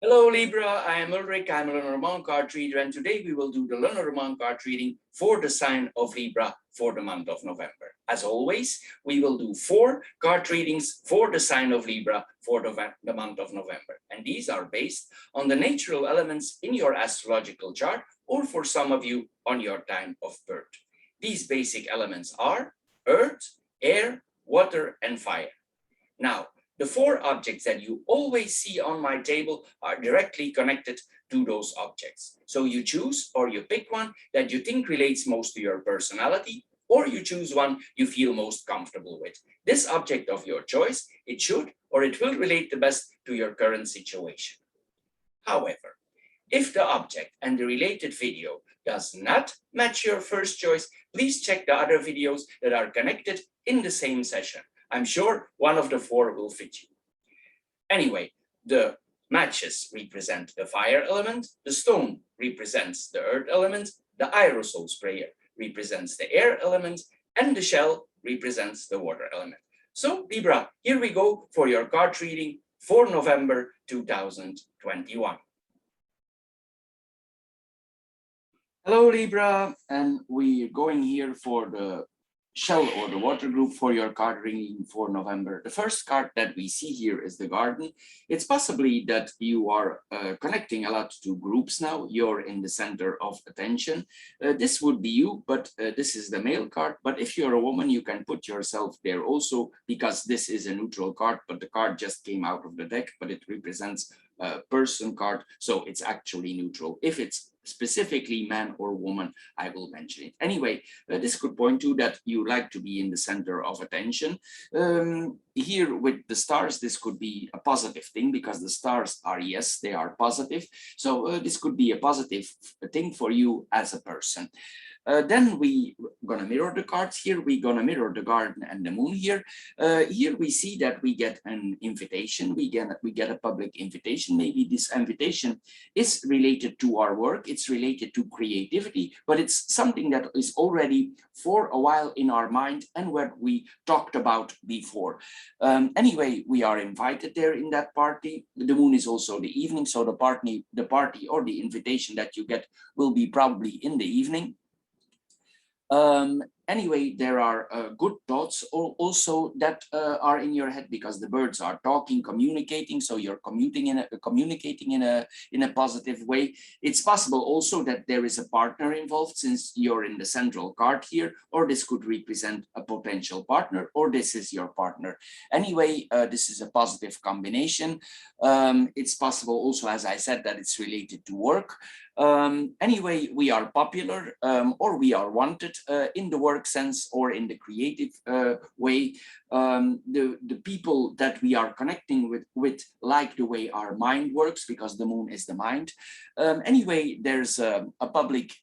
Hello Libra, I am Ulrich, I'm a Lenormand card reader, and today we will do the Lenormand card reading for the sign of Libra for the month of November. As always, we will do 4 card readings for the sign of Libra for the month of November. And these are based on the natural elements in your astrological chart, or for some of you on your time of birth. These basic elements are earth, air, water, and fire. Now, the 4 objects that you always see on my table are directly connected to those objects. So you choose or you pick one that you think relates most to your personality, or you choose one you feel most comfortable with. This object of your choice, it should or it will relate the best to your current situation. However, if the object and the related video does not match your first choice, please check the other videos that are connected in the same session. I'm sure one of the 4 will fit you. Anyway, the matches represent the fire element, the stone represents the earth element, the aerosol sprayer represents the air element, and the shell represents the water element. So Libra, here we go for your card reading for November 2021. Hello Libra, and we're going here for the shell or the water group for your card reading for November. The first card that we see here is the garden. It's possibly that you are connecting a lot to groups now. You're in the center of attention. This would be you, but this is the male card. But if you're a woman, you can put yourself there also, because this is a neutral card, but the card just came out of the deck, but it represents a person card, so it's actually neutral. If it's specifically man or woman, I will mention it. Anyway, this could point to that you like to be in the center of attention. Here with the stars, this could be a positive thing, because the stars are, yes, they are positive. So this could be a positive thing for you as a person. Then we gonna mirror the cards here. We're gonna mirror the garden and the moon here. Here we see that we get an invitation. We get a public invitation. Maybe this invitation is related to our work. It's related to creativity, but it's something that is already for a while in our mind and what we talked about before. Anyway, we are invited there in that party. The moon is also the evening, so the party or the invitation that you get will be probably in the evening. Anyway, there are good thoughts also that are in your head, because the birds are talking, communicating, so you're communicating in a positive way. It's possible also that there is a partner involved, since you're in the central card here, or this could represent a potential partner, or this is your partner. Anyway, this is a positive combination. It's possible also, as I said, that it's related to work. Anyway, we are popular or we are wanted in the work sense or in the creative way. The people that we are connecting with like the way our mind works, because the moon is the mind. Anyway, there's a public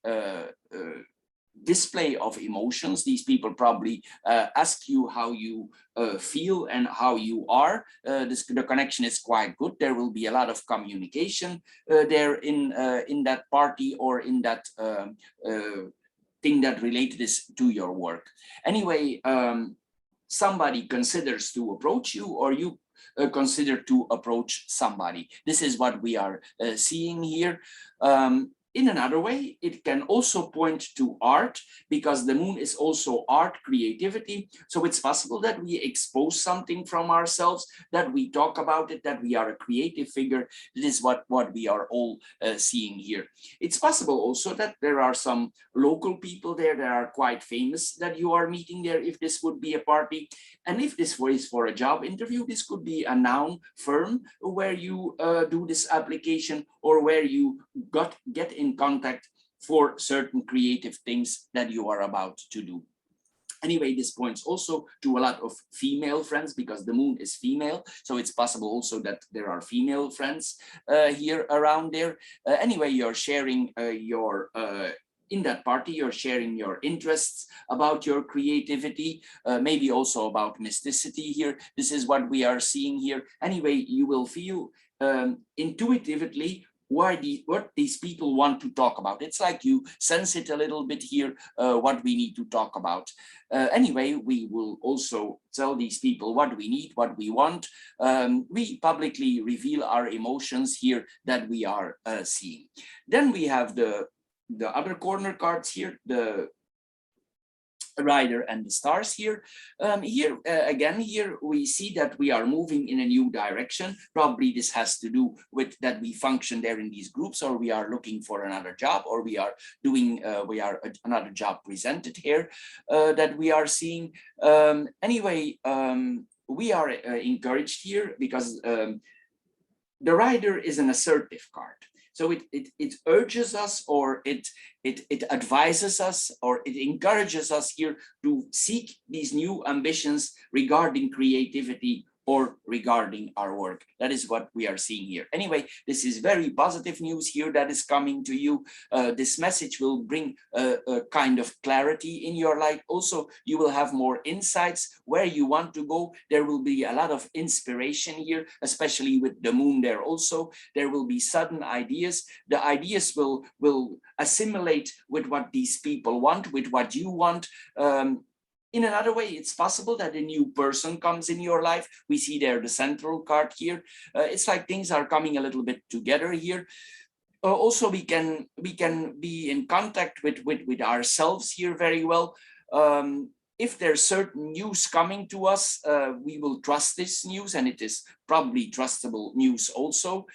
display of emotions. These people probably ask you how you feel and how you are. The connection is quite good. There will be a lot of communication there in that party or in that thing that related this to your work. Anyway, somebody considers to approach you, or you consider to approach somebody. This is what we are seeing here. In another way, it can also point to art, because the moon is also art, creativity. So it's possible that we expose something from ourselves, that we talk about it, that we are a creative figure. This is what we are all seeing here. It's possible also that there are some local people there that are quite famous that you are meeting there, if this would be a party. And if this was for a job interview, this could be a noun firm where you do this application, or where you get in contact for certain creative things that you are about to do. Anyway, this points also to a lot of female friends, because the moon is female. So it's possible also that there are female friends here around there. Anyway, you're sharing in that party, you're sharing your interests about your creativity, maybe also about mysticity here. This is what we are seeing here. Anyway, you will feel intuitively what these people want to talk about. It's like you sense it a little bit here, what we need to talk about. Anyway, we will also tell these people what we need, what we want. We publicly reveal our emotions here that we are seeing. Then we have the other corner cards here, the rider and the stars here. Again, here we see that we are moving in a new direction. Probably this has to do with that we function there in these groups, or we are looking for another job, or we are doing another job presented here that we are seeing. Anyway, we are encouraged here because the rider is an assertive card. So it urges us, or it advises us, or it encourages us here to seek these new ambitions regarding creativity or regarding our work. That is what we are seeing here. Anyway, this is very positive news here that is coming to you. This message will bring a kind of clarity in your life. Also, you will have more insights where you want to go. There will be a lot of inspiration here, especially with the moon there also. There will be sudden ideas. The ideas will assimilate with what these people want, with what you want. In another way, it's possible that a new person comes in your life. We see there the central card here. It's like things are coming a little bit together here. Also, we can be in contact with ourselves here very well. If there's certain news coming to us, we will trust this news, and it is probably trustable news also.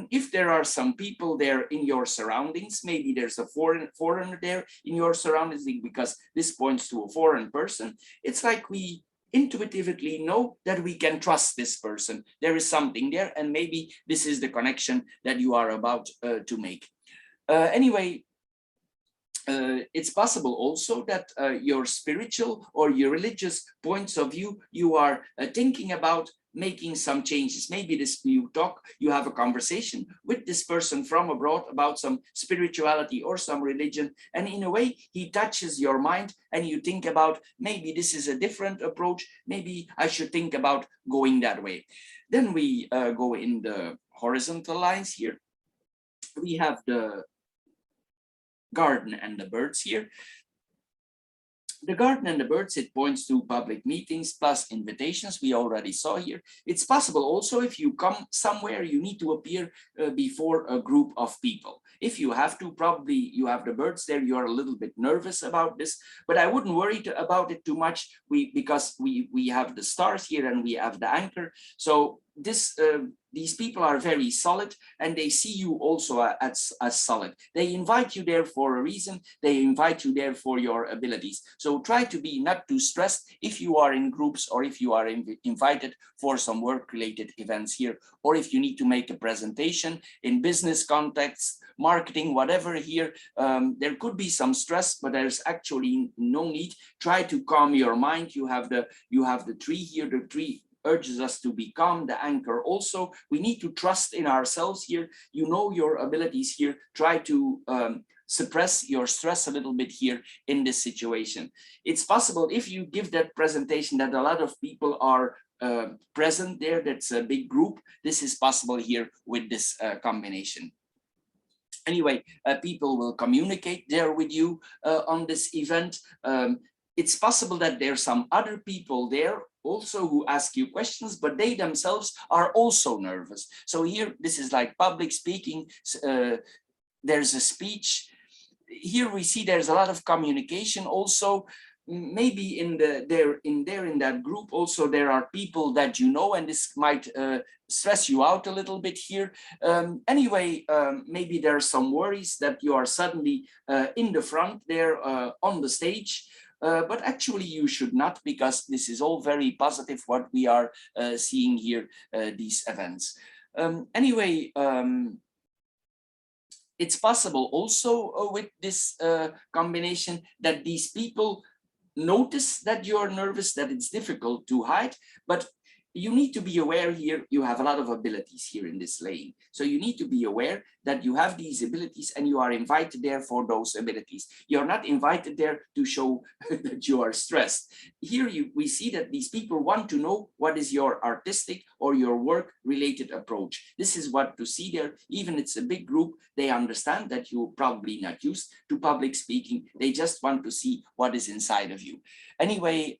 If there are some people there in your surroundings, maybe there's a foreigner there in your surroundings, because this points to a foreign person. It's like we intuitively know that we can trust this person. There is something there, and maybe this is the connection that you are about to make. Anyway, it's possible also that your spiritual or your religious points of view, you are thinking about making some changes. Maybe you have a conversation with this person from abroad about some spirituality or some religion, and in a way he touches your mind, and you think about, maybe this is a different approach, maybe I should think about going that way. Then we go in the horizontal lines here. We have the garden and the birds here. The garden and the birds, it points to public meetings plus invitations we already saw here. It's possible also, if you come somewhere, you need to appear before a group of people. If you have to, probably you have the birds there, you're a little bit nervous about this, but I wouldn't worry about it too much, because we have the stars here and we have the anchor. So these people are very solid, and they see you also as solid. They invite you there for a reason. They invite you there for your abilities. So try to be not too stressed if you are in groups, or if you are invited for some work-related events here, or if you need to make a presentation in business context, marketing, whatever here. There could be some stress, but there's actually no need. Try to calm your mind. You have the tree here. The tree urges us to be calm, the anchor also. We need to trust in ourselves here. You know your abilities here. Try to suppress your stress a little bit here in this situation. It's possible, if you give that presentation, that a lot of people are present there. That's a big group. This is possible here with this combination. Anyway, people will communicate there with you on this event. It's possible that there's some other people there also who ask you questions, but they themselves are also nervous. So here, this is like public speaking. There's a speech. Here we see there's a lot of communication also. Maybe in that group also there are people that you know, and this might stress you out a little bit here. Anyway, maybe there are some worries that you are suddenly in the front there on the stage. But actually you should not, because this is all very positive what we are seeing here, these events. Anyway, it's possible also with this combination that these people notice that you're nervous, that it's difficult to hide, but you need to be aware here, you have a lot of abilities here in this lane. So you need to be aware that you have these abilities and you are invited there for those abilities. You're not invited there to show that you are stressed. Here we see that these people want to know what is your artistic or your work related approach. This is what to see there. Even it's a big group, they understand that you're probably not used to public speaking. They just want to see what is inside of you. Anyway,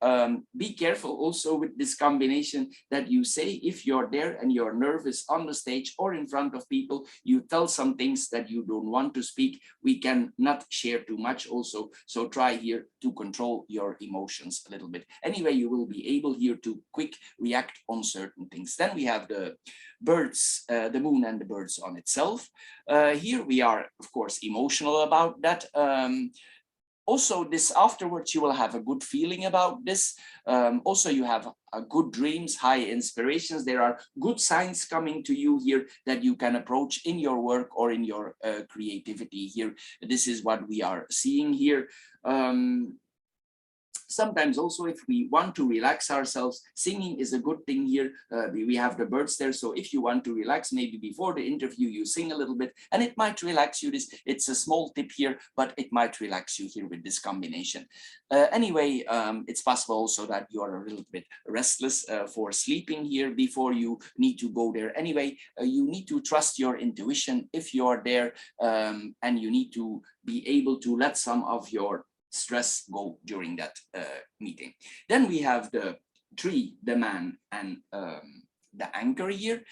be careful also with this combination that you say, if you're there and you're nervous on the stage or in front of people, you tell some things that you don't want to speak. We can not share too much also. So try here to control your emotions a little bit. Anyway, you will be able here to quick react on certain things. Then we have the birds, the moon and the birds on itself. Here we are, of course, emotional about that. Also, this afterwards, you will have a good feeling about this. Also, you have good dreams, high inspirations. There are good signs coming to you here that you can approach in your work or in your creativity here. This is what we are seeing here. Sometimes also, if we want to relax ourselves, singing is a good thing here. We have the birds there. So if you want to relax, maybe before the interview, you sing a little bit and it might relax you. It's a small tip here, but it might relax you here with this combination. Anyway, it's possible also that you are a little bit restless for sleeping here before you need to go there. Anyway, you need to trust your intuition if you are there, and you need to be able to let some of your stress go during that meeting. Then we have the tree, the man, and the anchor here.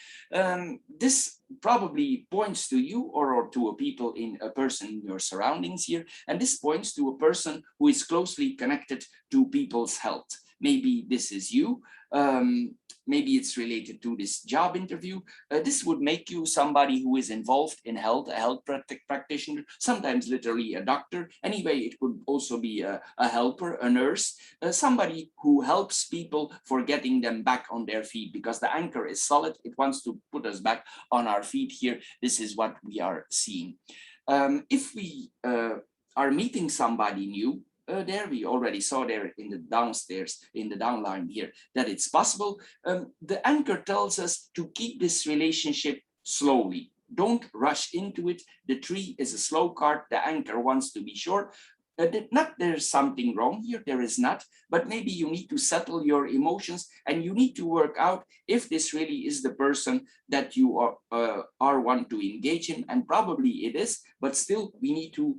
This probably points to you or to a person in your surroundings here. And this points to a person who is closely connected to people's health. Maybe this is you. Maybe it's related to this job interview. This would make you somebody who is involved in health, a health practitioner, sometimes literally a doctor. Anyway, it could also be a helper, a nurse, somebody who helps people for getting them back on their feet, because the anchor is solid. It wants to put us back on our feet here. This is what we are seeing. If we are meeting somebody new, there we already saw there in the downstairs, in the downline here, that it's possible. The anchor tells us to keep this relationship slowly. Don't rush into it. The tree is a slow card. The anchor wants to be short. Not there's something wrong here, there is not, but maybe you need to settle your emotions and you need to work out if this really is the person that you are want to engage in, and probably it is, but still we need to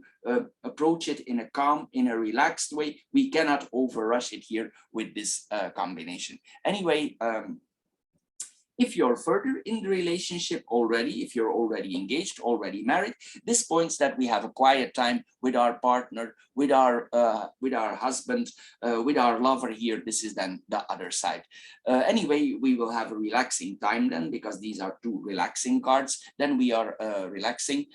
approach it in a calm, in a relaxed way. We cannot overrush it here with this combination. Anyway, if you're further in the relationship already, if you're already engaged, already married, this points that we have a quiet time with our partner, with our husband, with our lover here. This is then the other side. Anyway, we will have a relaxing time then, because these are two relaxing cards. Then we are relaxing.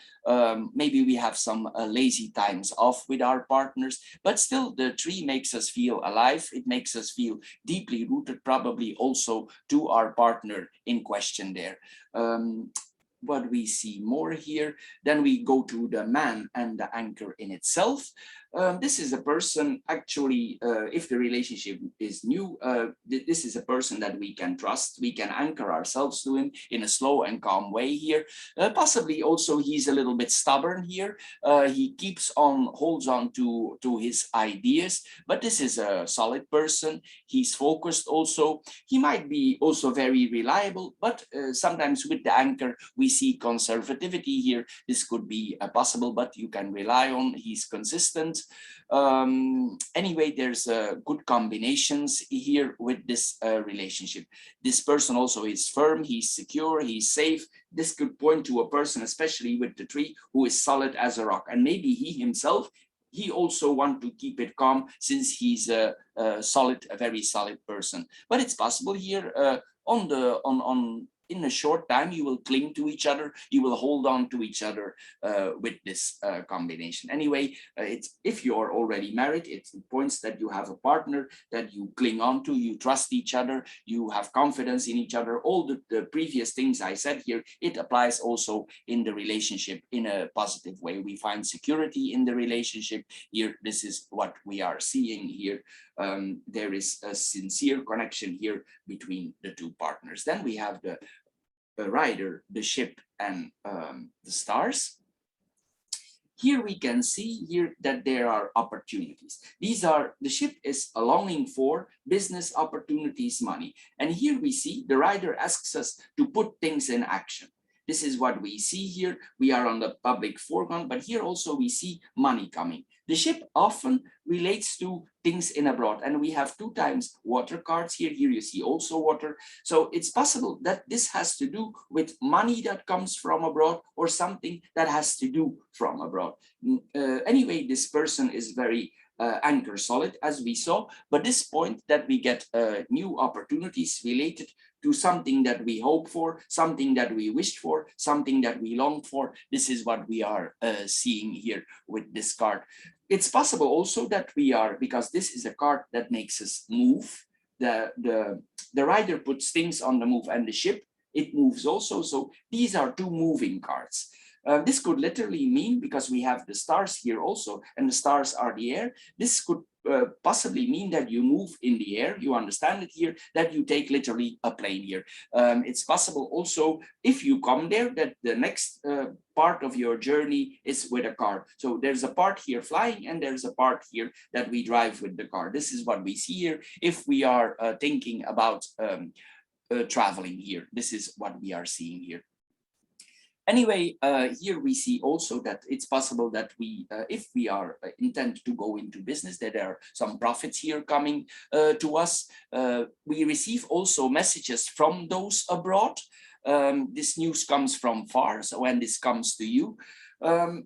Maybe we have some lazy times off with our partners, but still the tree makes us feel alive. It makes us feel deeply rooted, probably also to our partner in question there. What we see more here, then we go to the man and the anchor in itself. This is a person, actually, if the relationship is new, this is a person that we can trust. We can anchor ourselves to him in a slow and calm way here. Possibly also he's a little bit stubborn here. He holds on to his ideas, but this is a solid person. He's focused also. He might be also very reliable, but sometimes with the anchor, we see conservativity here. This could be possible, but you can rely on, he's consistent. Anyway, there's good combinations here with this relationship. This person also is firm, he's secure, he's safe. This could point to a person, especially with the tree, who is solid as a rock. And maybe he himself, he also want to keep it calm, since he's a very solid person. But it's possible here in a short time, you will cling to each other, you will hold on to each other with this combination. Anyway, it's if you're already married, it points that you have a partner that you cling on to, you trust each other, you have confidence in each other. All the previous things I said here, it applies also in the relationship in a positive way. We find security in the relationship here. This is what we are seeing here. There is a sincere connection here between the two partners. Then we have the rider, the ship, and the stars. Here we can see here that there are opportunities. These are, the ship is a longing for business opportunities, money. And here we see the rider asks us to put things in action. This is what we see here. We are on the public foreground, but here also we see money coming. The ship often relates to things in abroad, and we have 2 times water cards here. Here you see also water. So it's possible that this has to do with money that comes from abroad or something that has to do from abroad. Anyway, this person is very anchor solid, as we saw, but this point that we get new opportunities related to something that we hope for, something that we wished for, something that we longed for. This is what we are seeing here with this card. It's possible also that we are, because this is a card that makes us move. The rider puts things on the move, and the ship, it moves also. So these are 2 moving cards. This could literally mean, because we have the stars here also, and the stars are the air, this could possibly mean that you move in the air. You understand it here, that you take literally a plane here. It's possible also, if you come there, that the next part of your journey is with a car. So there's a part here flying, and there's a part here that we drive with the car. This is what we see here if we are thinking about traveling here. This is what we are seeing here. Anyway, here we see also that it's possible that we, if we are intent to go into business, that there are some profits here coming to us. We receive also messages from those abroad. This news comes from far, so when this comes to you,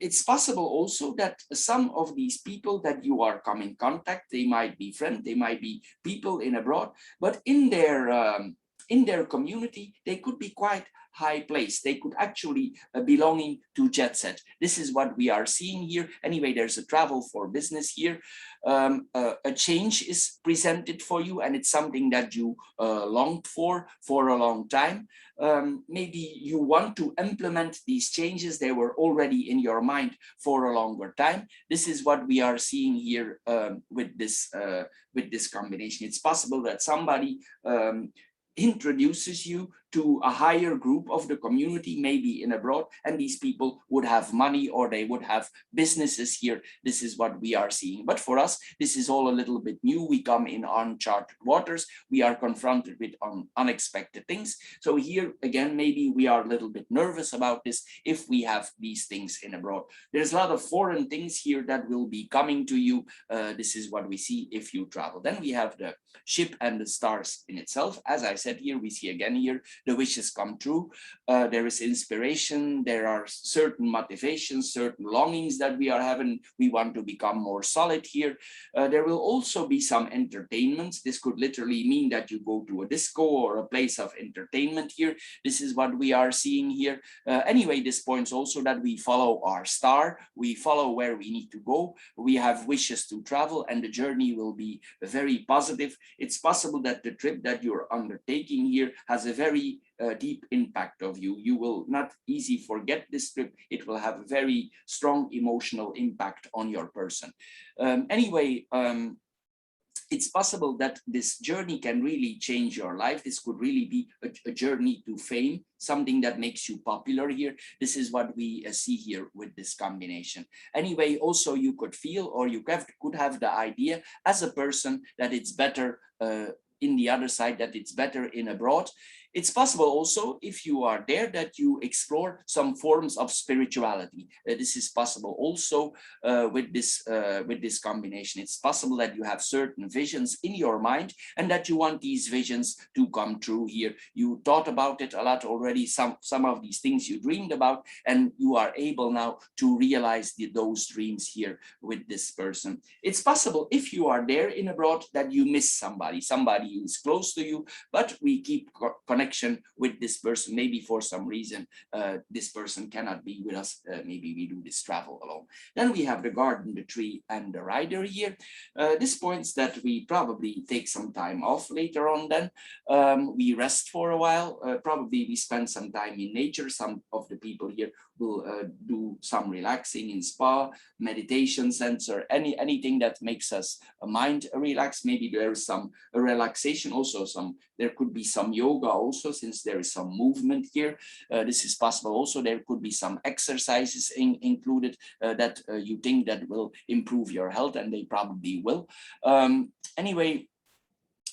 it's possible also that some of these people that you are come in contact, they might be friends, they might be people in abroad, but in their community, they could be quite high place. They could actually belonging to jet set. This is what we are seeing here. Anyway, there's a travel for business here. A change is presented for you, and it's something that you longed for a long time. Maybe you want to implement these changes. They were already in your mind for a longer time. This is what we are seeing here with this combination. It's possible that somebody introduces you to a higher group of the community, maybe in abroad, and these people would have money or they would have businesses here. This is what we are seeing. But for us, this is all a little bit new. We come in uncharted waters. We are confronted with unexpected things. So here again, maybe we are a little bit nervous about this if we have these things in abroad. There's a lot of foreign things here that will be coming to you. This is what we see if you travel. Then we have the ship and the stars in itself. As I said here, we see again here, the wishes come true. There is inspiration. There are certain motivations, certain longings that we are having. We want to become more solid here. There will also be some entertainments. This could literally mean that you go to a disco or a place of entertainment here. This is what we are seeing here. Anyway, this points also that we follow our star. We follow where we need to go. We have wishes to travel, and the journey will be very positive. It's possible that the trip that you're undertaking here has a very deep impact of you. You will not easily forget this trip. It will have a very strong emotional impact on your person. Anyway, it's possible that this journey can really change your life. This could really be a journey to fame, something that makes you popular here. This is what we see here with this combination. Anyway, also you could feel, or you could have the idea as a person that it's better in the other side, that it's better in abroad. It's possible also, if you are there, that you explore some forms of spirituality. This is possible also with this combination. It's possible that you have certain visions in your mind and that you want these visions to come true here. You thought about it a lot already, some of these things you dreamed about, and you are able now to realize those dreams here with this person. It's possible, if you are there in abroad, that you miss somebody who is close to you, but we keep connected connection with this person. Maybe for some reason this person cannot be with us. Maybe we do this travel alone. Then we have the garden, the tree, and the rider here. This points that we probably take some time off later on. Then we rest for a while. Probably we spend some time in nature. Some of the people here will do some relaxing in spa, meditation center, anything that makes us mind relax. Maybe there is some relaxation also. There could be some yoga also, since there is some movement here. This is possible. Also, there could be some exercises included that you think that will improve your health, and they probably will. Anyway,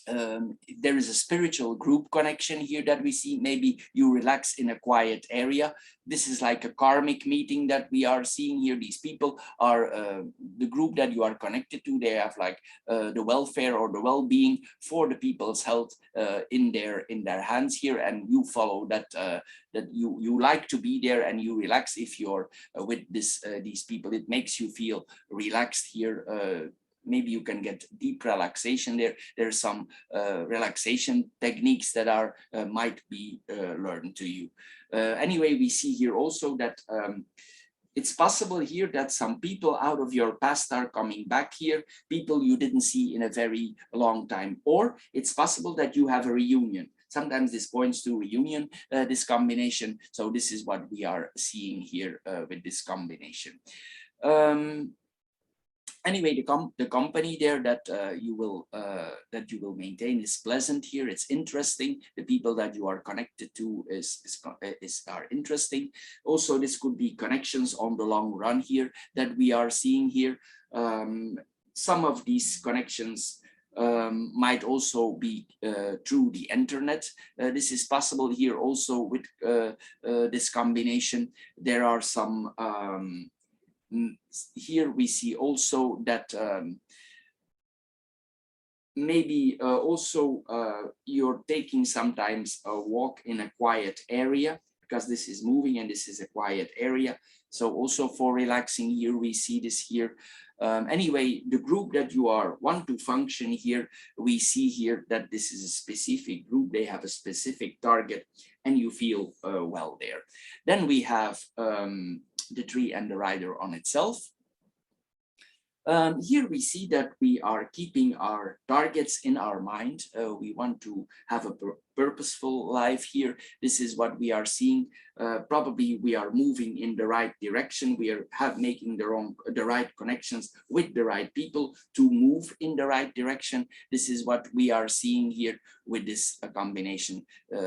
there is a spiritual group connection here that we see. Maybe you relax in a quiet area. This is like a karmic meeting that we are seeing here. These people are the group that you are connected to. They have like the welfare or the well-being for the people's health in their hands here, and you follow that. That you like to be there, and you relax if you're with these people. It makes you feel relaxed here. Maybe you can get deep relaxation there. There's some relaxation techniques that are might be learned to you. Anyway, we see here also that it's possible here that some people out of your past are coming back here, people you didn't see in a very long time, or it's possible that you have a reunion. Sometimes this points to reunion, this combination. So this is what we are seeing here with this combination. Anyway, the company there that you will maintain is pleasant here. It's interesting. The people that you are connected to are interesting. Also, this could be connections on the long run here that we are seeing here. Some of these connections might also be through the internet. This is possible here also with this combination. There are some here we see also that maybe also you're taking sometimes a walk in a quiet area, because this is moving and this is a quiet area. So also for relaxing here, we see this here. Anyway, the group that you want to function here, we see here that this is a specific group. They have a specific target, and you feel well there. Then we have the tree and the rider on itself. Here we see that we are keeping our targets in our mind. We want to have a purposeful life here. This is what we are seeing. Probably we are moving in the right direction. We are making the right connections with the right people to move in the right direction. This is what we are seeing here with this combination.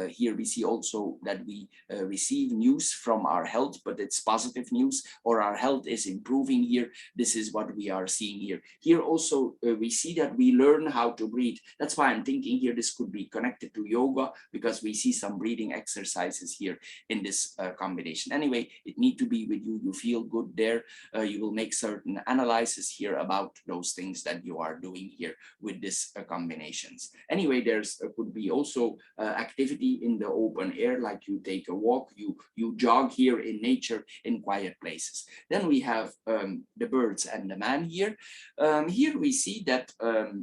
Here we see also that we receive news from our health, but it's positive news, or our health is improving here. This is what we are seeing here. Here also we see that we learn how to breathe. That's why I'm thinking here this could be connected to yoga, because we see some breathing exercises here in this combination. Anyway, it need to be with you. You feel good there. You will make certain analysis here about those things that you are doing here with this combinations. Anyway, there's could be also activity in the open air, like you take a walk, you jog here in nature in quiet places. Then we have the birds and the man here. Here we see that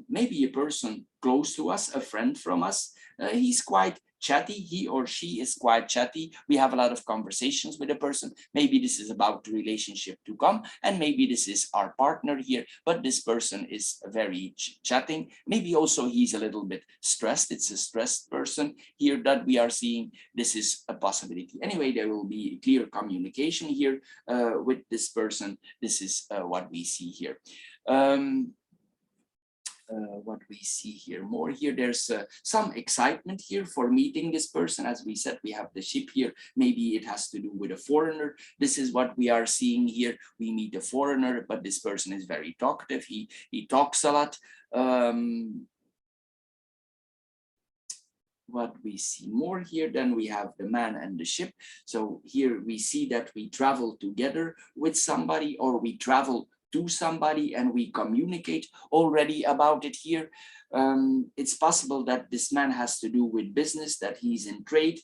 maybe a person close to us, a friend from us, he's quite chatty. He or she is quite chatty. We have a lot of conversations with a person. Maybe this is about the relationship to come, and maybe this is our partner here, but this person is very chatting. Maybe also he's a little bit stressed. It's a stressed person here that we are seeing. This is a possibility. Anyway, there will be clear communication here with this person. This is what we see here. What we see here more here, there's some excitement here for meeting this person. As we said, we have the ship here. Maybe it has to do with a foreigner. This is what we are seeing here. We meet a foreigner, but this person is very talkative. He talks a lot. What we see more here, then we have the man and the ship. So here we see that we travel together with somebody, or we travel to somebody and we communicate already about it here. It's possible that this man has to do with business, that he's in trade,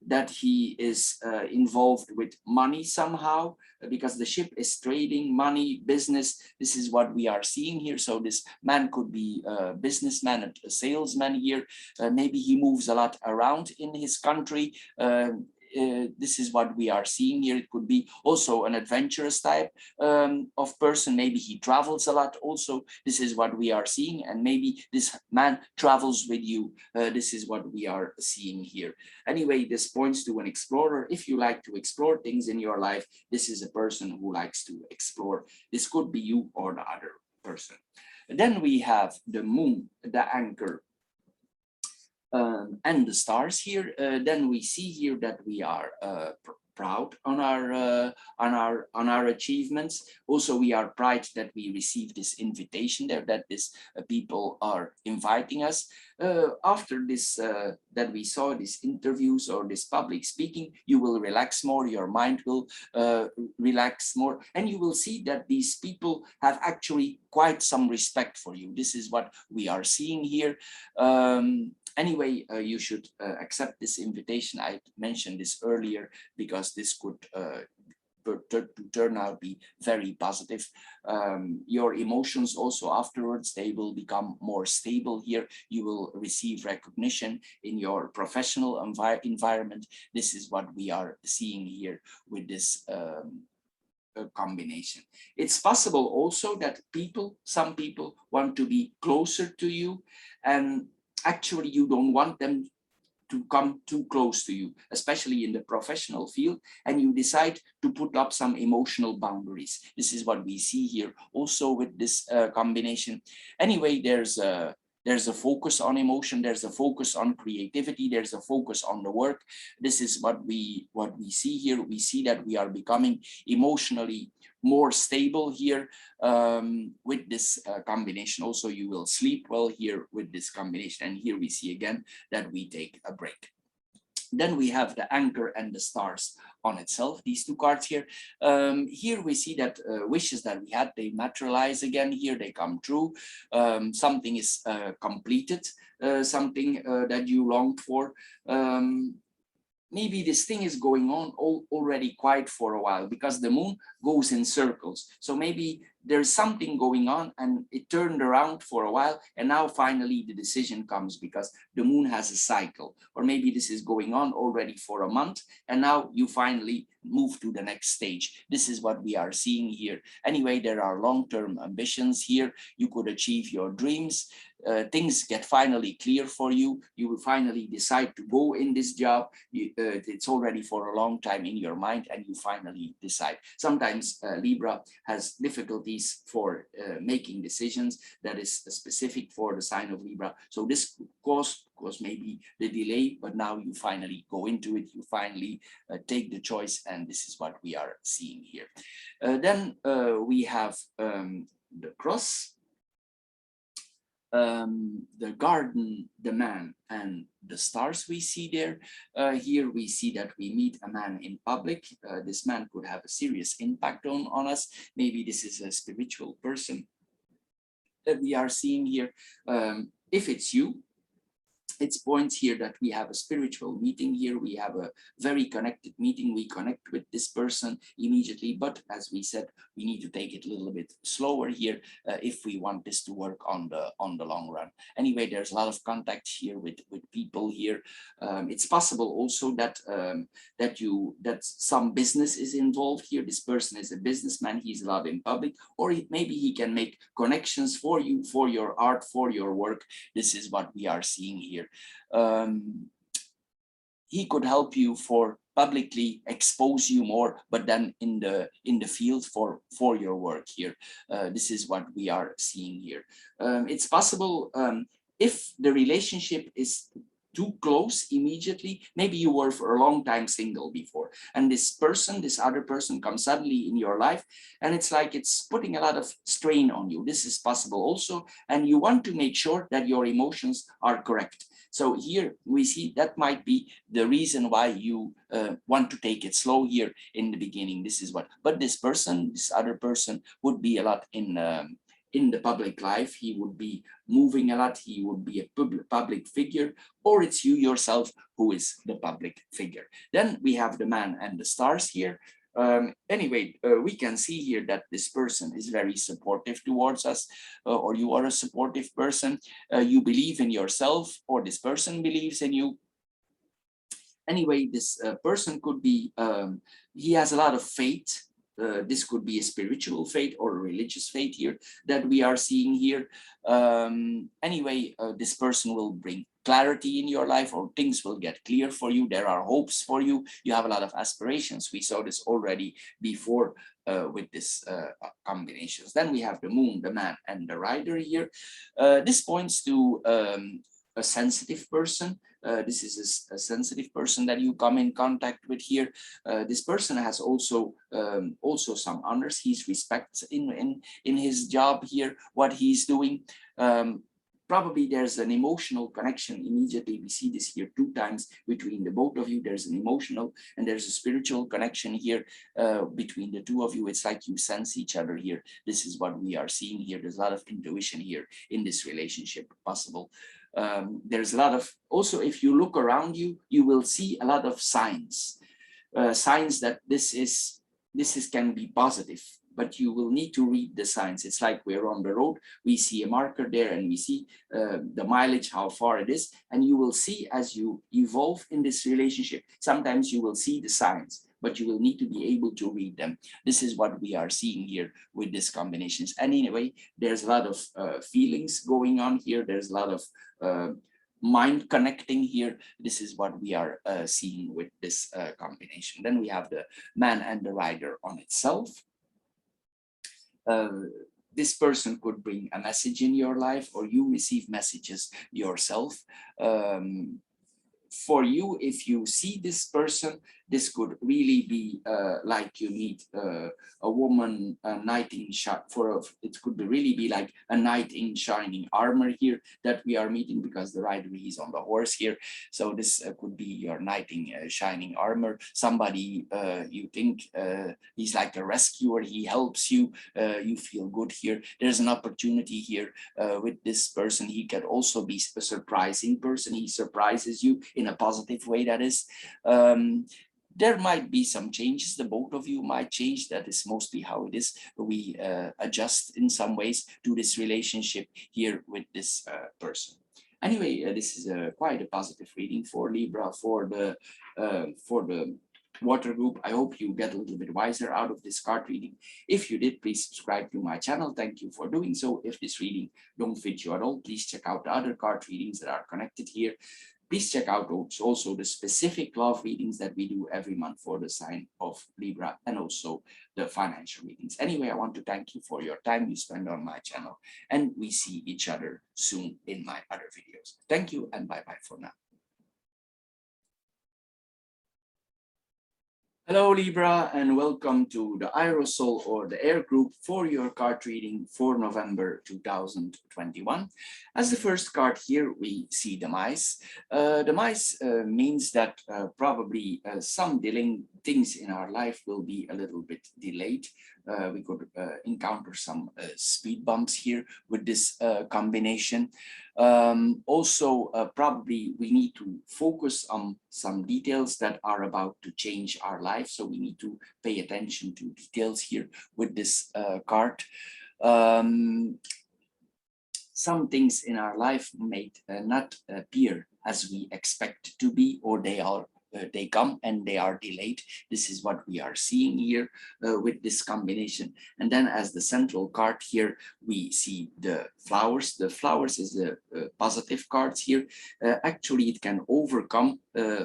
that he is involved with money somehow, because the ship is trading, money, business. This is what we are seeing here. So this man could be a businessman, a salesman here. Maybe he moves a lot around in his country. This is what we are seeing here. It could be also an adventurous type of person. Maybe he travels a lot also. This is what we are seeing. And maybe this man travels with you. This is what we are seeing here. Anyway, this points to an explorer. If you like to explore things in your life, this is a person who likes to explore. This could be you or the other person. Then we have the moon, the anchor, and the stars here. Then we see here that we are proud on our achievements. Also, we are proud that we received this invitation there, that this people are inviting us. After this, that we saw these interviews or this public speaking, you will relax more, your mind will relax more, and you will see that these people have actually quite some respect for you. This is what we are seeing here. Anyway, you should accept this invitation. I mentioned this earlier because this could turn out be very positive. Your emotions also afterwards, they will become more stable here. You will receive recognition in your professional environment. This is what we are seeing here with this combination. It's possible also that some people want to be closer to you, and actually you don't want them to come too close to you, especially in the professional field, and you decide to put up some emotional boundaries. This is what we see here also with this combination. Anyway, there's a focus on emotion, there's a focus on creativity, there's a focus on the work. This is what we see here. We see that we are becoming emotionally more stable here with this combination. Also, you will sleep well here with this combination. And here we see again that we take a break. Then we have the anchor and the stars on itself, these two cards here. Here we see that wishes that we had, they materialize again here, they come true. Something is completed, something that you longed for. Maybe this thing is going on already quite for a while, because the moon goes in circles. So maybe there's something going on and it turned around for a while, and now finally the decision comes because the moon has a cycle. Or maybe this is going on already for a month and now you finally move to the next stage. This is what we are seeing here. Anyway, there are long-term ambitions here. You could achieve your dreams. Things get finally clear for you. You will finally decide to go in this job. It's already for a long time in your mind and you finally decide. Sometimes Libra has difficulties for making decisions. That is specific for the sign of Libra. So this could cause maybe the delay, but now you finally go into it. You finally take the choice, and this is what we are seeing here. Then we have the cross, the garden, the man, and the stars we see there. Here we see that we meet a man in public. This man could have a serious impact on us. Maybe this is a spiritual person that we are seeing here. If it's you, it points here that we have a spiritual meeting here. We have a very connected meeting. We connect with this person immediately, but as we said, we need to take it a little bit slower here if we want this to work on the long run. Anyway, there's a lot of contact here with people here. It's possible also that that some business is involved here. This person is a businessman. He's allowed in public, or maybe he can make connections for you, for your art, for your work. This is what we are seeing here. He could help you for publicly expose you more, but then in the field for your work here. This is what we are seeing here. It's possible if the relationship is too close immediately. Maybe you were for a long time single before, and this person, this other person comes suddenly in your life, and it's like it's putting a lot of strain on you. This is possible also, and you want to make sure that your emotions are correct. So here we see that might be the reason why you want to take it slow here in the beginning. This is what, but this person, this other person would be a lot in the public life. He would be moving a lot. He would be a public figure, or it's you yourself who is the public figure. Then we have the man and the stars here. Anyway, we can see here that this person is very supportive towards us, or you are a supportive person. You believe in yourself, or this person believes in you. Anyway, this person could be, he has a lot of faith. This could be a spiritual faith or a religious faith here that we are seeing here. Anyway, this person will bring clarity in your life, or things will get clear for you. There are hopes for you. You have a lot of aspirations. We saw this already before with this combinations. Then we have the moon, the man, and the rider here. This points to a sensitive person. This is a sensitive person that you come in contact with here. This person has also some honors. He's respects in his job here, what he's doing. Probably there's an emotional connection immediately. We see this here 2 times between the both of you. There's an emotional and there's a spiritual connection here between the 2 of you. It's like you sense each other here. This is what we are seeing here. There's a lot of intuition here in this relationship possible. There's a lot of, also if you look around you, you will see a lot of signs, signs that this can be positive, but you will need to read the signs. It's like we're on the road, we see a marker there and we see the mileage, how far it is, and you will see as you evolve in this relationship, sometimes you will see the signs, but you will need to be able to read them. This is what we are seeing here with these combinations. And anyway, there's a lot of feelings going on here. There's a lot of mind connecting here. This is what we are seeing with this combination. Then we have the man and the rider on itself. This person could bring a message in your life, or you receive messages yourself. For you, if you see this person, this could really be like you meet a woman, a knight in it could really be like a knight in shining armor here that we are meeting, because the rider is on the horse here. So this could be your knight in shining armor. Somebody you think he's like a rescuer, he helps you, you feel good here. There's an opportunity here with this person. He can also be a surprising person. He surprises you in a positive way, that is. There might be some changes. The both of you might change. That is mostly how it is. We adjust in some ways to this relationship here with this person. Anyway, this is quite a positive reading for Libra, for the water group. I hope you get a little bit wiser out of this card reading. If you did, please subscribe to my channel. Thank you for doing so. If this reading don't fit you at all, please check out the other card readings that are connected here. Please check out also the specific love readings that we do every month for the sign of Libra, and also the financial readings. Anyway, I want to thank you for your time you spend on my channel, and we see each other soon in my other videos. Thank you, and bye-bye for now. Hello Libra, and welcome to the Aerosol or the Air group for your card reading for November 2021. As the first card here, we see the mice. The mice means that probably some dealing things in our life will be a little bit delayed. We could encounter some speed bumps here with this combination. Also, probably we need to focus on some details that are about to change our life. So we need to pay attention to details here with this card. Some things in our life may not appear as we expect to be, or they come and they are delayed. This is what we are seeing here with this combination. And then as the central card here, we see the flowers. The flowers is the positive cards here. Actually, it can overcome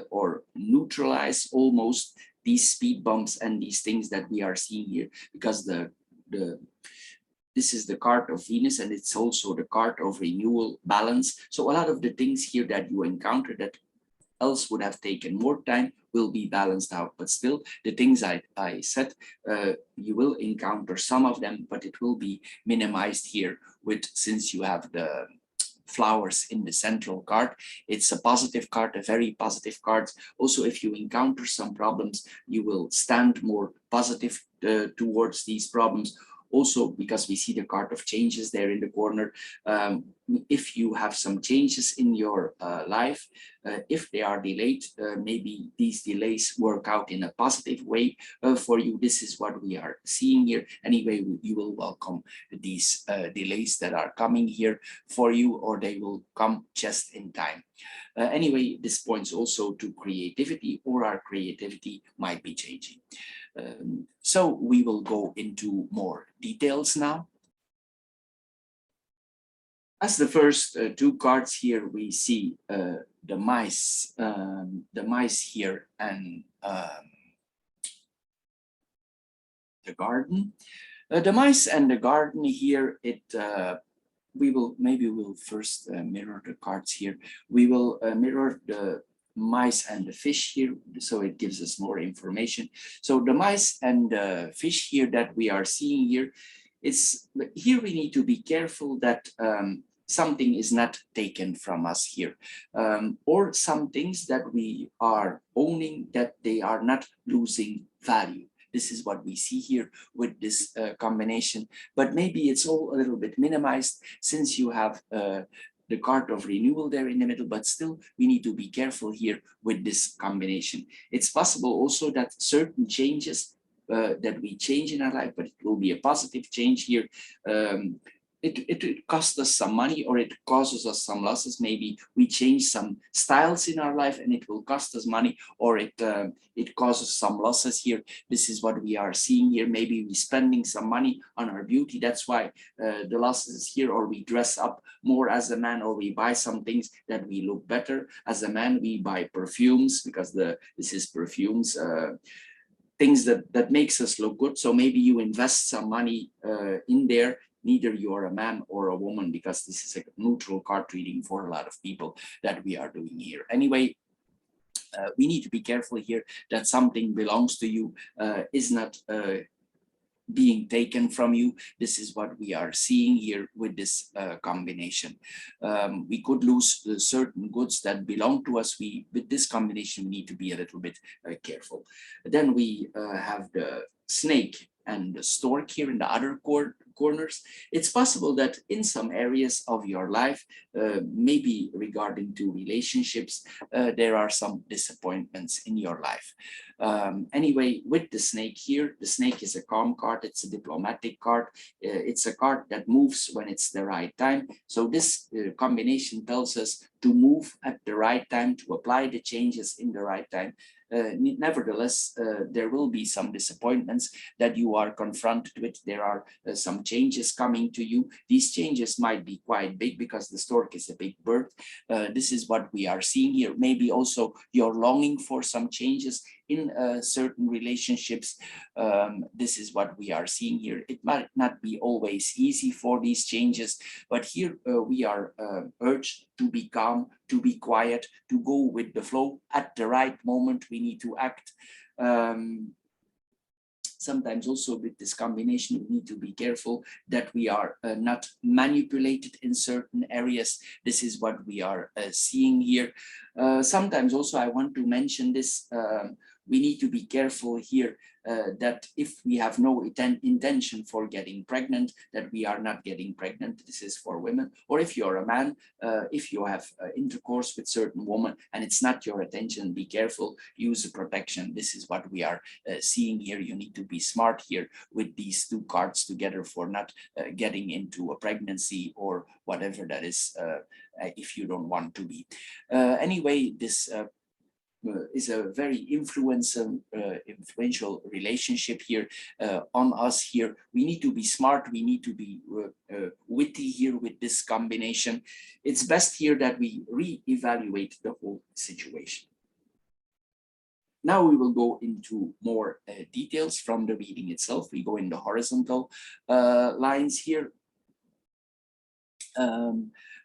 or neutralize almost these speed bumps and these things that we are seeing here, because the This is the card of Venus, and it's also the card of renewal, balance. So a lot of the things here that you encounter that else would have taken more time will be balanced out. But still, the things I said, you will encounter some of them, but it will be minimized here with, since you have the flowers in the central card. It's a positive card, a very positive card. Also, if you encounter some problems, you will stand more positive towards these problems. Also, because we see the card of changes there in the corner, if you have some changes in your life, if they are delayed, maybe these delays work out in a positive way for you. This is what we are seeing here. Anyway, you will welcome these delays that are coming here for you, or they will come just in time. Anyway, this points also to creativity, or our creativity might be changing. So we will go into more details now. As the first two cards here, we see the mice here, and the garden. The mice and the garden here, we'll first mirror the cards here. We will mirror the mice and the fish here, so it gives us more information. So the mice and the fish here that we are seeing here, here we need to be careful that something is not taken from us here, or some things that we are owning, that they are not losing value. This is what we see here with this combination, but maybe it's all a little bit minimized since you have the card of renewal there in the middle, but still we need to be careful here with this combination. It's possible also that certain changes that we change in our life, but it will be a positive change here. It costs us some money, or it causes us some losses. Maybe we change some styles in our life and it will cost us money, or it causes some losses here. This is what we are seeing here. Maybe we're spending some money on our beauty. That's why the losses here, or we dress up more as a man, or we buy some things that we look better. As a man, we buy perfumes because this is perfumes. Things that makes us look good. So maybe you invest some money in there. Neither you're a man or a woman, because this is a neutral card reading for a lot of people that we are doing here. Anyway, we need to be careful here that something belongs to you, is not being taken from you. This is what we are seeing here with this combination. We could lose certain goods that belong to us. With this combination, we need to be a little bit careful. Then we have the snake and the stork here in the other corners. It's possible that in some areas of your life, maybe regarding to relationships, there are some disappointments in your life. Anyway, with the snake here, the snake is a calm card. It's a diplomatic card. It's a card that moves when it's the right time. So this combination tells us to move at the right time, to apply the changes in the right time. Nevertheless, there will be some disappointments that you are confronted with. There are some changes coming to you. These changes might be quite big because the stork is a big bird. This is what we are seeing here. Maybe also you're longing for some changes in certain relationships. This is what we are seeing here. It might not be always easy for these changes, but here we are urged to be calm, to be quiet, to go with the flow. At the right moment, we need to act. Sometimes also with this combination, we need to be careful that we are not manipulated in certain areas. This is what we are seeing here. Sometimes also I want to mention this, we need to be careful here that if we have no intention for getting pregnant, that we are not getting pregnant. This is for women. Or if you're a man, if you have intercourse with certain woman and it's not your intention, be careful, use a protection. This is what we are seeing here. You need to be smart here with these two cards together for not getting into a pregnancy or whatever that is, if you don't want to be. Anyway, this is a very influential relationship here on us here. We need to be smart. We need to be witty here with this combination. It's best here that we re-evaluate the whole situation. Now we will go into more details from the reading itself. We go in the horizontal lines here.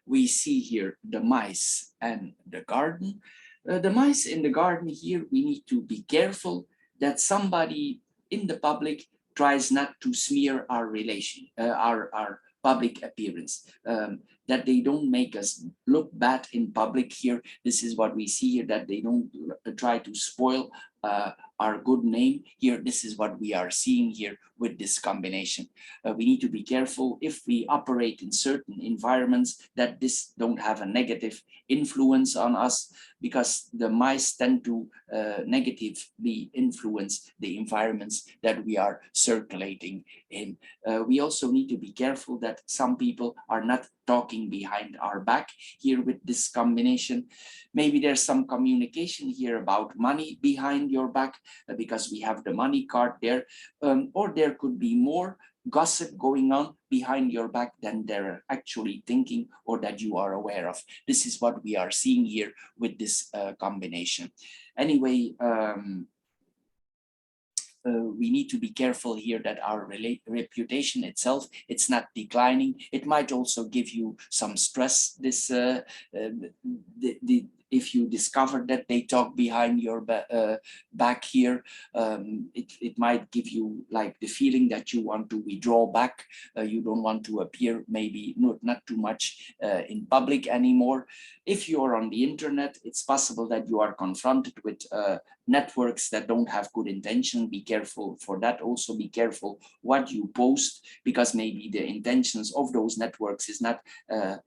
We see here the mice and the garden. The mice in the garden here, we need to be careful that somebody in the public tries not to smear our relation, our public appearance, that they don't make us look bad in public here. This is what we see here, that they don't try to spoil our good name here. This is what we are seeing here with this combination. We need to be careful if we operate in certain environments that this don't have a negative influence on us, because the mice tend to negatively influence the environments that we are circulating in. We also need to be careful that some people are not talking behind our back here with this combination. Maybe there's some communication here about money behind your back, because we have the money card there, or there could be more gossip going on behind your back than they're actually thinking or that you are aware of. This is what we are seeing here with this combination. Anyway, we need to be careful here that our reputation itself, it's not declining. It might also give you some stress, this if you discover that they talk behind your back here. It might give you like the feeling that you want to withdraw back. You don't want to appear maybe not too much in public anymore. If you're on the internet, it's possible that you are confronted with networks that don't have good intention. Be careful for that. Also be careful what you post, because maybe the intentions of those networks is not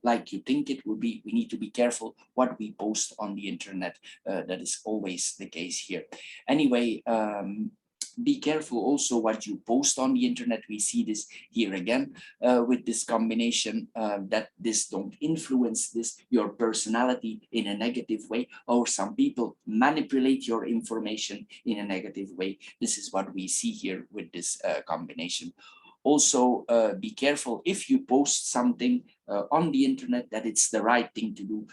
like you think it would be. We need to be careful what we post on the internet. That is always the case here. Anyway, be careful also what you post on the internet. We see this here again with this combination, that this don't influence your personality in a negative way, or some people manipulate your information in a negative way. This is what we see here with this combination. Also, be careful if you post something on the internet that it's the right thing to do.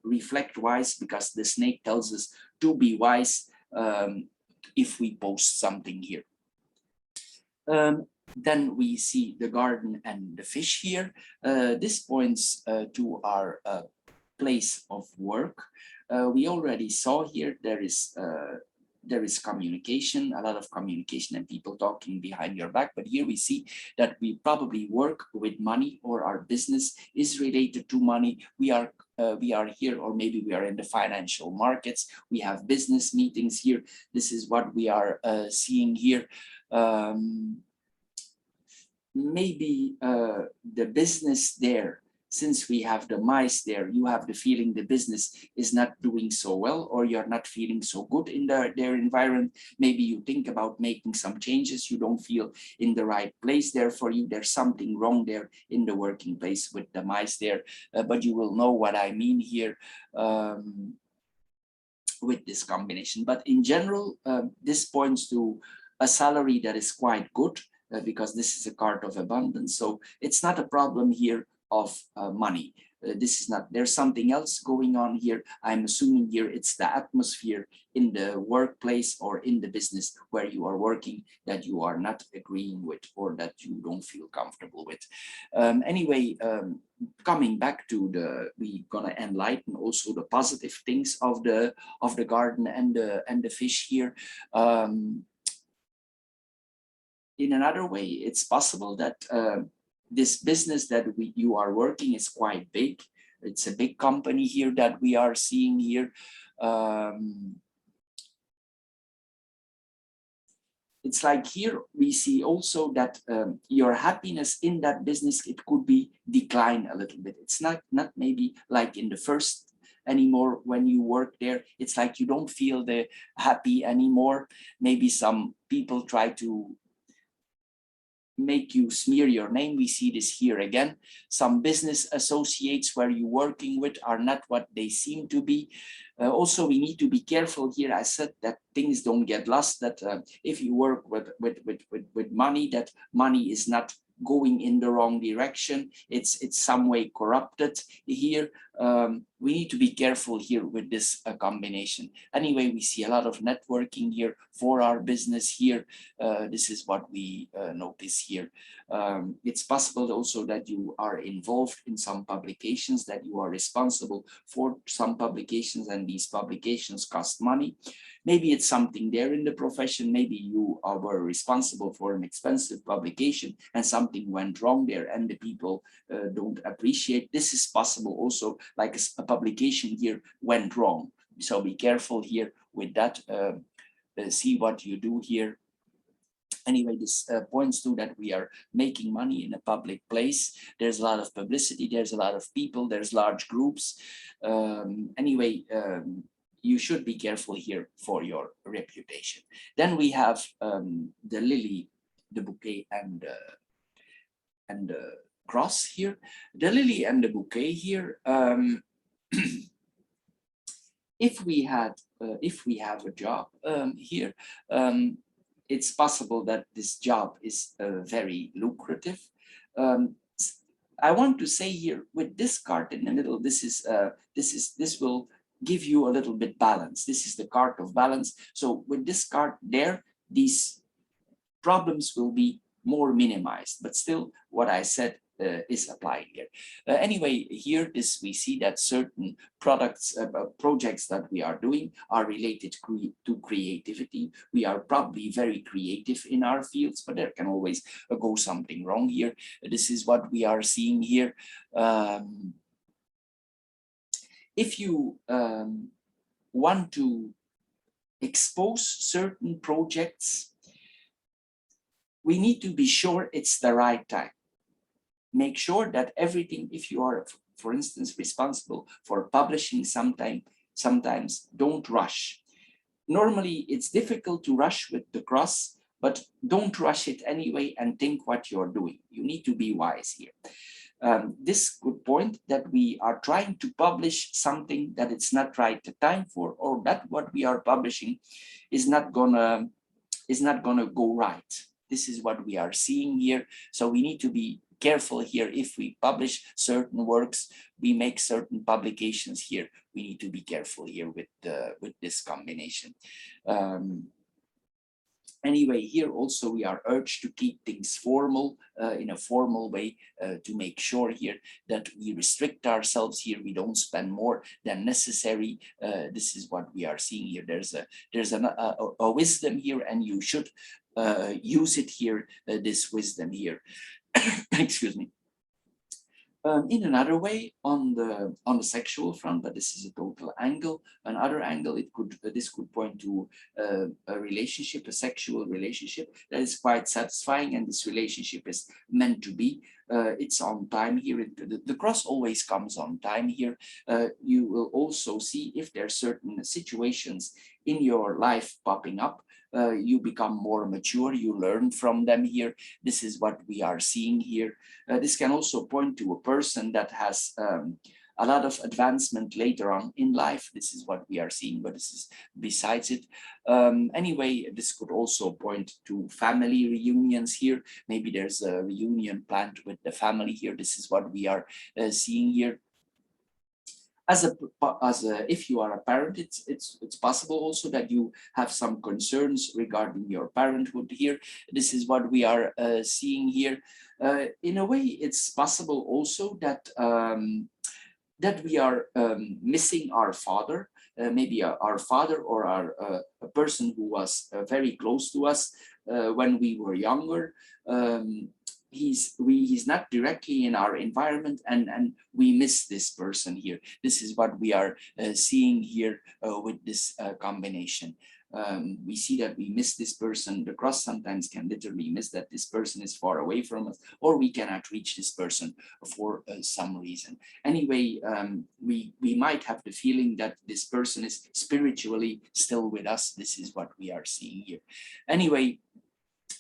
Reflect wise, because the snake tells us to be wise if we post something here. Then we see the garden and the fish here. This points to our place of work. We already saw here there is communication, a lot of communication and people talking behind your back. But here we see that we probably work with money, or our business is related to money. We are here, or maybe we are in the financial markets. We have business meetings here. This is what we are seeing here. Maybe the business there, since we have the mice there, you have the feeling the business is not doing so well, or you're not feeling so good in their environment. Maybe you think about making some changes. You don't feel in the right place there for you. There's something wrong there in the working place with the mice there, but you will know what I mean here with this combination. But in general, this points to a salary that is quite good, because this is a card of abundance. So it's not a problem here of money. This is not, there's something else going on here. I'm assuming here it's the atmosphere in the workplace or in the business where you are working that you are not agreeing with, or that you don't feel comfortable with. Anyway, coming back to we're gonna enlighten also the positive things of the garden and the fish here. In another way, it's possible that this business that you are working is quite big. It's a big company here that we are seeing here. It's like here we see also that your happiness in that business, it could be decline a little bit. It's not maybe like in the first anymore when you work there. It's like you don't feel the happy anymore. Maybe some people try to make you smear your name. We see this here again. Some business associates where you're working with are not what they seem to be. Also, we need to be careful here. I said that things don't get lost, that if you work with money, that money is not going in the wrong direction. It's some way corrupted here. We need to be careful here with this combination. Anyway, we see a lot of networking here for our business here. This is what we notice here. It's possible also that you are involved in some publications, that you are responsible for some publications, and these publications cost money. Maybe it's something there in the profession. Maybe you were responsible for an expensive publication and something went wrong there and the people don't appreciate. This is possible also, like a publication here went wrong. So be careful here with that. See what you do here. Anyway, this points to that we are making money in a public place. There's a lot of publicity, there's a lot of people, there's large groups. You should be careful here for your reputation. Then we have the lily, the bouquet, and the cross here. The lily and the bouquet here. If we have a job here, it's possible that this job is very lucrative. I want to say here with this card in the middle, this will give you a little bit balance. This is the card of balance. So with this card there, these problems will be more minimized, but still what I said is applied here. Anyway, here we see that certain projects that we are doing are related to creativity. We are probably very creative in our fields, but there can always go something wrong here. This is what we are seeing here. If you want to expose certain projects, we need to be sure it's the right time. Make sure that everything, if you are, for instance, responsible for publishing sometimes don't rush. Normally, it's difficult to rush with the cross, but don't rush it anyway and think what you're doing. You need to be wise here. This could point that we are trying to publish something that it's not right the time for, or that what we are publishing is not gonna go right. This is what we are seeing here. So we need to be careful here. If we publish certain works, we make certain publications here, we need to be careful here with this combination. Anyway, here also we are urged to keep things formal, in a formal way, to make sure here that we restrict ourselves here. We don't spend more than necessary. This is what we are seeing here. There's a wisdom here, and you should use it here, this wisdom here. Excuse me. In another way, on the sexual front, but this is a total angle. Another angle, this could point to a relationship, a sexual relationship that is quite satisfying, and this relationship is meant to be. It's on time here. The cross always comes on time here. You will also see if there are certain situations in your life popping up. You become more mature, you learn from them here. This is what we are seeing here. This can also point to a person that has a lot of advancement later on in life. This is what we are seeing, but this is besides it. Anyway, this could also point to family reunions here. Maybe there's a reunion planned with the family here. This is what we are seeing here. If you are a parent, it's possible also that you have some concerns regarding your parenthood here. This is what we are seeing here. In a way, it's possible also that that we are missing our father, maybe our father or a person who was very close to us when we were younger. He's not directly in our environment, and we miss this person here. This is what we are seeing here with this combination. We see that we miss this person. The cross sometimes can literally miss that this person is far away from us, or we cannot reach this person for some reason. Anyway, we might have the feeling that this person is spiritually still with us. This is what we are seeing here. Anyway,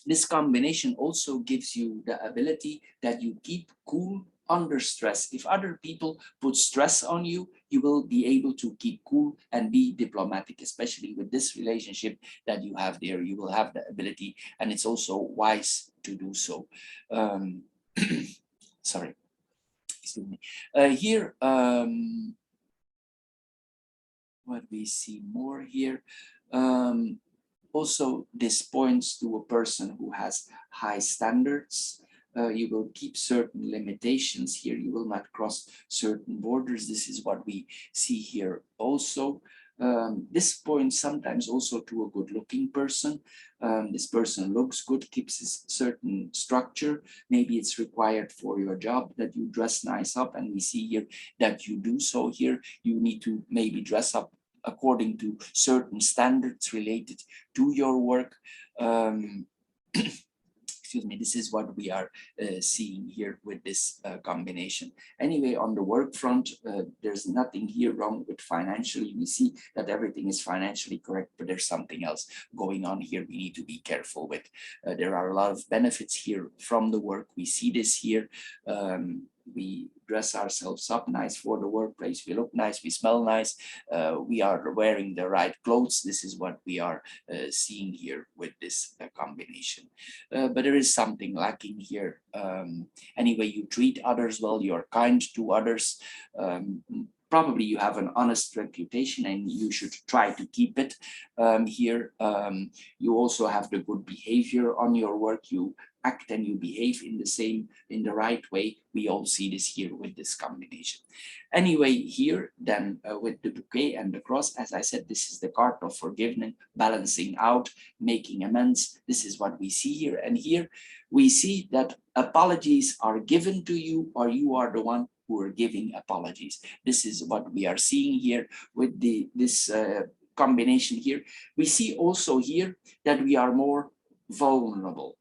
this combination also gives you the ability that you keep cool under stress. If other people put stress on you, you will be able to keep cool and be diplomatic, especially with this relationship that you have there. You will have the ability, and it's also wise to do so. Sorry, excuse me. Here, what we see more here, also this points to a person who has high standards. You will keep certain limitations here. You will not cross certain borders. This is what we see here also. This points sometimes also to a good looking person. This person looks good, keeps a certain structure. Maybe it's required for your job that you dress nice up, and we see here that you do so here. You need to maybe dress up according to certain standards related to your work. Excuse me, this is what we are seeing here with this combination. Anyway, on the work front, there's nothing here wrong with financially. We see that everything is financially correct, but there's something else going on here we need to be careful with. There are a lot of benefits here from the work. We see this here. We dress ourselves up nice for the workplace. We look nice, we smell nice. We are wearing the right clothes. This is what we are seeing here with this combination. But there is something lacking here. Anyway, you treat others well, you're kind to others. Probably you have an honest reputation and you should try to keep it here. You also have the good behavior on your work. You act and you behave in the right way. We all see this here with this combination. Anyway, here then with the bouquet and the cross, as I said, this is the card of forgiveness, balancing out, making amends. This is what we see here. And here we see that apologies are given to you, or you are the one who are giving apologies. This is what we are seeing here with this combination here. We see also here that we are more vulnerable.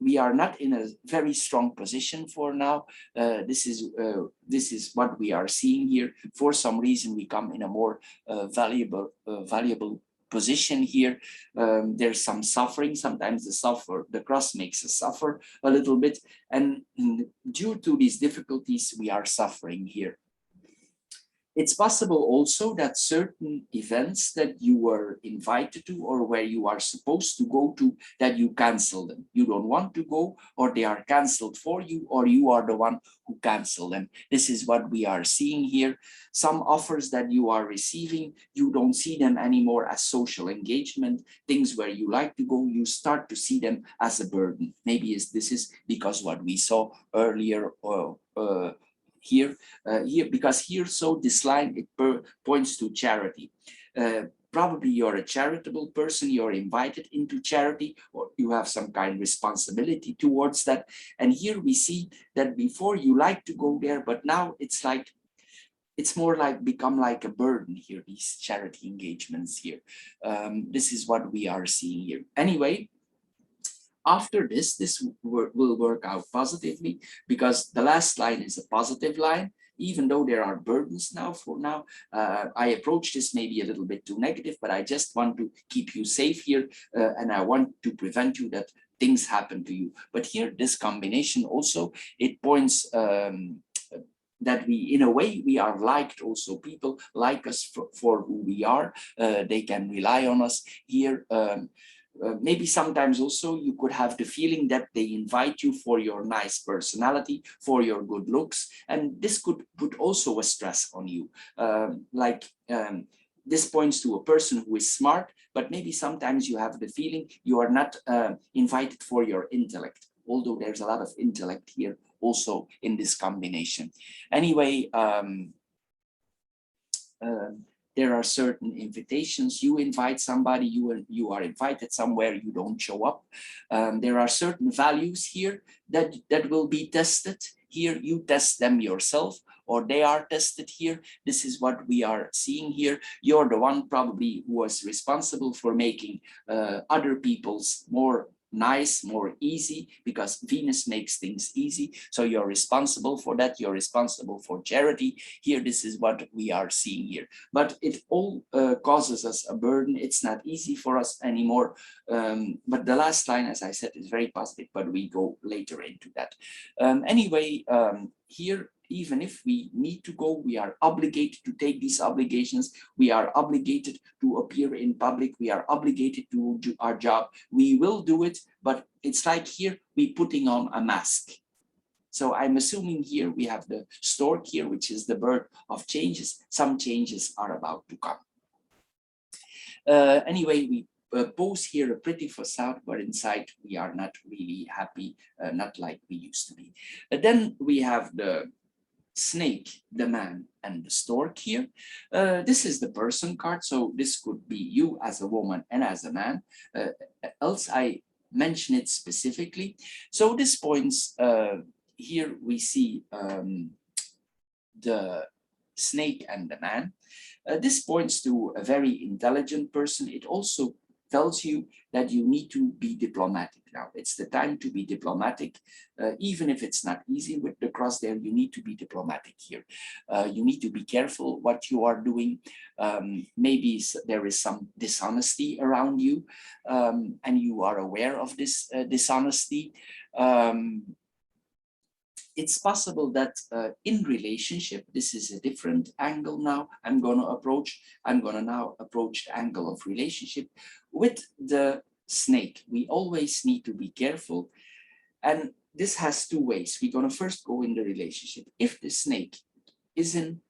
We are not in a very strong position for now. This is what we are seeing here. For some reason, we come in a more valuable position here. There's some suffering. Sometimes the cross makes us suffer a little bit, and due to these difficulties, we are suffering here. It's possible also that certain events that you were invited to or where you are supposed to go to, that you cancel them. You don't want to go, or they are canceled for you, or you are the one who cancel them. This is what we are seeing here. Some offers that you are receiving, you don't see them anymore as social engagement, things where you like to go, you start to see them as a burden. Maybe this is because what we saw earlier here, because here, so this line, it points to charity. Probably you're a charitable person, you're invited into charity, or you have some kind of responsibility towards that. And here we see that before you like to go there, but now it's like, it's more like become like a burden here, these charity engagements here. This is what we are seeing here. Anyway, after this will work out positively, because the last line is a positive line. Even though there are burdens now, for now, I approach this maybe a little bit too negative, but I just want to keep you safe here, and I want to prevent you that things happen to you. But here, this combination also, it points that we, in a way, we are liked also. People like us for who we are. They can rely on us here. Maybe sometimes also you could have the feeling that they invite you for your nice personality, for your good looks, and this could put also a stress on you. This points to a person who is smart, but maybe sometimes you have the feeling you are not invited for your intellect, although there's a lot of intellect here also in this combination. Anyway, there are certain invitations. You invite somebody, you are invited somewhere, you don't show up. There are certain values here that will be tested. Here you test them yourself, or they are tested here. This is what we are seeing here. You're the one probably who was responsible for making other people's more nice, more easy, because Venus makes things easy. So you're responsible for that. You're responsible for charity. Here, this is what we are seeing here. But it all causes us a burden. It's not easy for us anymore. But the last line, as I said, is very positive, but we go later into that. Anyway, here, even if we need to go, we are obligated to take these obligations. We are obligated to appear in public. We are obligated to do our job. We will do it, but it's like here, we putting on a mask. So I'm assuming here we have the stork here, which is the bird of changes. Some changes are about to come. Anyway, we pose here a pretty facade, but inside we are not really happy, not like we used to be. Then we have the snake, the man, and the stork here. This is the person card, so this could be you as a woman and as a man. Else I mention it specifically. So this points, here we see the snake and the man. This points to a very intelligent person. It also tells you that you need to be diplomatic now. It's the time to be diplomatic. Even if it's not easy with the cross there, you need to be diplomatic here. You need to be careful what you are doing. Maybe there is some dishonesty around you, and you are aware of this dishonesty. It's possible that in relationship, this is a different angle now. I'm going to now approach the angle of relationship with the snake. We always need to be careful. And this has two ways. We're going to first go in the relationship. If the snake is in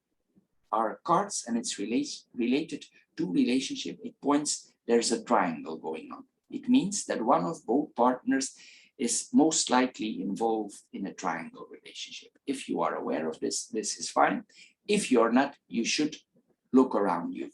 our cards and it's related to relationship, it points there's a triangle going on. It means that one of both partners is most likely involved in a triangle relationship. If you are aware of this, this is fine. If you're not, you should look around you.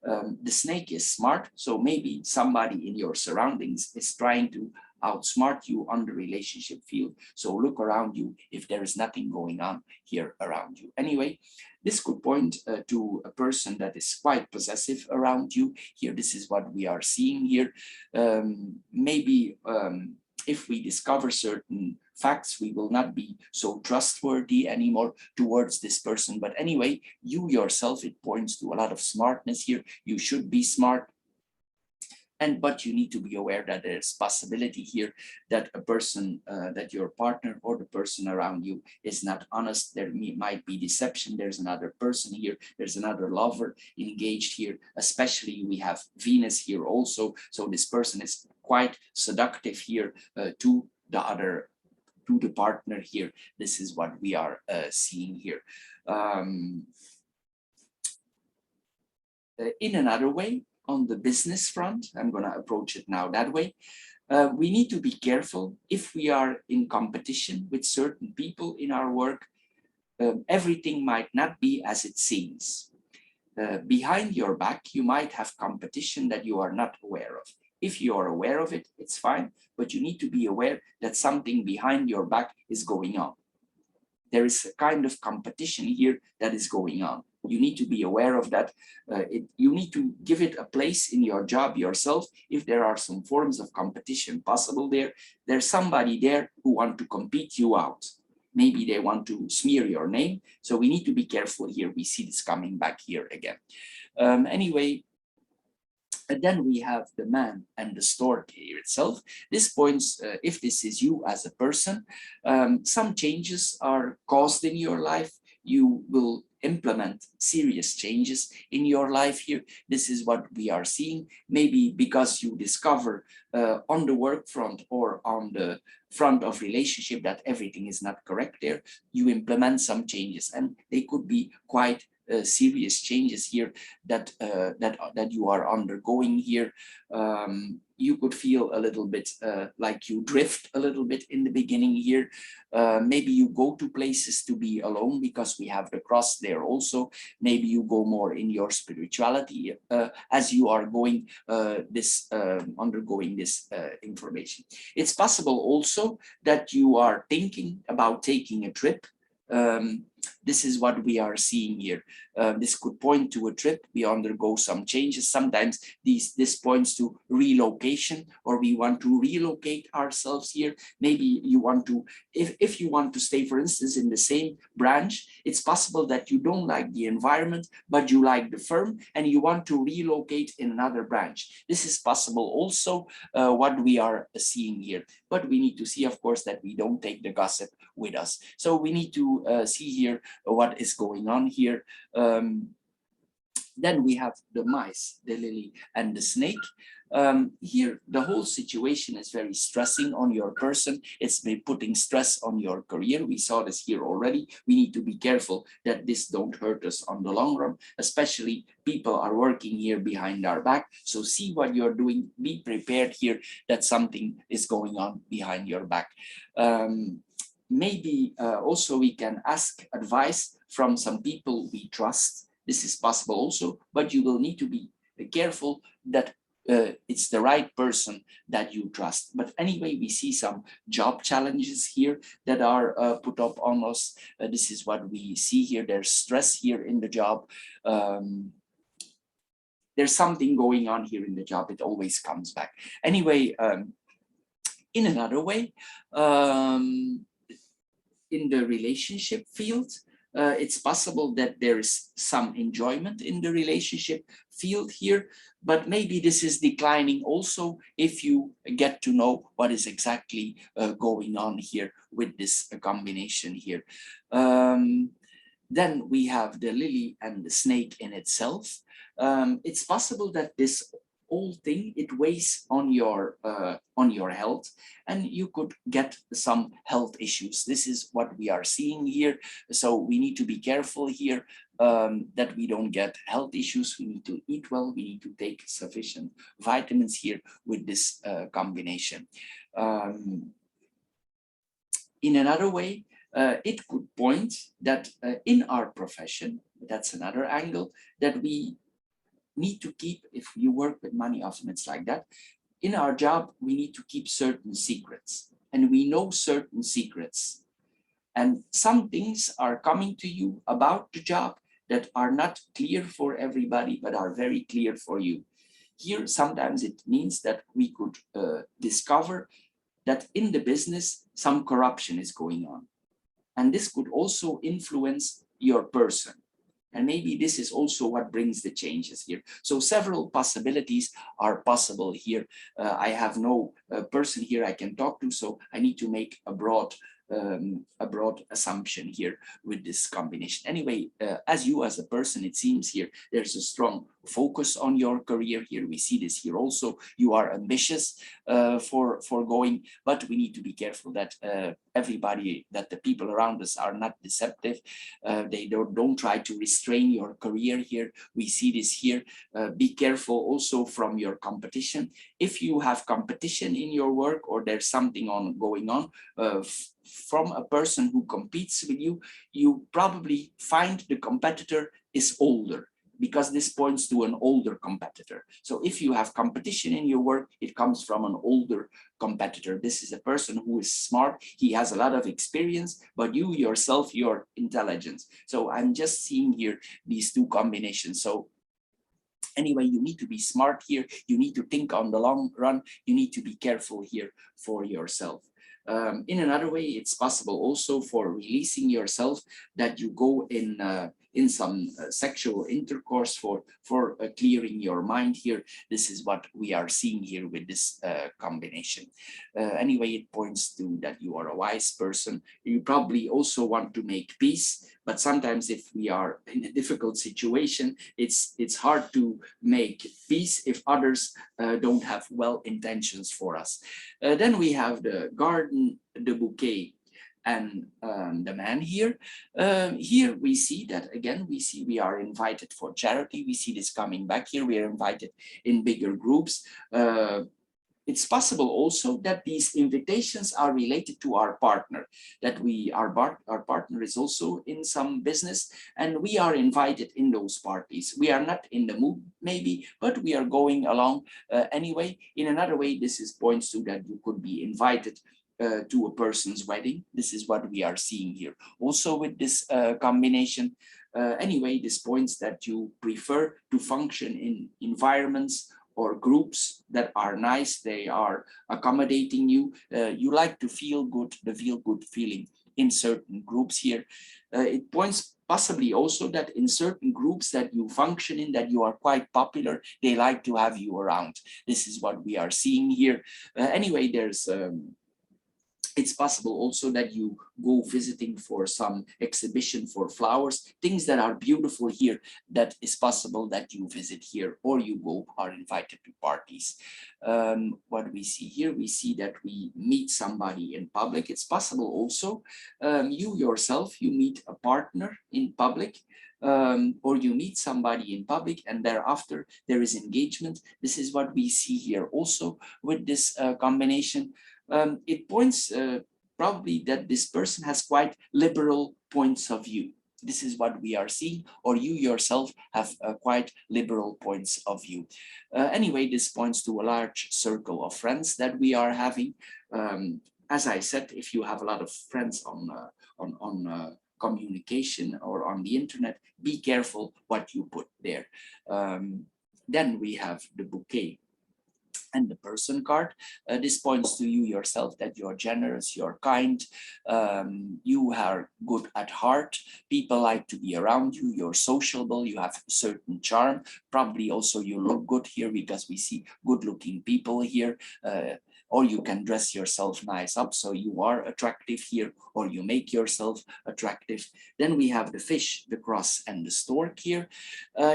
The snake is smart, so maybe somebody in your surroundings is trying to outsmart you on the relationship field. So look around you if there is nothing going on here around you. Anyway, this could point to a person that is quite possessive around you. Here, this is what we are seeing here. Maybe if we discover certain facts, we will not be so trustworthy anymore towards this person. But anyway, you yourself, it points to a lot of smartness here. You should be smart. But you need to be aware that there's possibility here that a person, that your partner or the person around you is not honest. There might be deception. There's another person here. There's another lover engaged here. Especially we have Venus here also. So this person is quite seductive here to the partner here. This is what we are seeing here. In another way, on the business front, I'm going to approach it now that way. We need to be careful if we are in competition with certain people in our work. Everything might not be as it seems. Behind your back, you might have competition that you are not aware of. If you are aware of it, it's fine, but you need to be aware that something behind your back is going on. There is a kind of competition here that is going on. You need to be aware of that. You need to give it a place in your job yourself. If there are some forms of competition possible there, there's somebody there who want to compete you out. Maybe they want to smear your name. So we need to be careful here. We see this coming back here again. Anyway, and then we have the man and the stork here itself. This points, if this is you as a person, some changes are caused in your life. You will implement serious changes in your life here. This is what we are seeing. Maybe because you discover on the work front or on the front of relationship that everything is not correct there, you implement some changes, and they could be quite serious changes here that you are undergoing here. You could feel a little bit like you drift a little bit in the beginning here. Maybe you go to places to be alone because we have the cross there also. Maybe you go more in your spirituality as you are going undergoing this information. It's possible also that you are thinking about taking a trip. this is what we are seeing here. This could point to a trip. We undergo some changes. Sometimes this points to relocation, or we want to relocate ourselves here. Maybe you want to, if you want to stay, for instance, in the same branch, it's possible that you don't like the environment, but you like the firm and you want to relocate in another branch. This is possible also, what we are seeing here. But we need to see, of course, that we don't take the gossip with us. So we need to see here what is going on here. Then we have the mice, the lily, and the snake. Here, the whole situation is very stressing on your person. It's been putting stress on your career. We saw this here already. We need to be careful that this don't hurt us on the long run, especially people are working here behind our back. So see what you're doing. Be prepared here that something is going on behind your back. Maybe also we can ask advice from some people we trust. This is possible also, but you will need to be careful that it's the right person that you trust. But anyway, we see some job challenges here that are put up on us. This is what we see here. There's stress here in the job. There's something going on here in the job. It always comes back. Anyway, in another way, in the relationship field, it's possible that there is some enjoyment in the relationship field here, but maybe this is declining also if you get to know what is exactly going on here with this combination here. Then we have the lily and the snake in itself. It's possible that this whole thing, it weighs on your health, and you could get some health issues. This is what we are seeing here. So we need to be careful here that we don't get health issues. We need to eat well. We need to take sufficient vitamins here with this combination. In another way, it could point that in our profession, that's another angle, that we need to keep, if you work with money, often it's like that. In our job, we need to keep certain secrets, and we know certain secrets. And some things are coming to you about the job that are not clear for everybody, but are very clear for you. Here, sometimes it means that we could discover that in the business, some corruption is going on. And this could also influence your person. And maybe this is also what brings the changes here. So several possibilities are possible here. I have no person here I can talk to, so I need to make a broad assumption here with this combination. Anyway, as a person, it seems here there's a strong focus on your career here. We see this here also. You are ambitious for going, but we need to be careful that that the people around us are not deceptive. They don't try to restrain your career here. We see this here. Be careful also from your competition. If you have competition in your work, or there's something going on from a person who competes with you, you probably find the competitor is older, because this points to an older competitor. So if you have competition in your work, it comes from an older competitor. This is a person who is smart. He has a lot of experience, but you yourself, your intelligence. So I'm just seeing here these two combinations. So anyway, you need to be smart here. You need to think on the long run. You need to be careful here for yourself. In another way, it's possible also for releasing yourself that you go in some sexual intercourse for clearing your mind here. This is what we are seeing here with this combination. Anyway, it points to that you are a wise person. You probably also want to make peace, but sometimes if we are in a difficult situation, it's hard to make peace if others don't have well intentions for us. Then we have the garden, the bouquet, and the man here. Here we see that again, we are invited for charity. We see this coming back here. We are invited in bigger groups. It's possible also that these invitations are related to our partner, that our partner is also in some business, and we are invited in those parties. We are not in the mood maybe, but we are going along anyway. In another way, this points to that you could be invited to a person's wedding. This is what we are seeing here. Also with this combination, anyway, this points that you prefer to function in environments or groups that are nice, they are accommodating you. You like to feel good, the feel good feeling in certain groups here. It points possibly also that in certain groups that you function in, that you are quite popular, they like to have you around. This is what we are seeing here. Anyway, there's it's possible also that you go visiting for some exhibition for flowers, things that are beautiful here, that is possible that you visit here, or you go are invited to parties. What we see here, we see that we meet somebody in public. It's possible also you yourself, you meet a partner in public, or you meet somebody in public and thereafter there is engagement. This is what we see here also with this combination. It points probably that this person has quite liberal points of view. This is what we are seeing, or you yourself have quite liberal points of view. Anyway, this points to a large circle of friends that we are having. As I said, if you have a lot of friends on communication or on the internet, be careful what you put there. Then we have the bouquet and the person card. This points to you yourself that you're generous, you're kind, you are good at heart, people like to be around you, you're sociable, you have a certain charm. Probably also you look good here because we see good looking people here. Or you can dress yourself nice up so you are attractive here, or you make yourself attractive. Then we have the fish, the cross, and the stork here.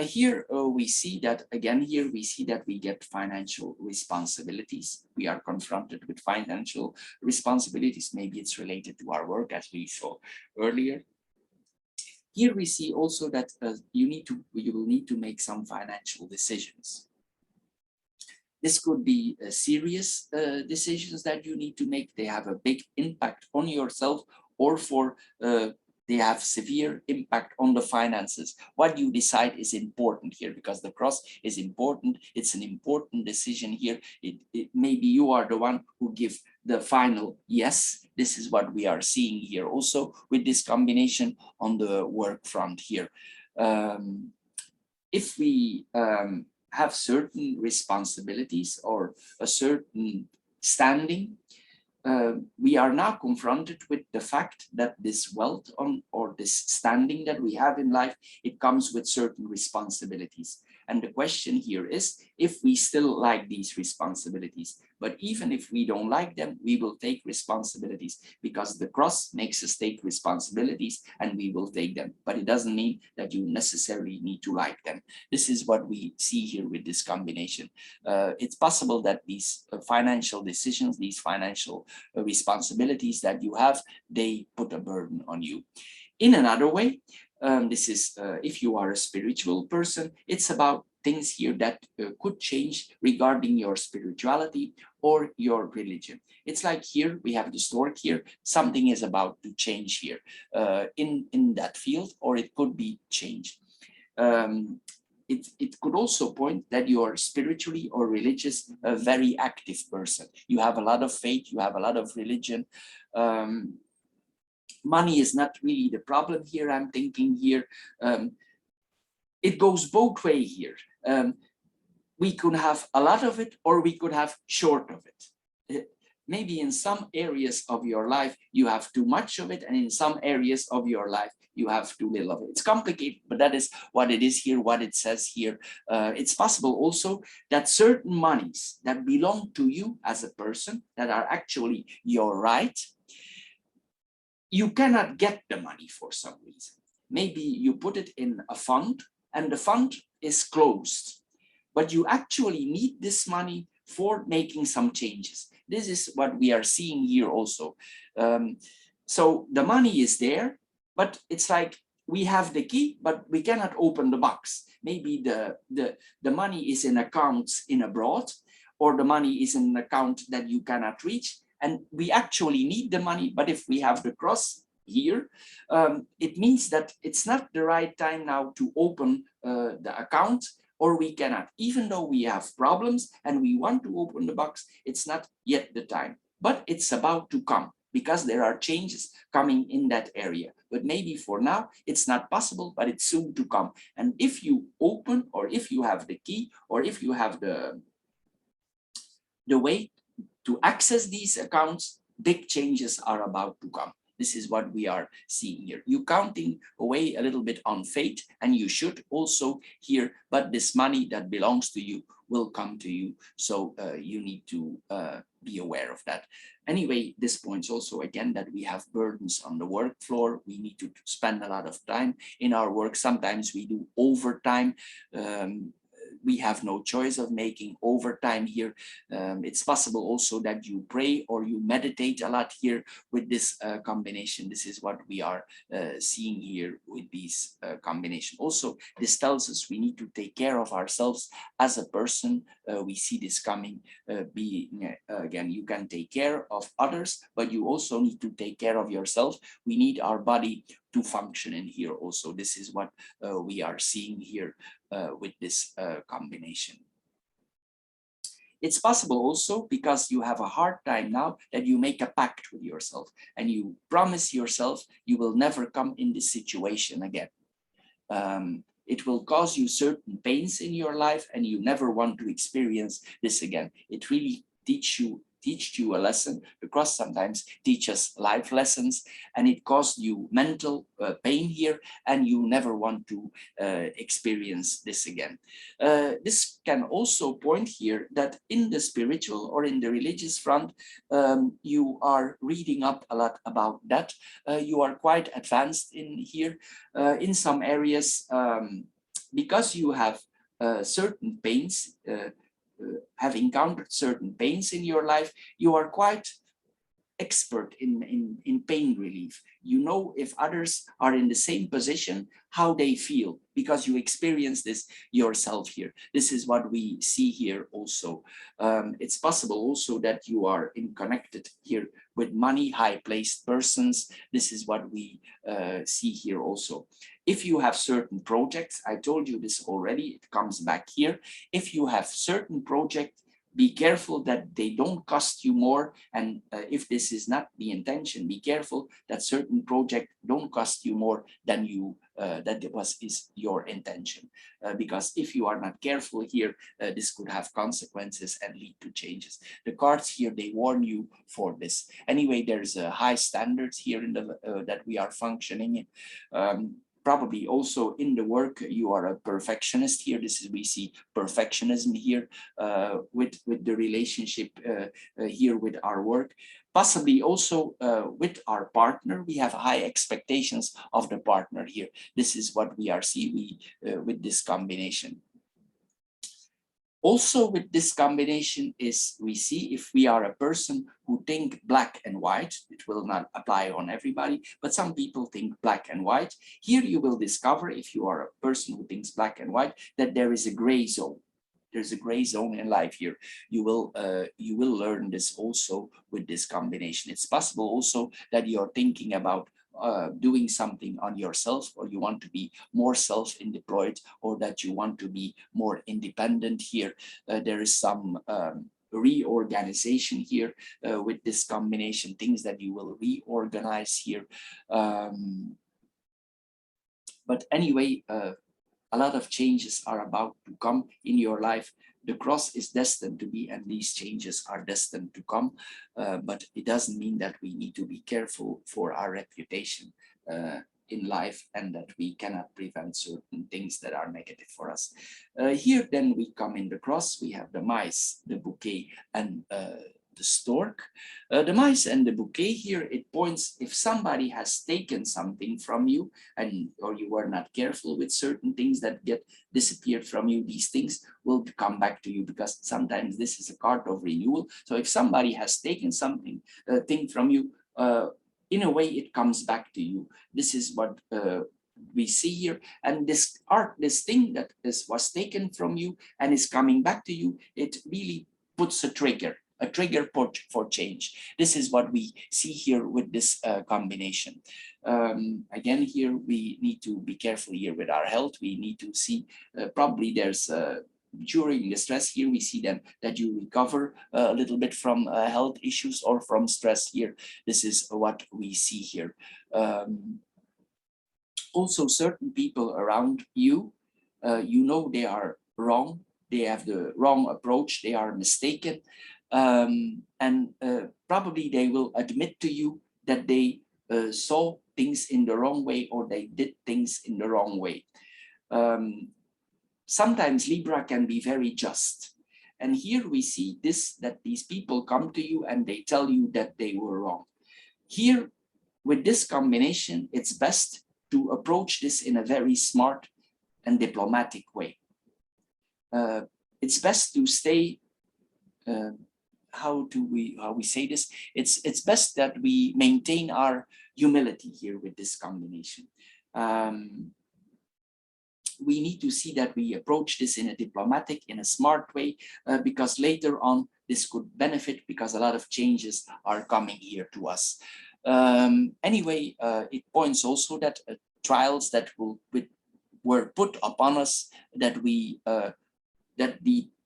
Here we see that, again, here we see that we get financial responsibilities. We are confronted with financial responsibilities. Maybe it's related to our work, as we saw earlier. Here we see also that you will need to make some financial decisions. This could be serious decisions that you need to make. They have a big impact on yourself, or they have severe impact on the finances. What you decide is important here, because the cross is important. It's an important decision here. Maybe you are the one who gives the final yes. This is what we are seeing here also with this combination on the work front here. If we have certain responsibilities or a certain standing, we are now confronted with the fact that this wealth or this standing that we have in life, it comes with certain responsibilities. And the question here is if we still like these responsibilities. But even if we don't like them, we will take responsibilities, because the cross makes us take responsibilities and we will take them. But it doesn't mean that you necessarily need to like them. This is what we see here with this combination. It's possible that these financial decisions, these financial responsibilities that you have, they put a burden on you. In another way, this is if you are a spiritual person, it's about things here that could change regarding your spirituality or your religion. It's like here we have the stork here, something is about to change here in that field, or it could be changed. It could also point that you are spiritually or religious a very active person. You have a lot of faith, you have a lot of religion. Money is not really the problem here, I'm thinking here. It goes both ways here. We could have a lot of it, or we could have short of it. Maybe in some areas of your life, you have too much of it, and in some areas of your life, you have too little of it. It's complicated, but that is what it is here, what it says here. It's possible also that certain monies that belong to you as a person, that are actually your right, you cannot get the money for some reason. Maybe you put it in a fund and the fund is closed, but you actually need this money for making some changes. This is what we are seeing here also. So the money is there, but it's like we have the key, but we cannot open the box. Maybe the money is in accounts in abroad, or the money is in an account that you cannot reach. And we actually need the money, but if we have the cross here, it means that it's not the right time now to open the account, or we cannot. Even though we have problems and we want to open the box, it's not yet the time. but it's about to come because there are changes coming in that area. But maybe for now, it's not possible, but it's soon to come. And if you open, or if you have the key, or if you have the way to access these accounts, big changes are about to come. This is what we are seeing here. You counting away a little bit on fate, and you should also here, but this money that belongs to you will come to you. So you need to be aware of that. Anyway, this points also again that we have burdens on the work floor. We need to spend a lot of time in our work. Sometimes we do overtime. We have no choice of making overtime here. It's possible also that you pray or you meditate a lot here with this combination. This is what we are seeing here with these combination. Also, this tells us we need to take care of ourselves as a person. We see this coming, again, you can take care of others, but you also need to take care of yourself. We need our body to function in here also. This is what we are seeing here with this combination. It's possible also because you have a hard time now that you make a pact with yourself and you promise yourself you will never come in this situation again. It will cause you certain pains in your life and you never want to experience this again. It really teach you a lesson. The cross sometimes teaches life lessons, and it caused you mental pain here, and you never want to experience this again. This can also point here that in the spiritual or in the religious front, you are reading up a lot about that. You are quite advanced in here. In some areas, because you have certain pains, have encountered certain pains in your life, you are quite expert in pain relief. You know if others are in the same position, how they feel, because you experience this yourself here. This is what we see here also. It's possible also that you are connected here with money, high-placed persons. This is what we see here also. If you have certain projects, I told you this already, it comes back here. If you have certain projects, be careful that they don't cost you more. And if this is not the intention, be careful that certain projects don't cost you more than is your intention. Because if you are not careful here, this could have consequences and lead to changes. The cards here, they warn you for this. Anyway, there's high standards here in the that we are functioning in. Probably also in the work, you are a perfectionist here. This is, we see perfectionism here with the relationship here with our work. Possibly also with our partner, we have high expectations of the partner here. This is what we are seeing with this combination. Also with this combination is we see if we are a person who think black and white, it will not apply on everybody, but some people think black and white. Here you will discover, if you are a person who thinks black and white, that there is a gray zone. There's a gray zone in life here. You will learn this also with this combination. It's possible also that you're thinking about doing something on yourself, or you want to be more self-employed, or that you want to be more independent here. There is some reorganization here with this combination, things that you will reorganize here. But anyway, a lot of changes are about to come in your life. The cross is destined to be, and these changes are destined to come. But it doesn't mean that we need to be careful for our reputation in life, and that we cannot prevent certain things that are negative for us. Here then we come in the cross, we have the mice, the bouquet, and the stork. The mice and the bouquet here, it points if somebody has taken something from you, and or you were not careful with certain things that get disappeared from you, these things will come back to you, because sometimes this is a card of renewal. So if somebody has taken something thing from you, in a way it comes back to you. This is what we see here. And this thing that was taken from you and is coming back to you, it really puts a trigger for change. This is what we see here with this combination. Again, here we need to be careful here with our health. We need to see probably there's during the stress here, we see then that you recover a little bit from health issues or from stress here. This is what we see here. Also, certain people around you, you know they are wrong. They have the wrong approach. They are mistaken. And probably they will admit to you that they saw things in the wrong way, or they did things in the wrong way. Sometimes Libra can be very just. And here we see this, that these people come to you and they tell you that they were wrong. Here, with this combination, it's best to approach this in a very smart and diplomatic way. It's best to stay, how we say this? It's best that we maintain our humility here with this combination. We need to see that we approach this in a diplomatic, in a smart way, because later on this could benefit, because a lot of changes are coming here to us. Anyway, it points also that trials that were put upon us, that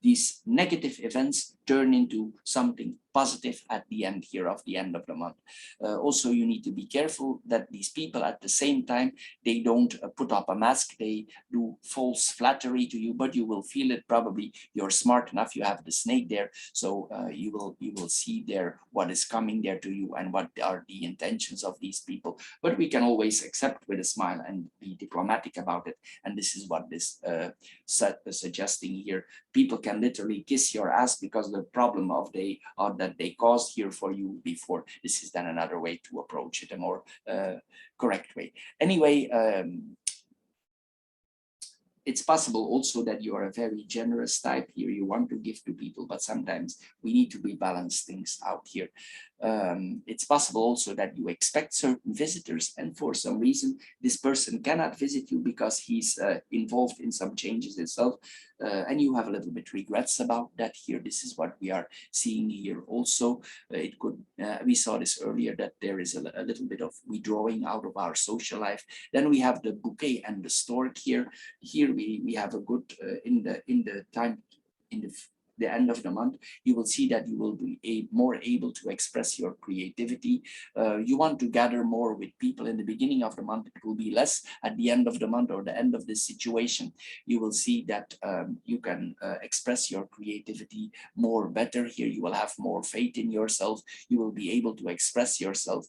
these negative events turn into something positive at the end here of the end of the month. Also, you need to be careful that these people at the same time, they don't put up a mask, they do false flattery to you, but you will feel it. Probably you're smart enough, you have the snake there, so you will see there what is coming there to you and what are the intentions of these people. But we can always accept with a smile and be diplomatic about it. And this is what this suggesting here. People can literally kiss your ass because the problem of that they caused here for you before. This is then another way to approach it, a more correct way. Anyway, it's possible also that you are a very generous type here. You want to give to people, but sometimes we need to rebalance things out here. It's possible also that you expect certain visitors, and for some reason this person cannot visit you because he's involved in some changes himself, and you have a little bit regrets about that here. This is what we are seeing here also. It could, we saw this earlier, that there is a little bit of withdrawing out of our social life. Then we have the bouquet and the stork here. Here we have a good in the end of the month, you will see that you will be more able to express your creativity. You want to gather more with people in the beginning of the month. It will be less at the end of the month or the end of this situation. You will see that you can express your creativity more better here. You will have more faith in yourself. You will be able to express yourself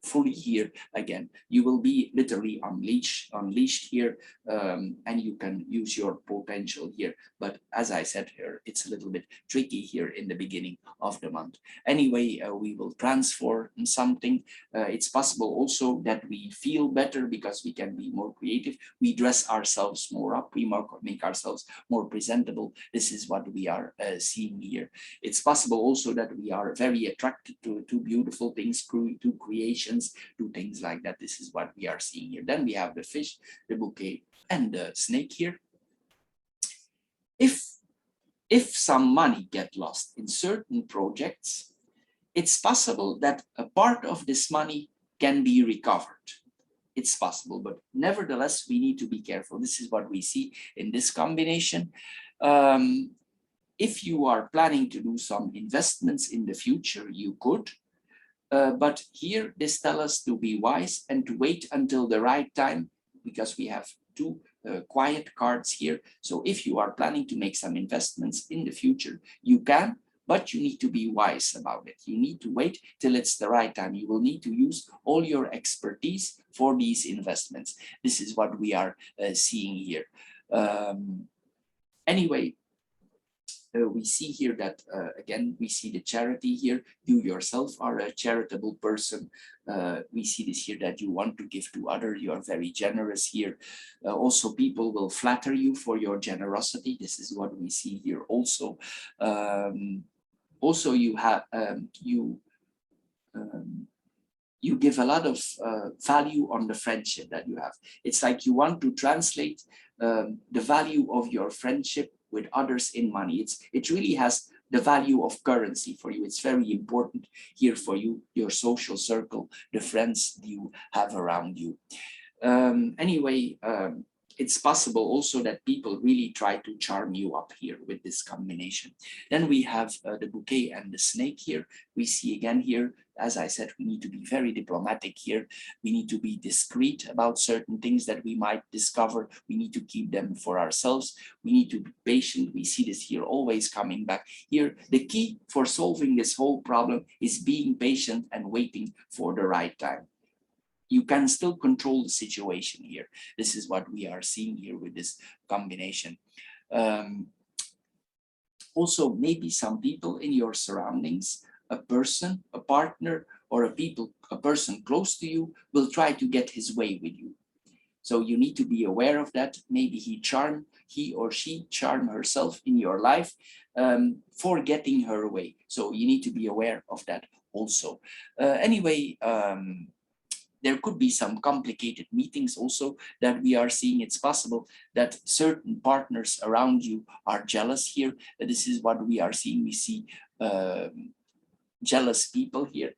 fully here again. You will be literally unleashed here, and you can use your potential here. But as I said here, it's a little bit tricky here in the beginning of the month. Anyway, we will transform something. It's possible also that we feel better because we can be more creative. We dress ourselves more up. We make ourselves more presentable. This is what we are seeing here. It's possible also that we are very attracted to beautiful things, to creation, do things like that. This is what we are seeing here. Then we have the fish, the bouquet, and the snake here. If some money get lost in certain projects, it's possible that a part of this money can be recovered. It's possible, but nevertheless, we need to be careful. This is what we see in this combination. If you are planning to do some investments in the future, you could. But here this tells us to be wise and to wait until the right time, because we have two quiet cards here. So if you are planning to make some investments in the future, you can, but you need to be wise about it. You need to wait till it's the right time. You will need to use all your expertise for these investments. This is what we are seeing here. Anyway, we see here that, again, we see the charity here. You yourself are a charitable person. We see this here, that you want to give to others. You are very generous here. Also, people will flatter you for your generosity. This is what we see here also. Also, you have, you give a lot of value on the friendship that you have. It's like you want to translate the value of your friendship with others in money. It really has the value of currency for you. It's very important here for you, your social circle, the friends you have around you. Anyway, it's possible also that people really try to charm you up here with this combination. Then we have the bouquet and the snake here. We see again here, as I said, we need to be very diplomatic here. We need to be discreet about certain things that we might discover. We need to keep them for ourselves. We need to be patient. We see this here always coming back here. The key for solving this whole problem is being patient and waiting for the right time. You can still control the situation here. This is what we are seeing here with this combination. Also, maybe some people in your surroundings, a person, a partner, or a person close to you will try to get his way with you. So you need to be aware of that. Maybe he or she charm herself in your life for getting her way. So you need to be aware of that also. Anyway, there could be some complicated meetings also that we are seeing. It's possible that certain partners around you are jealous here. This is what we are seeing. We see jealous people here.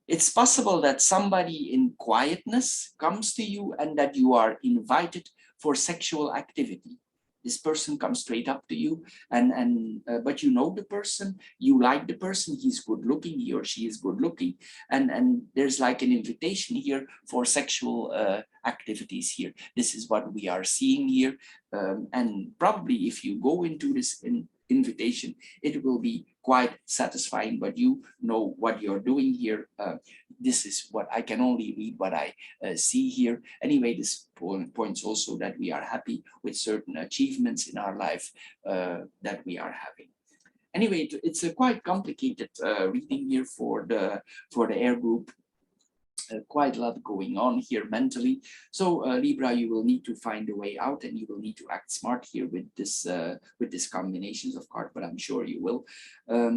It's possible that somebody in quietness comes to you and that you are invited for sexual activity. This person comes straight up to you, but you know the person, you like the person, he's good looking, he or she is good looking, and there's like an invitation here for sexual activities here. This is what we are seeing here, and probably if you go into this invitation, it will be quite satisfying, but you know what you're doing here. This is what I can only read what I see here. Anyway, this points also that we are happy with certain achievements in our life that we are having. Anyway, it's a quite complicated reading here for the air group. Quite a lot going on here mentally. So Libra, you will need to find a way out, and you will need to act smart here with this combinations of cards, but I'm sure you will.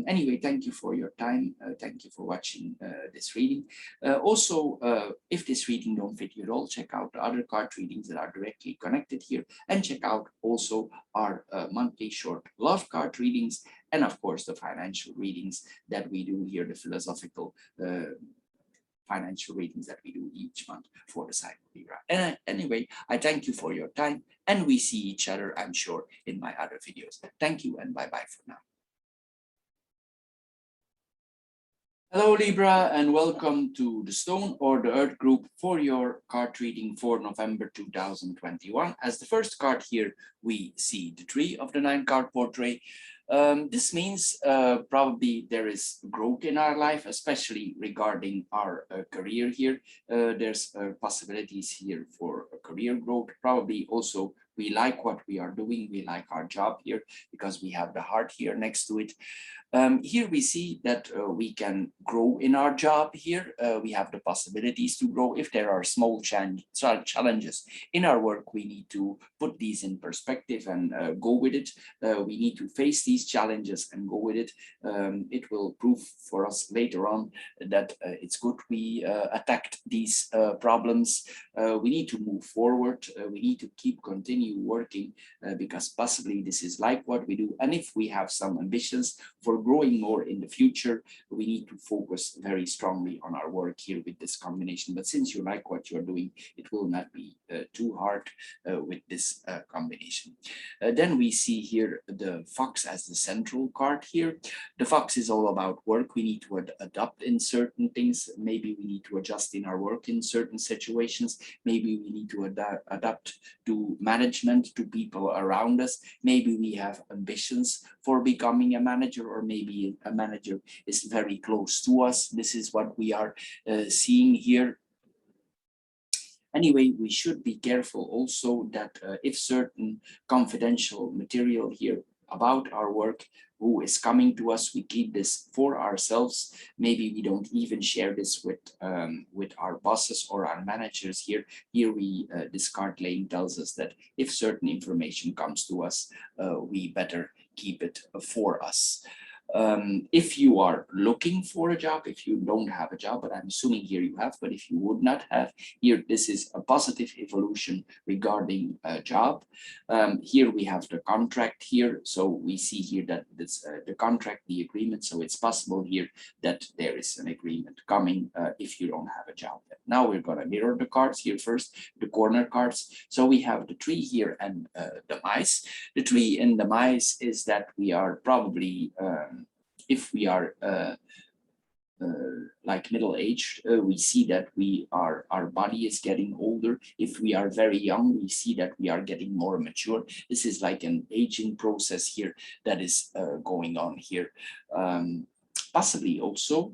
Anyway, thank you for your time. Thank you for watching this reading. Also, if this reading don't fit you at all, check out the other card readings that are directly connected here, and check out also our monthly short love card readings, and of course the financial readings that we do here, the philosophical financial readings that we do each month for the sign of Libra. And anyway, I thank you for your time, and we see each other, I'm sure, in my other videos. Thank you, and bye-bye for now. Hello Libra, and welcome to the Stone or the Earth group for your card reading for November 2021. As the first card here, we see the Tree of the 9-card portrait. This means probably there is growth in our life, especially regarding our career here. There's possibilities here for a career growth. Probably also we like what we are doing. We like our job here because we have the heart here next to it. Here we see that we can grow in our job here. We have the possibilities to grow. If there are small challenges in our work, we need to put these in perspective and go with it. We need to face these challenges and go with it. It will prove for us later on that it's good we attacked these problems. We need to move forward. We need to continue working because possibly this is like what we do. And if we have some ambitions for growing more in the future, we need to focus very strongly on our work here with this combination. But since you like what you're doing, it will not be too hard with this combination. Then we see here the fox as the central card here. The fox is all about work. We need to adapt in certain things. Maybe we need to adjust in our work in certain situations. Maybe we need to adapt to management, to people around us. Maybe we have ambitions for becoming a manager, or maybe a manager is very close to us. This is what we are seeing here. Anyway, we should be careful also that if certain confidential material here about our work who is coming to us, we keep this for ourselves. Maybe we don't even share this with our bosses or our managers here. Here this card laying tells us that if certain information comes to us, we better keep it for us. If you are looking for a job, if you don't have a job, but I'm assuming here you have, but if you would not have, here this is a positive evolution regarding a job. Here we have the contract here, so we see here that this the contract, the agreement, so it's possible here that there is an agreement coming if you don't have a job. Now we're going to mirror the cards here first, the corner cards. So we have the tree here and the mice. The tree in the mice is that we are probably if we are like middle-aged, we see that our body is getting older. If we are very young, we see that we are getting more mature. This is like an aging process here that is going on here. Possibly also,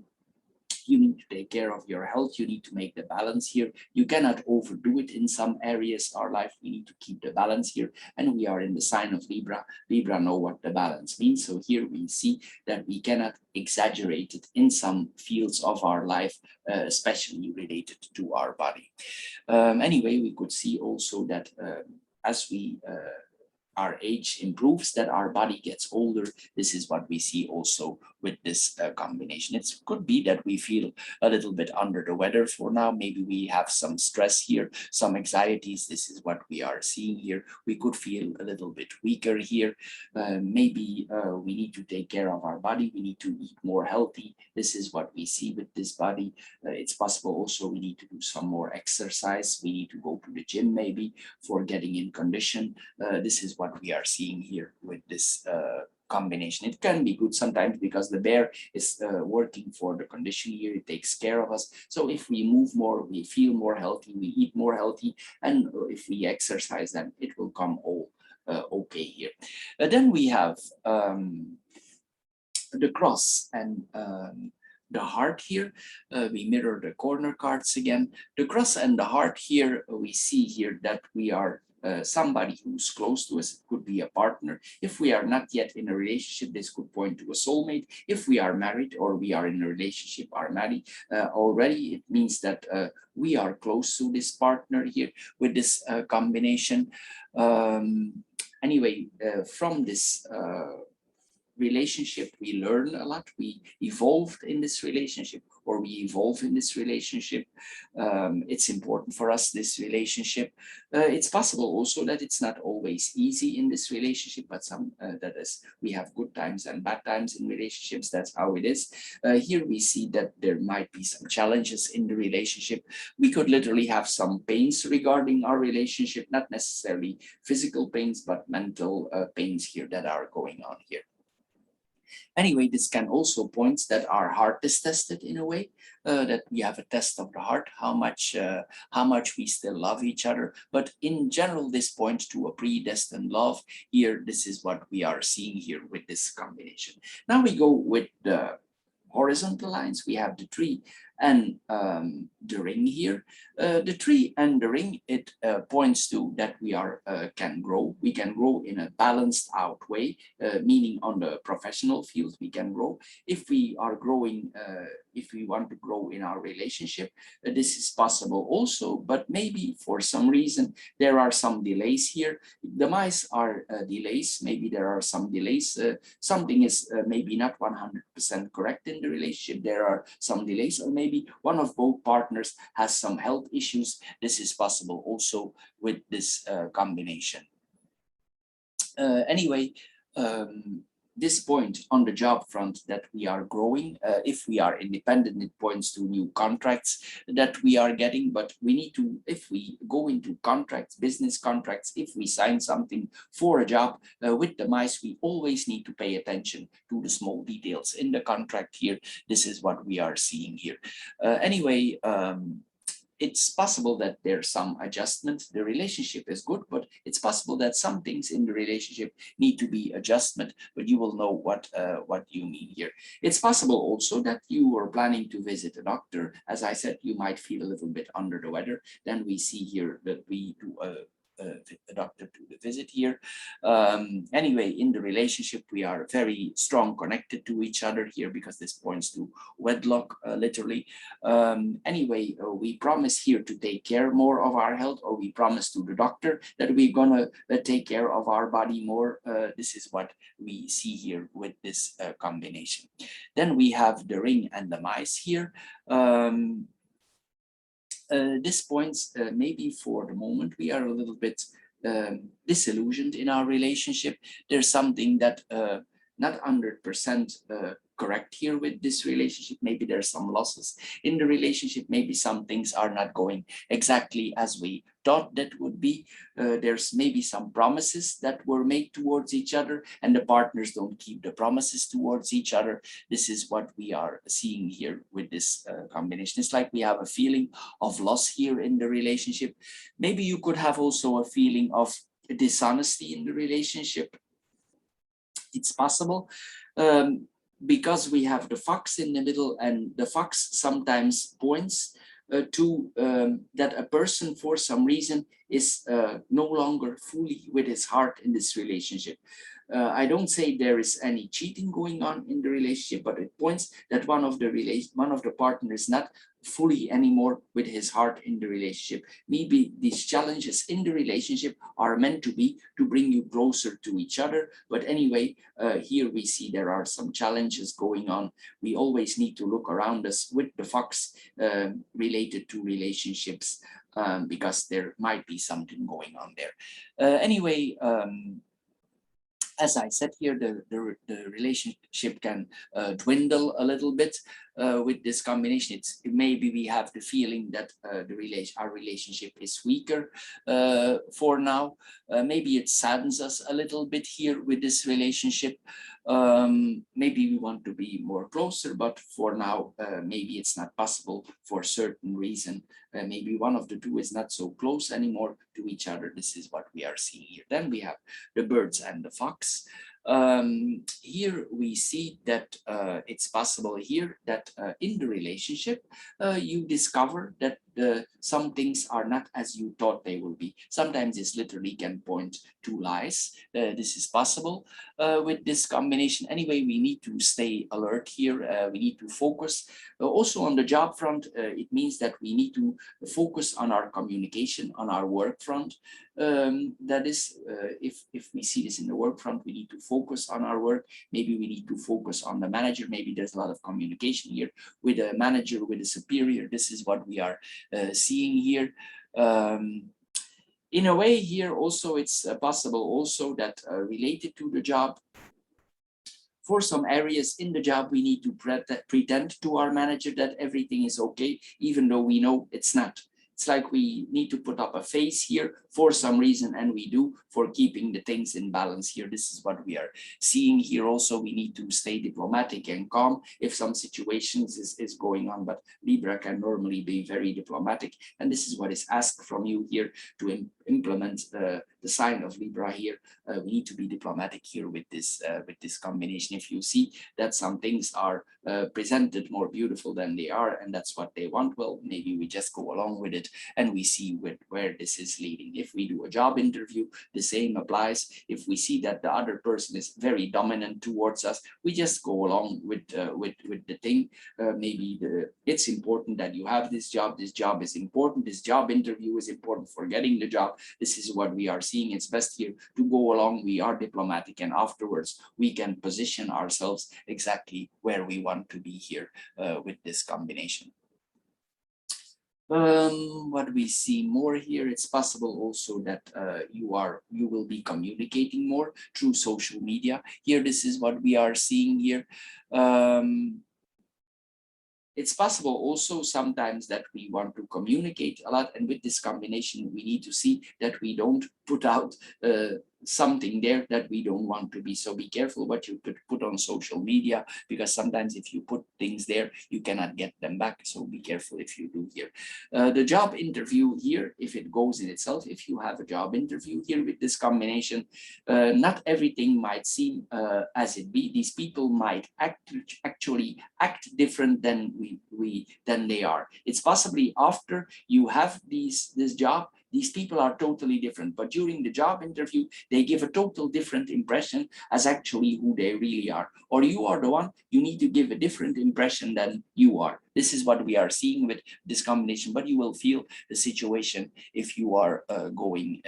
you need to take care of your health. You need to make the balance here. You cannot overdo it in some areas of our life. We need to keep the balance here. And we are in the sign of Libra. Libra know what the balance means. So here we see that we cannot exaggerate it in some fields of our life, especially related to our body. Anyway, we could see also that as we our age improves, that our body gets older. This is what we see also with this combination. It could be that we feel a little bit under the weather for now. Maybe we have some stress here, some anxieties. This is what we are seeing here. We could feel a little bit weaker here. Maybe we need to take care of our body. We need to eat more healthy. This is what we see with this body. It's possible also we need to do some more exercise. We need to go to the gym maybe for getting in condition. This is what we are seeing here with this combination. It can be good sometimes because the bear is working for the condition here. It takes care of us. So if we move more, we feel more healthy, we eat more healthy, and if we exercise, then it will come all okay here. Then we have the cross and the heart here. We mirror the corner cards again. The cross and the heart here, we see here that we are somebody who's close to us. It could be a partner. If we are not yet in a relationship, this could point to a soulmate. If we are married or we are in a relationship, are married already, it means that we are close to this partner here with this combination. Anyway, from this relationship, we learn a lot. We evolved in this relationship, or we evolve in this relationship. It's important for us, this relationship. It's possible also that it's not always easy in this relationship, but that is, we have good times and bad times in relationships. That's how it is. Here we see that there might be some challenges in the relationship. We could literally have some pains regarding our relationship, not necessarily physical pains, but mental pains here that are going on here. Anyway, this can also point that our heart is tested in a way, that we have a test of the heart, how much we still love each other. But in general, this points to a predestined love. Here, this is what we are seeing here with this combination. Now we go with the horizontal lines. We have the tree and the ring here. The tree and the ring, it points to that we are can grow. We can grow in a balanced out way, meaning on the professional field we can grow. If we are growing, if we want to grow in our relationship, this is possible also, but maybe for some reason there are some delays here. The mice are delays. Maybe there are some delays. Something is maybe not 100% correct in the relationship. There are some delays, or maybe one of both partners has some health issues. This is possible also with this combination. Anyway, this point on the job front that we are growing. If we are independent, it points to new contracts that we are getting, but we need to, if we go into contracts, business contracts, if we sign something for a job with the mice, we always need to pay attention to the small details in the contract here. This is what we are seeing here. Anyway, it's possible that there's some adjustment. The relationship is good, but it's possible that some things in the relationship need to be adjustment, but you will know what you mean here. It's possible also that you are planning to visit a doctor. As I said, you might feel a little bit under the weather. Then we see here that we do a doctor to the visit here. Anyway, in the relationship, we are very strong connected to each other here because this points to wedlock, literally. Anyway, we promise here to take care more of our health, or we promise to the doctor that we're gonna take care of our body more. This is what we see here with this combination. Then we have the ring and the mice here. This points maybe for the moment we are a little bit disillusioned in our relationship. There's something that not 100% correct here with this relationship. Maybe there's some losses in the relationship. Maybe some things are not going exactly as we thought that would be. There's maybe some promises that were made towards each other and the partners don't keep the promises towards each other. This is what we are seeing here with this combination. It's like we have a feeling of loss here in the relationship. Maybe you could have also a feeling of dishonesty in the relationship. It's possible. Because we have the fox in the middle, and the fox sometimes points to that a person for some reason is no longer fully with his heart in this relationship. I don't say there is any cheating going on in the relationship, but it points that one of the partners is not fully anymore with his heart in the relationship. Maybe these challenges in the relationship are meant to be to bring you closer to each other. But anyway, here we see there are some challenges going on. We always need to look around us with the fox related to relationships because there might be something going on there. Anyway, as I said here, the relationship can dwindle a little bit with this combination. Maybe we have the feeling that our relationship is weaker for now. Maybe it saddens us a little bit here with this relationship. Maybe we want to be more closer, but for now, maybe it's not possible for certain reason. Maybe one of the two is not so close anymore to each other. This is what we are seeing here. Then we have the birds and the fox. Here we see that it's possible here that in the relationship you discover that some things are not as you thought they will be. Sometimes this literally can point to lies. This is possible with this combination. Anyway, we need to stay alert here. We need to focus also on the job front. It means that we need to focus on our communication, on our work front. That is, if we see this in the work front, we need to focus on our work. Maybe we need to focus on the manager. Maybe there's a lot of communication here with a manager, with a superior. This is what we are seeing here. In a way here also, it's possible also that related to the job, for some areas in the job, we need to pretend to our manager that everything is okay, even though we know it's not. It's like we need to put up a face here for some reason, and we do, for keeping the things in balance here. This is what we are seeing here. Also, we need to stay diplomatic and calm if some situations is going on, but Libra can normally be very diplomatic, and this is what is asked from you here to implement the sign of Libra here. We need to be diplomatic here with this combination. If you see that some things are presented more beautiful than they are, and that's what they want, well, maybe we just go along with it and we see where this is leading. If we do a job interview, the same applies. If we see that the other person is very dominant towards us, we just go along with the thing. Maybe it's important that you have this job. This job is important. This job interview is important for getting the job. This is what we are seeing. It's best here to go along. We are diplomatic, and afterwards we can position ourselves exactly where we want to be here with this combination. What we see more here, it's possible also that you will be communicating more through social media. Here, this is what we are seeing here. It's possible also sometimes that we want to communicate a lot, and with this combination, we need to see that we don't put out something there that we don't want to be. So be careful what you put on social media, because sometimes if you put things there, you cannot get them back. So be careful if you do here. The job interview here, if it goes in itself, if you have a job interview here with this combination, not everything might seem as it be. These people might actually act different than they are. It's possibly after you have this job, These people are totally different, but during the job interview, they give a total different impression as actually who they really are. Or you are the one, you need to give a different impression than you are. This is what we are seeing with this combination, but you will feel the situation if you are going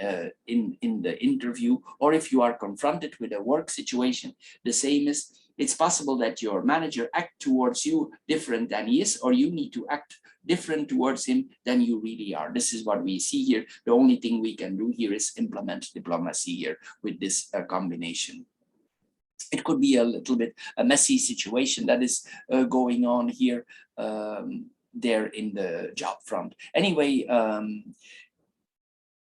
in the interview, or if you are confronted with a work situation. The same is, it's possible that your manager act towards you different than he is, or you need to act different towards him than you really are. This is what we see here. The only thing we can do here is implement diplomacy here with this combination. It could be a little bit a messy situation that is going on here, there in the job front. Anyway,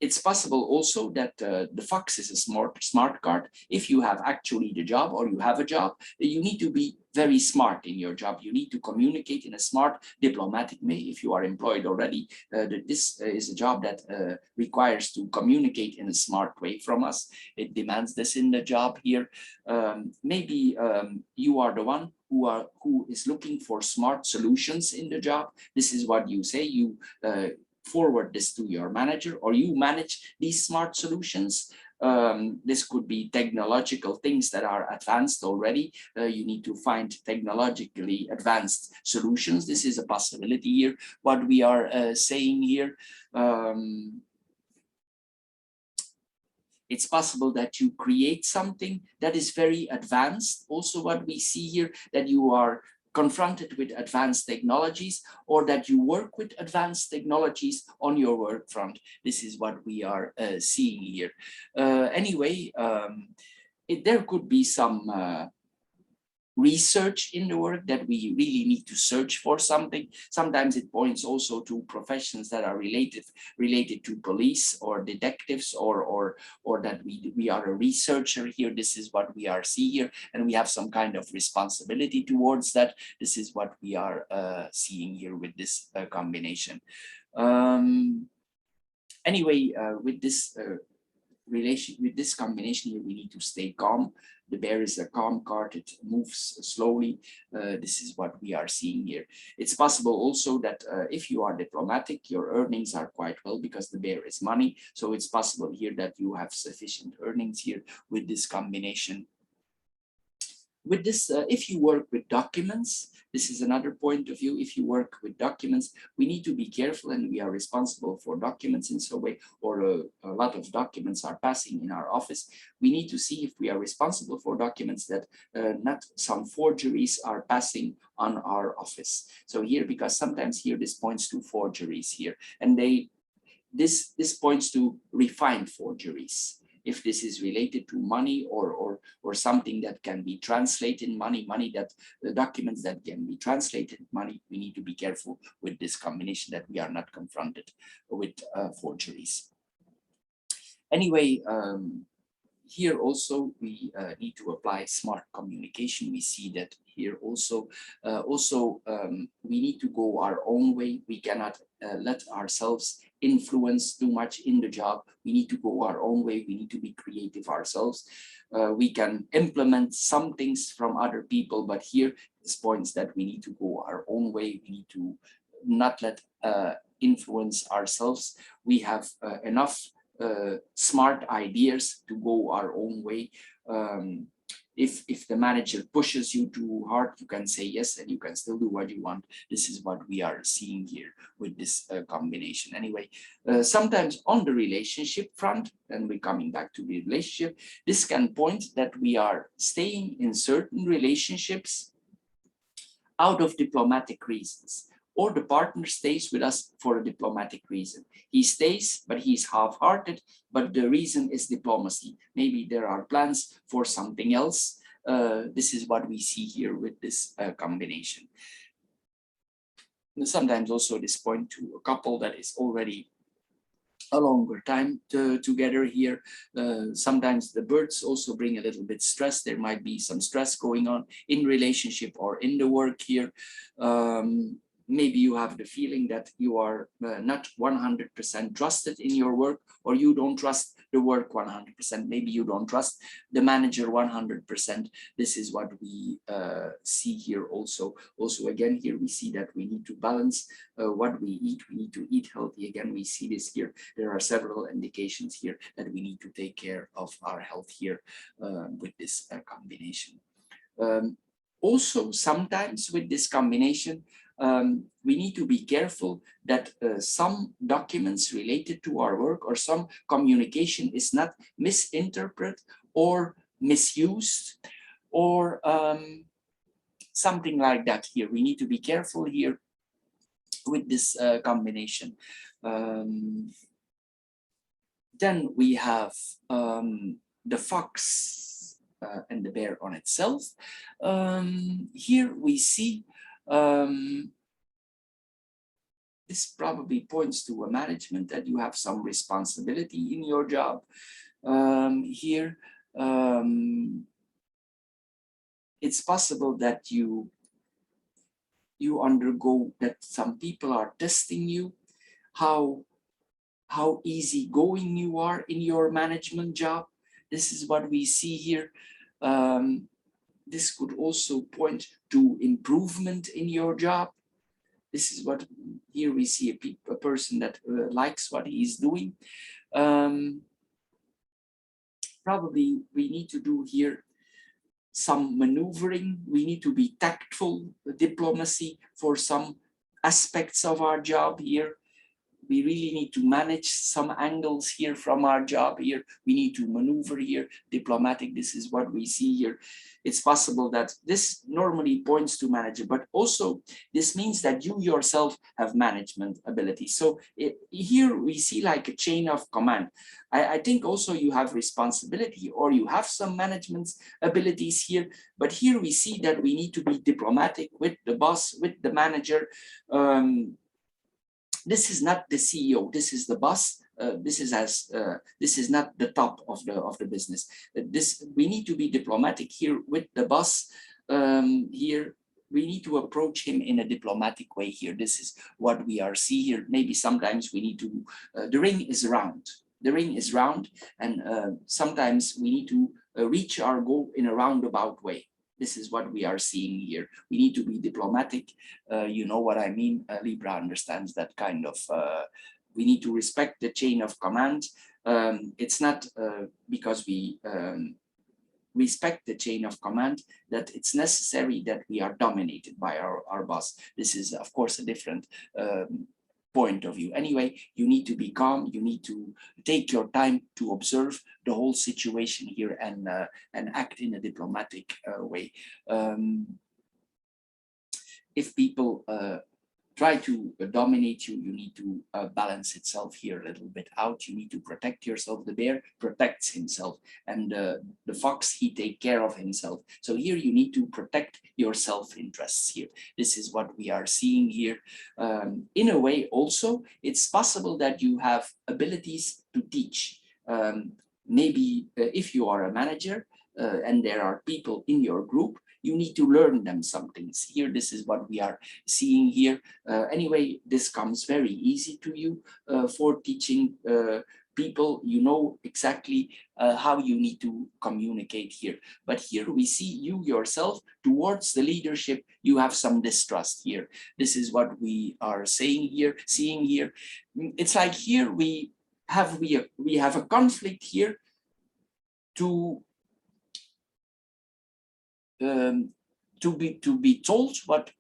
it's possible also that the fox is a smart card. If you have actually the job, or you have a job, you need to be very smart in your job. You need to communicate in a smart, diplomatic way. If you are employed already, this is a job that requires to communicate in a smart way from us. It demands this in the job here. Maybe you are the one who is looking for smart solutions in the job. This is what you say. You forward this to your manager, or you manage these smart solutions. This could be technological things that are advanced already. You need to find technologically advanced solutions. This is a possibility here. What we are saying here, it's possible that you create something that is very advanced. Also, what we see here, that you are confronted with advanced technologies, or that you work with advanced technologies on your work front. This is what we are seeing here. Anyway, there could be some research in the work, that we really need to search for something. Sometimes it points also to professions that are related to police or detectives, or that we are a researcher here. This is what we are seeing here, and we have some kind of responsibility towards that. This is what we are seeing here with this combination. Anyway, with this with this combination here, we need to stay calm. The bear is a calm card, it moves slowly. This is what we are seeing here. It's possible also that if you are diplomatic, your earnings are quite well, because the bear is money. So it's possible here that you have sufficient earnings here with this combination. With this, if you work with documents, this is another point of view. If you work with documents, we need to be careful, and we are responsible for documents in some way, or a lot of documents are passing in our office. We need to see if we are responsible for documents, that not some forgeries are passing on our office. So here, because sometimes here this points to forgeries here, and this points to refined forgeries. If this is related to money, or something that can be translated money that the documents that can be translated money, we need to be careful with this combination, that we are not confronted with forgeries. Anyway, here also we need to apply smart communication. We see that here also. We need to go our own way. We cannot let ourselves influence too much in the job. We need to go our own way. We need to be creative ourselves. We can implement some things from other people, but here this points that we need to go our own way. We need to not let influence ourselves. We have enough smart ideas to go our own way. If the manager pushes you too hard, you can say yes, and you can still do what you want. This is what we are seeing here with this combination. Anyway, sometimes on the relationship front, and we're coming back to the relationship, this can point that we are staying in certain relationships out of diplomatic reasons, or the partner stays with us for a diplomatic reason. He stays, but he's half-hearted, but the reason is diplomacy. Maybe there are plans for something else. This is what we see here with this combination. And sometimes also this point to a couple that is already a longer time together here. Sometimes the birds also bring a little bit stress. There might be some stress going on in relationship or in the work here. maybe you have the feeling that you are not 100% trusted in your work, or you don't trust the work 100%. Maybe you don't trust the manager 100%. This is what we see here also. Also, again, here we see that we need to balance what we eat. We need to eat healthy. Again, we see this here. There are several indications here that we need to take care of our health here with this combination. Also, sometimes with this combination, we need to be careful that some documents related to our work or some communication is not misinterpreted or misused or something like that here. We need to be careful here with this combination. Then we have the fox and the bear on itself. Here we see this probably points to a management that you have some responsibility in your job. Here, it's possible that you undergo that some people are testing you, how easygoing you are in your management job. This is what we see here. This could also point to improvement in your job. This is what here we see a person that likes what he is doing. Probably we need to do here some maneuvering. We need to be tactful, diplomacy for some aspects of our job here. We really need to manage some angles here from our job here. We need to maneuver here, diplomatic. This is what we see here. It's possible that this normally points to manager, but also this means that you yourself have management ability. So here we see like a chain of command. I think also you have responsibility or you have some management abilities here, but here we see that we need to be diplomatic with the boss, with the manager. This is not the CEO, this is the boss. This is not the top of the business. We need to be diplomatic here with the boss. Here we need to approach him in a diplomatic way here. This is what we are seeing here. Maybe sometimes we need to, the ring is round. The ring is round, and sometimes we need to reach our goal in a roundabout way. This is what we are seeing here. We need to be diplomatic. You know what I mean. Libra understands that kind of, we need to respect the chain of command. It's not because we respect the chain of command that it's necessary that we are dominated by our boss. This is, of course, a different point of view. Anyway, you need to be calm. You need to take your time to observe the whole situation here and act in a diplomatic way. If people try to dominate you, you need to balance itself here a little bit out. You need to protect yourself. The bear protects himself, and the fox, he takes care of himself. So here you need to protect your self-interests here. This is what we are seeing here. In a way also, it's possible that you have abilities to teach. Maybe if you are a manager and there are people in your group, you need to learn them some things. Here, this is what we are seeing here. Anyway, this comes very easy to you for teaching people. You know exactly how you need to communicate here. But here we see you yourself towards the leadership, you have some distrust here. This is what we are saying here, seeing here. It's like here we have a conflict here to be told what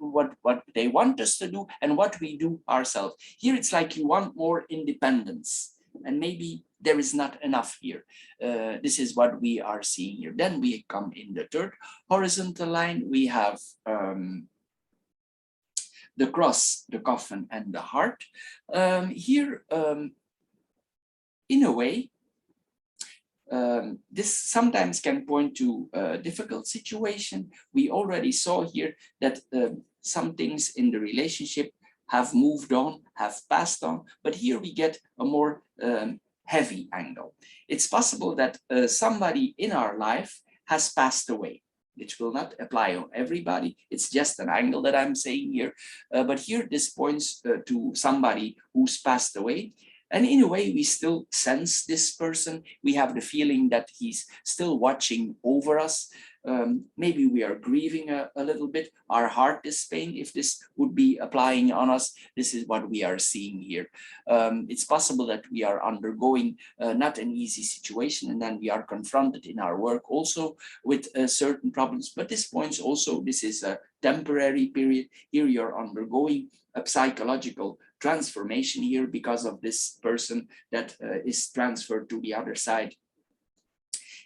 they want us to do and what we do ourselves. Here it's like you want more independence, and maybe there is not enough here. This is what we are seeing here. Then we come in the third horizontal line. We have the cross, the coffin, and the heart. Here, in a way, this sometimes can point to a difficult situation. We already saw here that some things in the relationship have moved on, have passed on, but here we get a more heavy angle. It's possible that somebody in our life has passed away. It will not apply on everybody. It's just an angle that I'm saying here. But here this points to somebody who's passed away. And in a way, we still sense this person. We have the feeling that he's still watching over us. Maybe we are grieving a little bit. Our heart is pain. If this would be applying on us, this is what we are seeing here. It's possible that we are undergoing not an easy situation, and then we are confronted in our work also with certain problems. But this points also, this is a temporary period. Here you're undergoing a psychological transformation here because of this person that is transferred to the other side.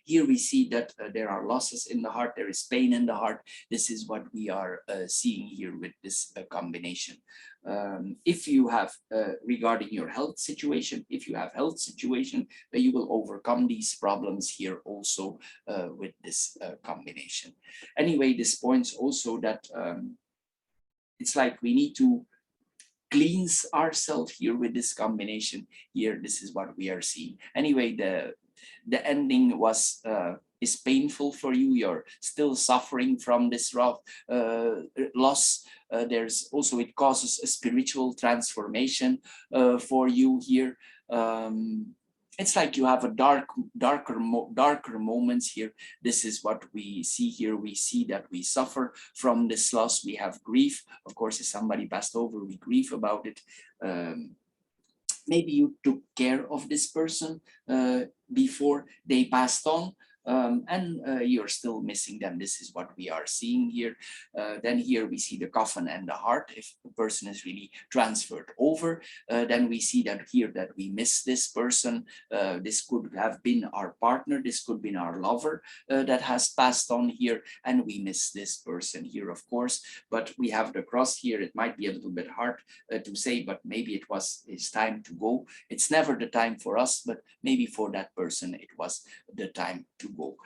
Here we see that there are losses in the heart, there is pain in the heart. This is what we are seeing here with this combination. If you have, regarding your health situation, if you have health situation, you will overcome these problems here also with this combination. Anyway, this points also that it's like we need to cleanse ourselves here with this combination here. This is what we are seeing. Anyway, the ending was is painful for you. You're still suffering from this loss. There's also, it causes a spiritual transformation for you here. It's like you have a darker moments here. This is what we see here. We see that we suffer from this loss. We have grief. Of course, if somebody passed over, we grieve about it. Maybe you took care of this person before they passed on. And you're still missing them. This is what we are seeing here. Then here we see the coffin and the heart. If the person is really transferred over, then we see that here that we miss this person. This could have been our partner. This could have been our lover that has passed on here, and we miss this person here, of course. But we have the cross here. It might be a little bit hard to say, but maybe it's time to go. It's never the time for us, but maybe for that person it was the time to go.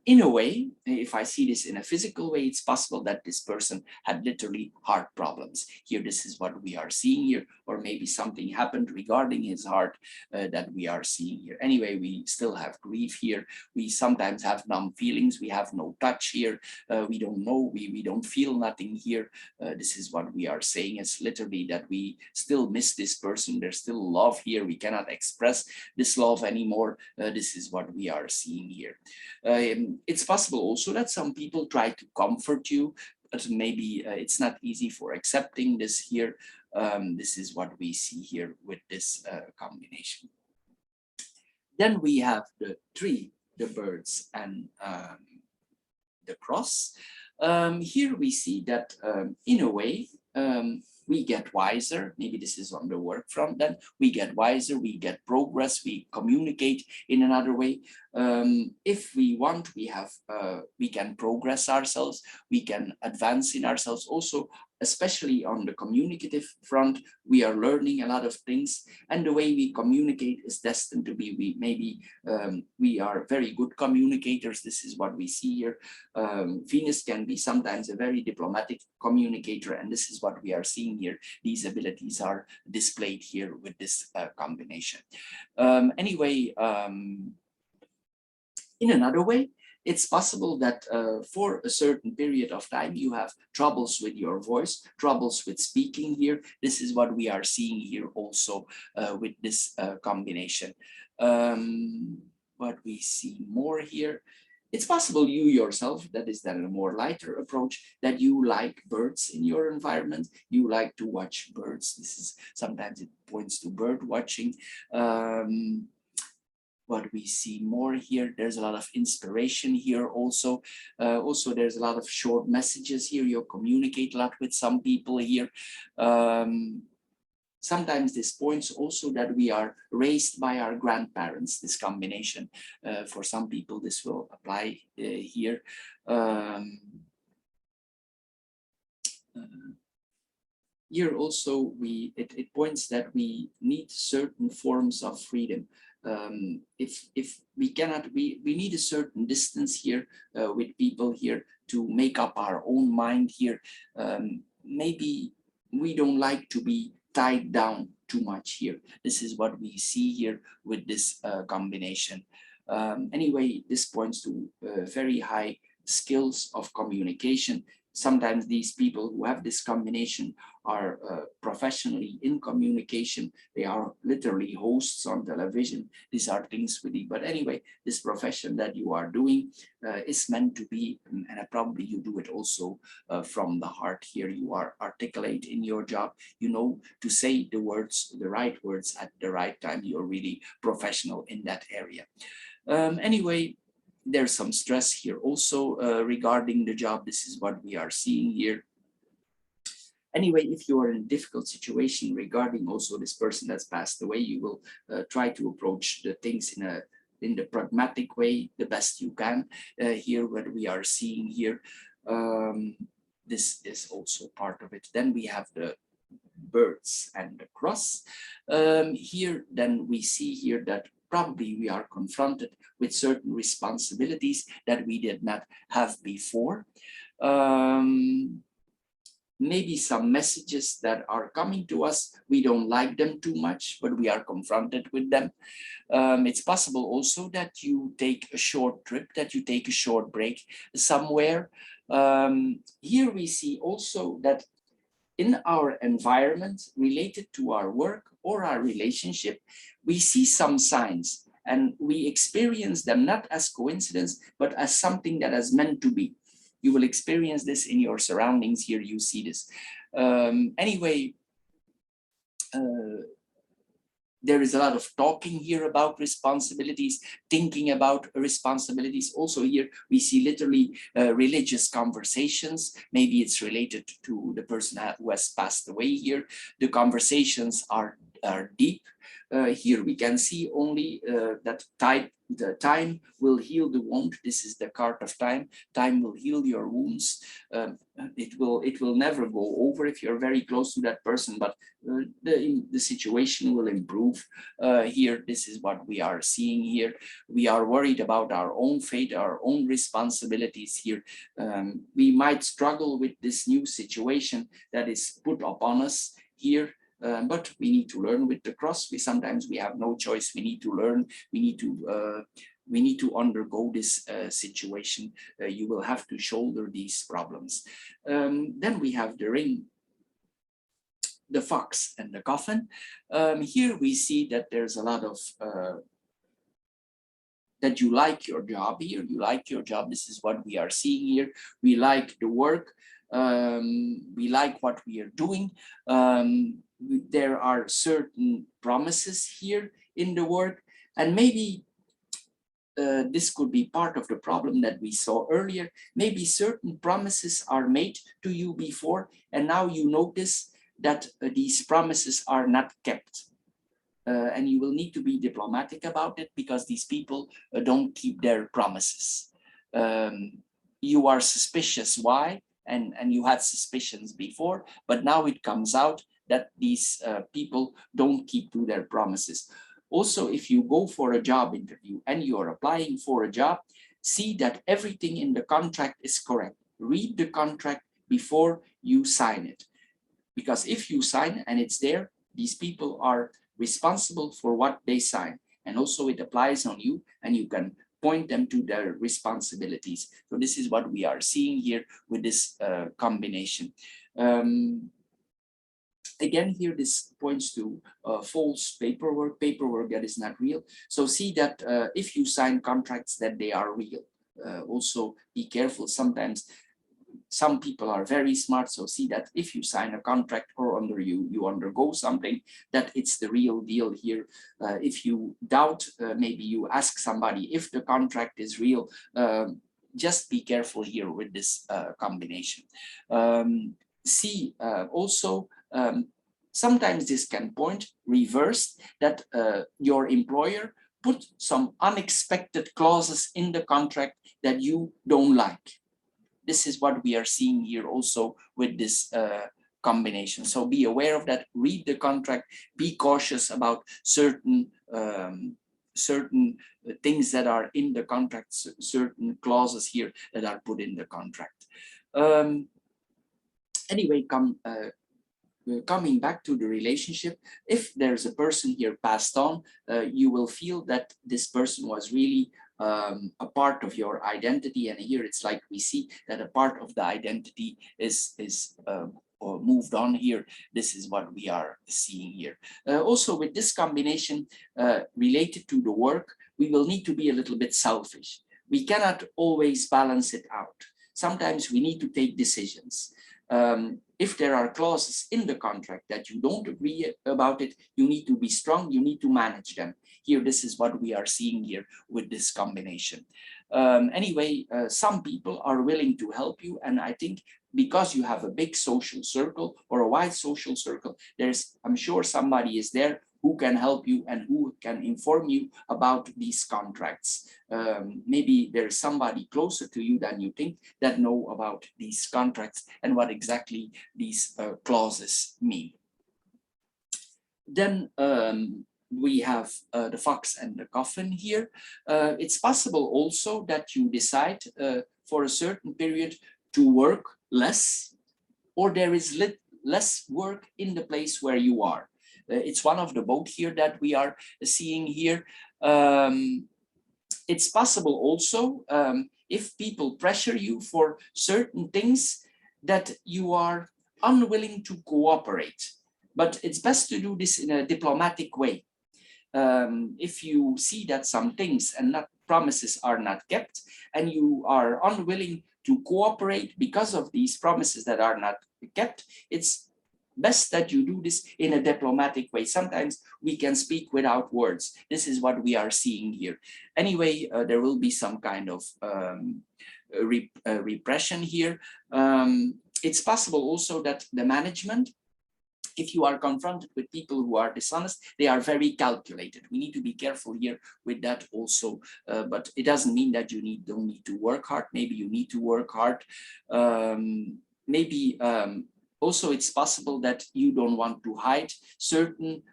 In a way, if I see this in a physical way, it's possible that this person had literally heart problems. Here, this is what we are seeing here, or maybe something happened regarding his heart that we are seeing here. Anyway, we still have grief here. We sometimes have numb feelings. We have no touch here. We don't know. We don't feel nothing here. This is what we are saying. It's literally that we still miss this person. There's still love here. We cannot express this love anymore. This is what we are seeing here. It's possible also that some people try to comfort you, but maybe it's not easy for accepting this here. This is what we see here with this combination. Then we have the tree, the birds, and the cross. Here we see that in a way, we get wiser. Maybe this is on the work front. Then we get wiser, we get progress, we communicate in another way. If we want, we can progress ourselves, we can advance in ourselves also, especially on the communicative front. We are learning a lot of things, and the way we communicate is destined to be, we are very good communicators. This is what we see here. Venus can be sometimes a very diplomatic communicator, and this is what we are seeing here. These abilities are displayed here with this combination. Anyway, in another way, it's possible that for a certain period of time, you have troubles with your voice, troubles with speaking here. This is what we are seeing here also with this combination. What we see more here, it's possible you yourself, that is then a more lighter approach, that you like birds in your environment. You like to watch birds. This is, sometimes it points to bird watching. What we see more here, there's a lot of inspiration here also. Also, there's a lot of short messages here. You communicate a lot with some people here. Sometimes this points also that we are raised by our grandparents, this combination. For some people, this will apply here. Here also, it points that we need certain forms of freedom. If we cannot, we need a certain distance here with people here to make up our own mind here. Maybe we don't like to be tied down too much here. This is what we see here with this combination. Anyway, this points to very high skills of communication. Sometimes these people who have this combination are professionally in communication. They are literally hosts on television. These are things really, but anyway, this profession that you are doing is meant to be, and probably you do it also from the heart. Here you are articulate in your job, you know to say the words, the right words at the right time. You're really professional in that area. Anyway, there's some stress here also regarding the job. This is what we are seeing here. Anyway, if you are in a difficult situation regarding also this person that's passed away, you will try to approach the things in the pragmatic way, the best you can. Here, what we are seeing here, this is also part of it. Then we have the birds and the cross. Here, then we see here that probably we are confronted with certain responsibilities that we did not have before. Maybe some messages that are coming to us, we don't like them too much, but we are confronted with them. It's possible also that you take a short trip, that you take a short break somewhere. Here we see also that in our environment related to our work or our relationship, we see some signs and we experience them not as coincidence, but as something that is meant to be. You will experience this in your surroundings. Here you see this. Anyway, there is a lot of talking here about responsibilities, thinking about responsibilities. Also here we see literally religious conversations. Maybe it's related to the person who has passed away here. The conversations are deep. Here we can see only that the time will heal the wound. This is the card of time. Time will heal your wounds. It will never go over if you're very close to that person, but the situation will improve. Here, this is what we are seeing here. We are worried about our own fate, our own responsibilities here. We might struggle with this new situation that is put upon us here. But we need to learn with the cross. Sometimes we have no choice. We need to learn. We need to undergo this situation. You will have to shoulder these problems. Then we have the ring, the fox, and the coffin. Here we see that there's a lot of that you like your job here. You like your job. This is what we are seeing here. We like the work. We like what we are doing. There are certain promises here in the work, and maybe this could be part of the problem that we saw earlier. Maybe certain promises are made to you before, and now you notice that these promises are not kept. And you will need to be diplomatic about it, because these people don't keep their promises. You are suspicious. Why? And you had suspicions before, but now it comes out that these people don't keep to their promises. Also, if you go for a job interview and you are applying for a job, see that everything in the contract is correct. Read the contract before you sign it. Because if you sign and it's there, these people are responsible for what they sign. And also it applies on you, and you can point them to their responsibilities. So this is what we are seeing here with this combination. Again, here this points to false paperwork that is not real. So see that if you sign contracts, that they are real. Also be careful. Sometimes some people are very smart, so see that if you sign a contract or you undergo something, that it's the real deal here. If you doubt, maybe you ask somebody if the contract is real. Just be careful here with this combination. See also, sometimes this can point reversed, that your employer put some unexpected clauses in the contract that you don't like. This is what we are seeing here also with this combination. So be aware of that, read the contract, be cautious about certain things that are in the contract, certain clauses here that are put in the contract. Anyway, coming back to the relationship, if there's a person here passed on, you will feel that this person was really a part of your identity, and here it's like we see that a part of the identity is or moved on here. This is what we are seeing here. Also with this combination related to the work, we will need to be a little bit selfish. We cannot always balance it out. Sometimes we need to take decisions. If there are clauses in the contract that you don't agree about it, you need to be strong, you need to manage them. Here, this is what we are seeing here with this combination. Anyway, some people are willing to help you, and I think because you have a big social circle or a wide social circle, I'm sure somebody is there who can help you and who can inform you about these contracts. Maybe there's somebody closer to you than you think that know about these contracts and what exactly these clauses mean. Then we have the fox and the coffin here. It's possible also that you decide for a certain period to work less, or there is less work in the place where you are. It's one of the both here that we are seeing here. It's possible also if people pressure you for certain things that you are unwilling to cooperate. But it's best to do this in a diplomatic way. If you see that some things and promises are not kept, and you are unwilling to cooperate because of these promises that are not kept, it's best that you do this in a diplomatic way. Sometimes we can speak without words. This is what we are seeing here. Anyway, there will be some kind of repression here. It's possible also that the management, if you are confronted with people who are dishonest, they are very calculated. We need to be careful here with that also, but it doesn't mean that you don't need to work hard. Maybe you need to work hard. Also, it's possible that you don't want to hide certain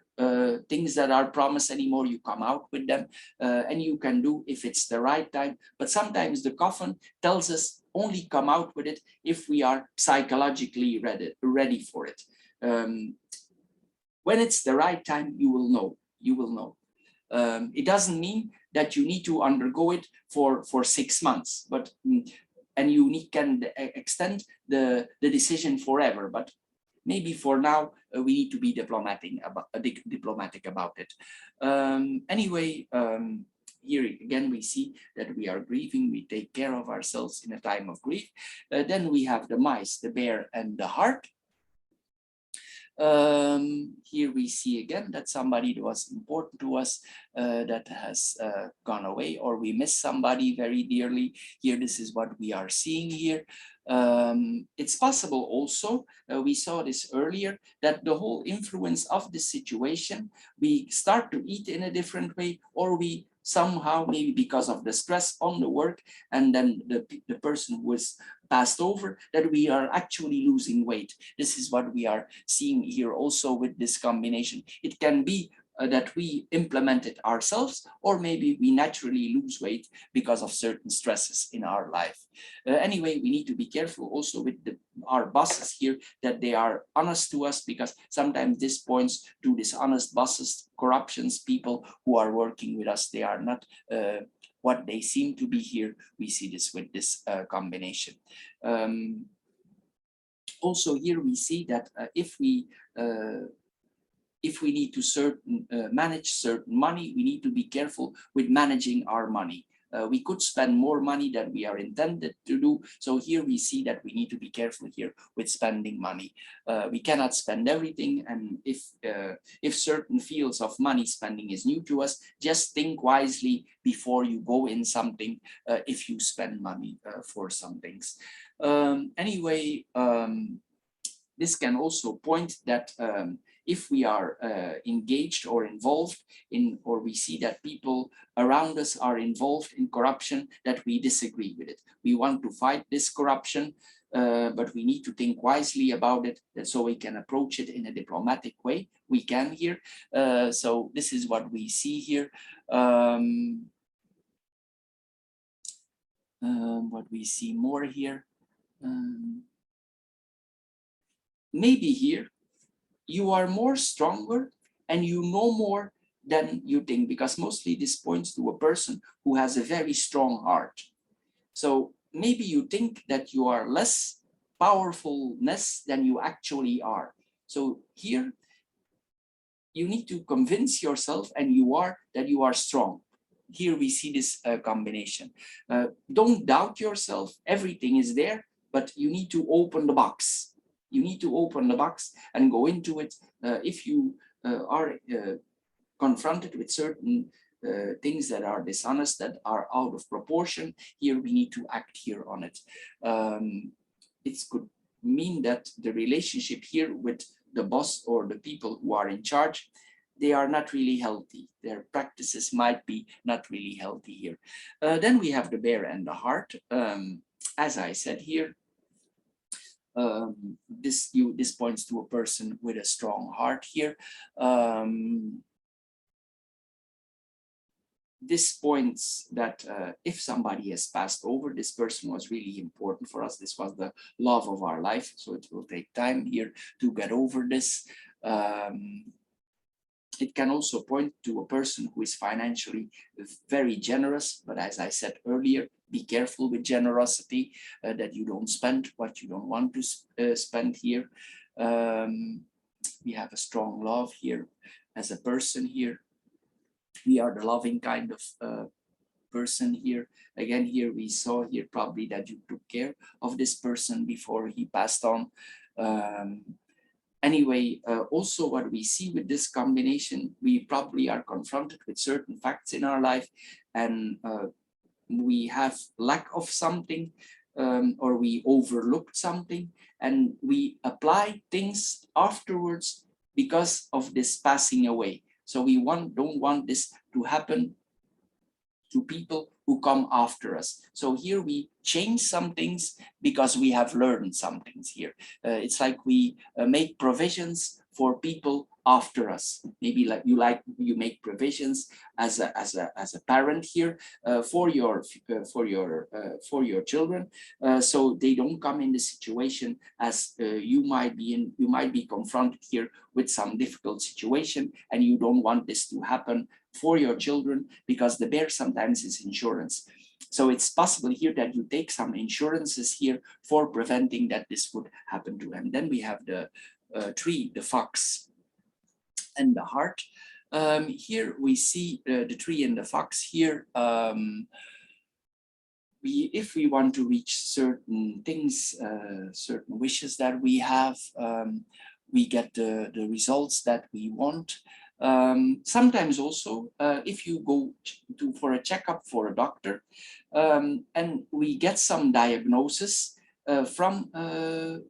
things that are promised anymore. You come out with them, and you can do if it's the right time. But sometimes the coffin tells us only come out with it if we are psychologically ready for it. When it's the right time, you will know. You will know. It doesn't mean that you need to undergo it for 6 months, but and you can extend the decision forever. But maybe for now we need to be diplomatic about it. Anyway, here again we see that we are grieving. We take care of ourselves in a time of grief. Then we have the mice, the bear, and the heart. Here we see again that somebody that was important to us that has gone away, or we miss somebody very dearly. Here, this is what we are seeing here. It's possible also, we saw this earlier, that the whole influence of the situation, we start to eat in a different way, or we somehow, maybe because of the stress on the work, and then the person was passed over, that we are actually losing weight. This is what we are seeing here also with this combination. It can be that we implement it ourselves, or maybe we naturally lose weight because of certain stresses in our life. Anyway, we need to be careful also with our bosses here, that they are honest to us, because sometimes this points to dishonest bosses, corruptions, people who are working with us. They are not what they seem to be here. We see this with this combination. Also here we see that if we need to manage certain money, we need to be careful with managing our money. We could spend more money than we are intended to do. So here we see that we need to be careful here with spending money. We cannot spend everything. And if certain fields of money spending is new to us, just think wisely before you go in something, if you spend money for some things. Anyway, this can also point that if we are engaged or involved in, or we see that people around us are involved in corruption, that we disagree with it. We want to fight this corruption, but we need to think wisely about it, so we can approach it in a diplomatic way. We can here. So this is what we see here. What we see more here. Maybe here you are more stronger and you know more than you think, because mostly this points to a person who has a very strong heart. So maybe you think that you are less powerfulness than you actually are. So here you need to convince yourself and you are that you are strong. Here we see this combination. Don't doubt yourself, everything is there, but you need to open the box. You need to open the box and go into it. If you are confronted with certain things that are dishonest, that are out of proportion, here we need to act here on it. It could mean that the relationship here with the boss or the people who are in charge, they are not really healthy. Their practices might be not really healthy here. Then we have the bear and the heart. As I said here, this points to a person with a strong heart here. This points that if somebody has passed over, this person was really important for us. This was the love of our life. So it will take time here to get over this. It can also point to a person who is financially very generous. But as I said earlier, be careful with generosity, that you don't spend what you don't want to spend here. We have a strong love here as a person here. We are the loving kind of person here. Again, here we saw here probably that you took care of this person before he passed on. Anyway, also what we see with this combination, we probably are confronted with certain facts in our life, and we have lack of something, or we overlooked something, and we apply things afterwards because of this passing away. So we don't want this to happen to people who come after us. So here we change some things because we have learned some things here. It's like we make provisions for people after us. Maybe you make provisions as a parent here for your children, so they don't come in the situation as you might be in. You might be confronted here with some difficult situation, and you don't want this to happen for your children, because the bear sometimes is insurance. So it's possible here that you take some insurances here for preventing that this would happen to them. Then we have the tree, the fox, and the heart. Here we see the tree and the fox here. If we want to reach certain things, certain wishes that we have, we get the results that we want. Sometimes also, if you go for a checkup for a doctor, and we get some diagnosis from a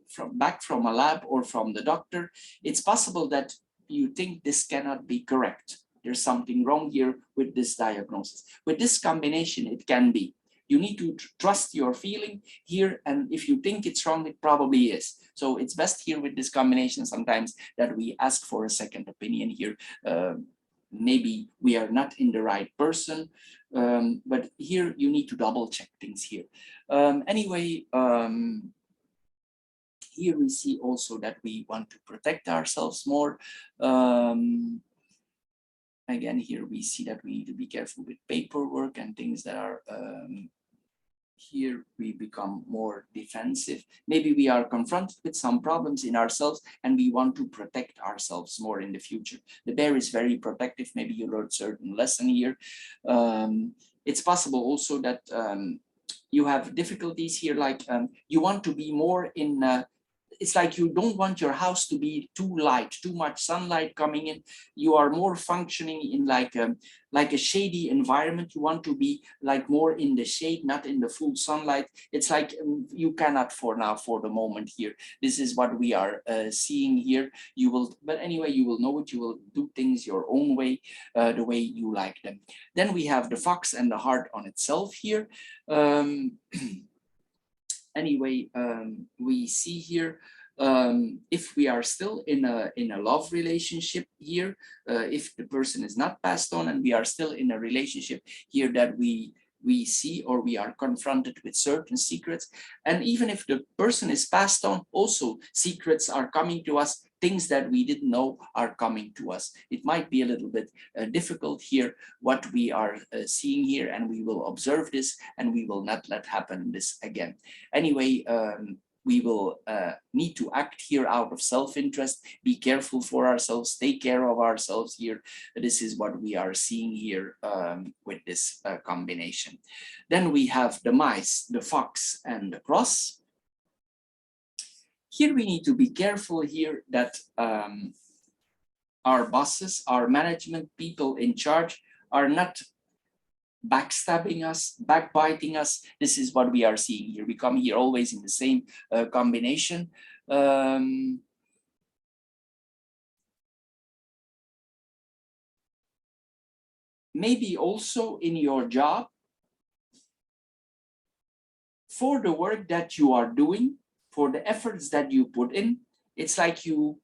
lab or from the doctor, it's possible that you think this cannot be correct. There's something wrong here with this diagnosis. With this combination, it can be. You need to trust your feeling here, and if you think it's wrong, it probably is. So it's best here with this combination sometimes that we ask for a second opinion here. Maybe we are not in the right person, but here you need to double check things here. Anyway, here we see also that we want to protect ourselves more. Again, here we see that we need to be careful with paperwork and things that are here we become more defensive. Maybe we are confronted with some problems in ourselves and we want to protect ourselves more in the future. The bear is very protective. Maybe you learned certain lesson here. It's possible also that you have difficulties here, like you want to be more in it's like you don't want your house to be too light, too much sunlight coming in. You are more functioning in like a shady environment. You want to be like more in the shade, not in the full sunlight. It's like you cannot for now, for the moment here. This is what we are seeing here. You will, but anyway, you will know it. You will do things your own way, the way you like them. Then we have the fox and the heart on itself here. Anyway, we see here, if we are still in a love relationship here, if the person is not passed on and we are still in a relationship here, that we see or we are confronted with certain secrets. And even if the person is passed on, also secrets are coming to us things that we didn't know are coming to us. It might be a little bit difficult here, what we are seeing here, and we will observe this and we will not let happen this again. Anyway, we will need to act here out of self-interest, be careful for ourselves, take care of ourselves here. This is what we are seeing here with this combination. Then we have the mice, the fox, and the cross. Here we need to be careful here that our bosses, our management, people in charge are not backstabbing us, backbiting us. This is what we are seeing here. We come here always in the same combination. Maybe also in your job, for the work that you are doing, for the efforts that you put in, it's like you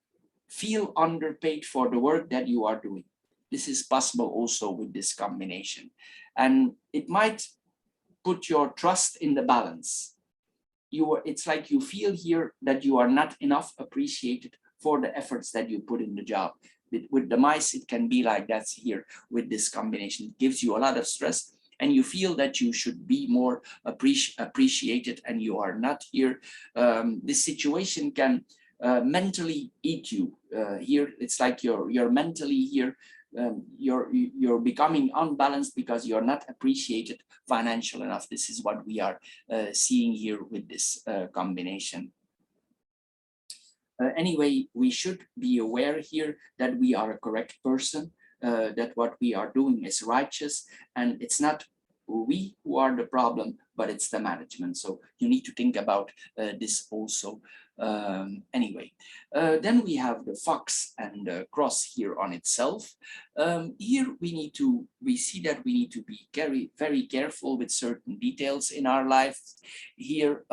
feel underpaid for the work that you are doing. This is possible also with this combination. And it might put your trust in the balance. It's like you feel here that you are not enough appreciated for the efforts that you put in the job. With the mice, it can be like that here with this combination. It gives you a lot of stress and you feel that you should be more appreciated and you are not here. This situation can mentally eat you. Here, it's like you're mentally here. You're becoming unbalanced because you're not appreciated financial enough. This is what we are seeing here with this combination. Anyway, we should be aware here that we are a correct person, that what we are doing is righteous, and it's not we who are the problem, but it's the management. So you need to think about this also. Anyway, then we have the fox and the cross here on itself. Here we see that we need to be very careful with certain details in our life. Here,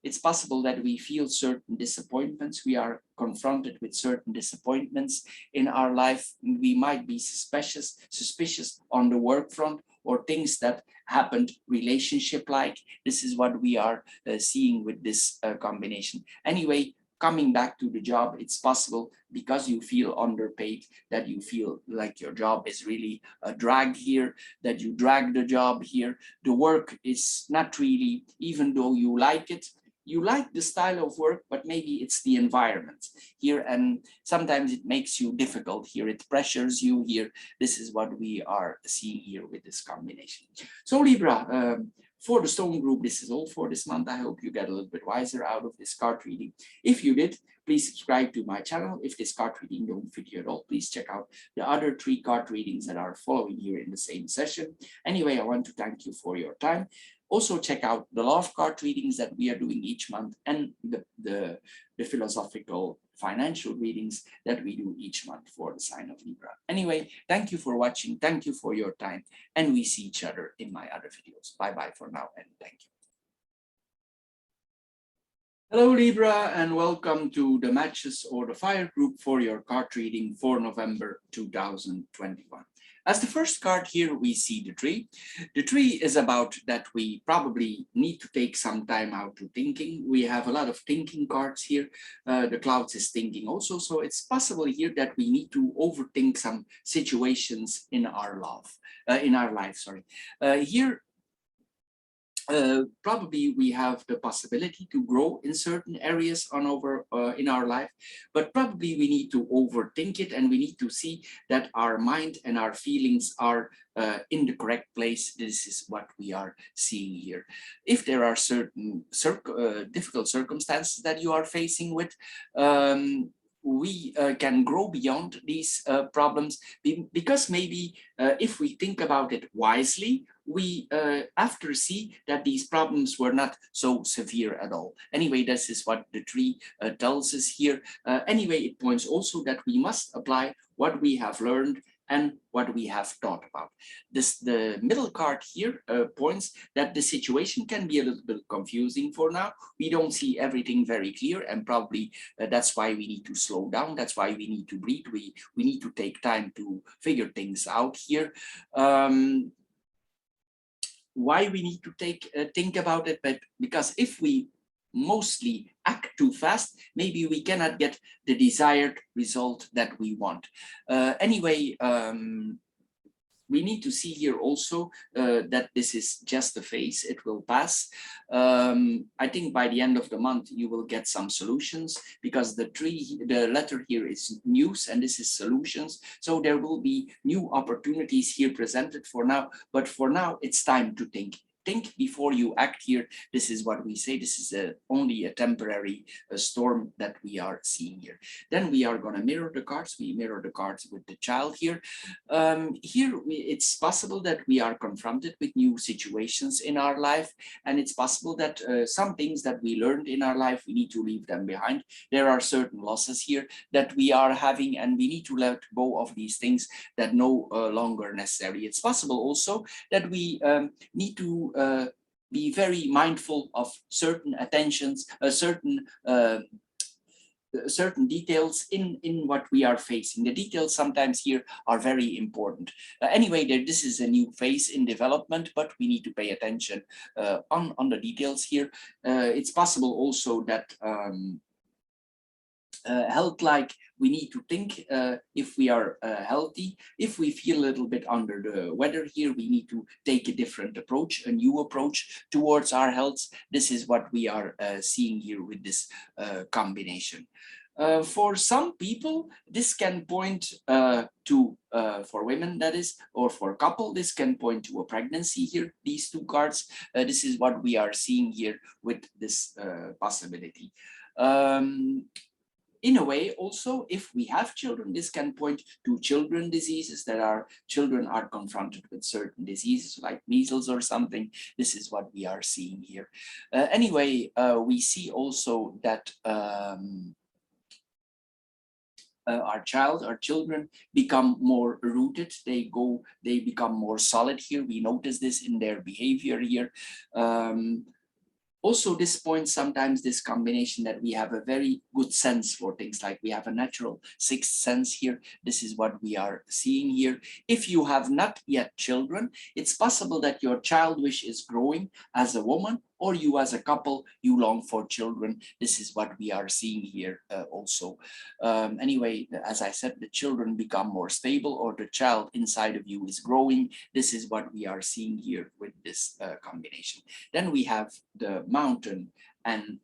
it's possible that we feel certain disappointments. We are confronted with certain disappointments in our life. We might be suspicious on the work front, or things that happened relationship-like. This is what we are seeing with this combination. Anyway, coming back to the job, it's possible because you feel underpaid, that you feel like your job is really a drag here, that you drag the job here. The work is not really, even though you like it, you like the style of work, but maybe it's the environment here, and sometimes it makes you difficult here. It pressures you here. This is what we are seeing here with this combination. So Libra, for the stone group, this is all for this month. I hope you get a little bit wiser out of this card reading. If you did, please subscribe to my channel. If this card reading don't fit you at all, please check out the other 3 card readings that are following here in the same session. Anyway, I want to thank you for your time. Also check out the love card readings that we are doing each month, and the philosophical financial readings that we do each month for the sign of Libra. Anyway, thank you for watching. Thank you for your time. And we see each other in my other videos. Bye-bye for now, and thank you. Hello Libra, and welcome to the matches or the fire group for your card reading for November 2021. As the first card here, we see the tree. The tree is about that we probably need to take some time out to thinking. We have a lot of thinking cards here. The clouds is thinking also. So it's possible here that we need to overthink some situations in our life. Here, probably we have the possibility to grow in certain areas in our life, but probably we need to overthink it, and we need to see that our mind and our feelings are in the correct place. This is what we are seeing here. If there are certain difficult circumstances that you are facing with, we can grow beyond these problems, because maybe if we think about it wisely, we after see that these problems were not so severe at all. Anyway, this is what the tree tells us here. Anyway, it points also that we must apply what we have learned and what we have thought about. The middle card here points that the situation can be a little bit confusing for now. We don't see everything very clear, and probably that's why we need to slow down. That's why we need to breathe. We need to take time to figure things out here. Why we need to think about it, but because if we mostly act too fast, maybe we cannot get the desired result that we want. Anyway, we need to see here also that this is just a phase, it will pass. I think by the end of the month you will get some solutions, because the letter here is news and this is solutions. So there will be new opportunities here presented for now, but for now it's time to think. Think before you act here. This is what we say. This is only a temporary storm that we are seeing here. Then we are going to mirror the cards. We mirror the cards with the child here. It's possible that we are confronted with new situations in our life, and it's possible that some things that we learned in our life, we need to leave them behind. There are certain losses here that we are having, and we need to let go of these things that no longer necessary. It's possible also that we need to be very mindful of certain attentions, certain details in what we are facing. The details sometimes here are very important. Anyway, this is a new phase in development, but we need to pay attention on the details here. It's possible also that health, like we need to think if we are healthy. If we feel a little bit under the weather here, we need to take a different approach, a new approach towards our health. This is what we are seeing here with this combination. For some people, this can point to, for women that is, or for a couple, this can point to a pregnancy here, these two cards. This is what we are seeing here with this possibility. In a way, also, if we have children, this can point to children diseases, that our children are confronted with certain diseases like measles or something. This is what we are seeing here. Anyway, we see also that our children become more rooted. They become more solid here. We notice this in their behavior here. Also, this point sometimes this combination that we have a very good sense for things, like we have a natural sixth sense here. This is what we are seeing here. If you have not yet children, it's possible that your child wish is growing as a woman, or you as a couple, you long for children. This is what we are seeing here also. Anyway, as I said, the children become more stable, or the child inside of you is growing. This is what we are seeing here with this combination. Then we have the mountain and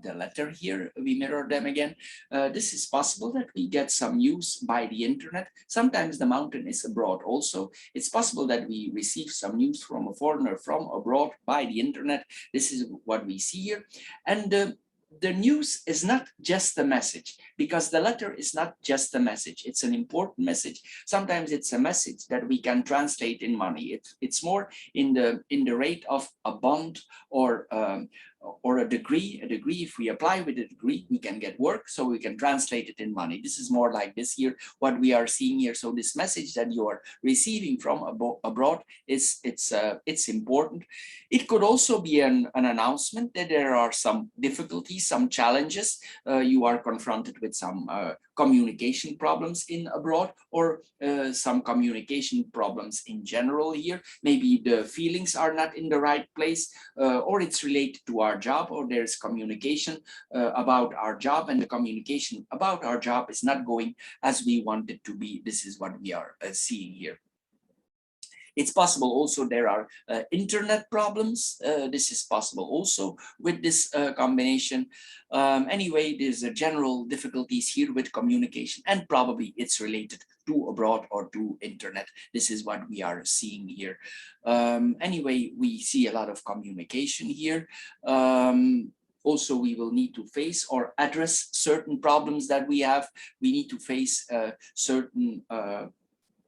the letter here, we mirror them again. This is possible that we get some news by the internet. Sometimes the mountain is abroad also. It's possible that we receive some news from a foreigner from abroad by the internet. This is what we see here. And the news is not just a message, because the letter is not just a message. It's an important message. Sometimes it's a message that we can translate in money. It's more in the rate of a bond or a degree. If we apply with a degree, we can get work, so we can translate it in money. This is more like this here, what we are seeing here. So this message that you are receiving from abroad it's important. It could also be an announcement that there are some difficulties, some challenges. You are confronted with some communication problems in abroad, or some communication problems in general here. Maybe the feelings are not in the right place, or it's related to our job, or there's communication about our job, and the communication about our job is not going as we want it to be. This is what we are seeing here. It's possible also there are internet problems. This is possible also with this combination. Anyway, there's a general difficulties here with communication, and probably it's related to abroad or to internet. This is what we are seeing here. Anyway, we see a lot of communication here. Also, we will need to face or address certain problems that we have. We need to face certain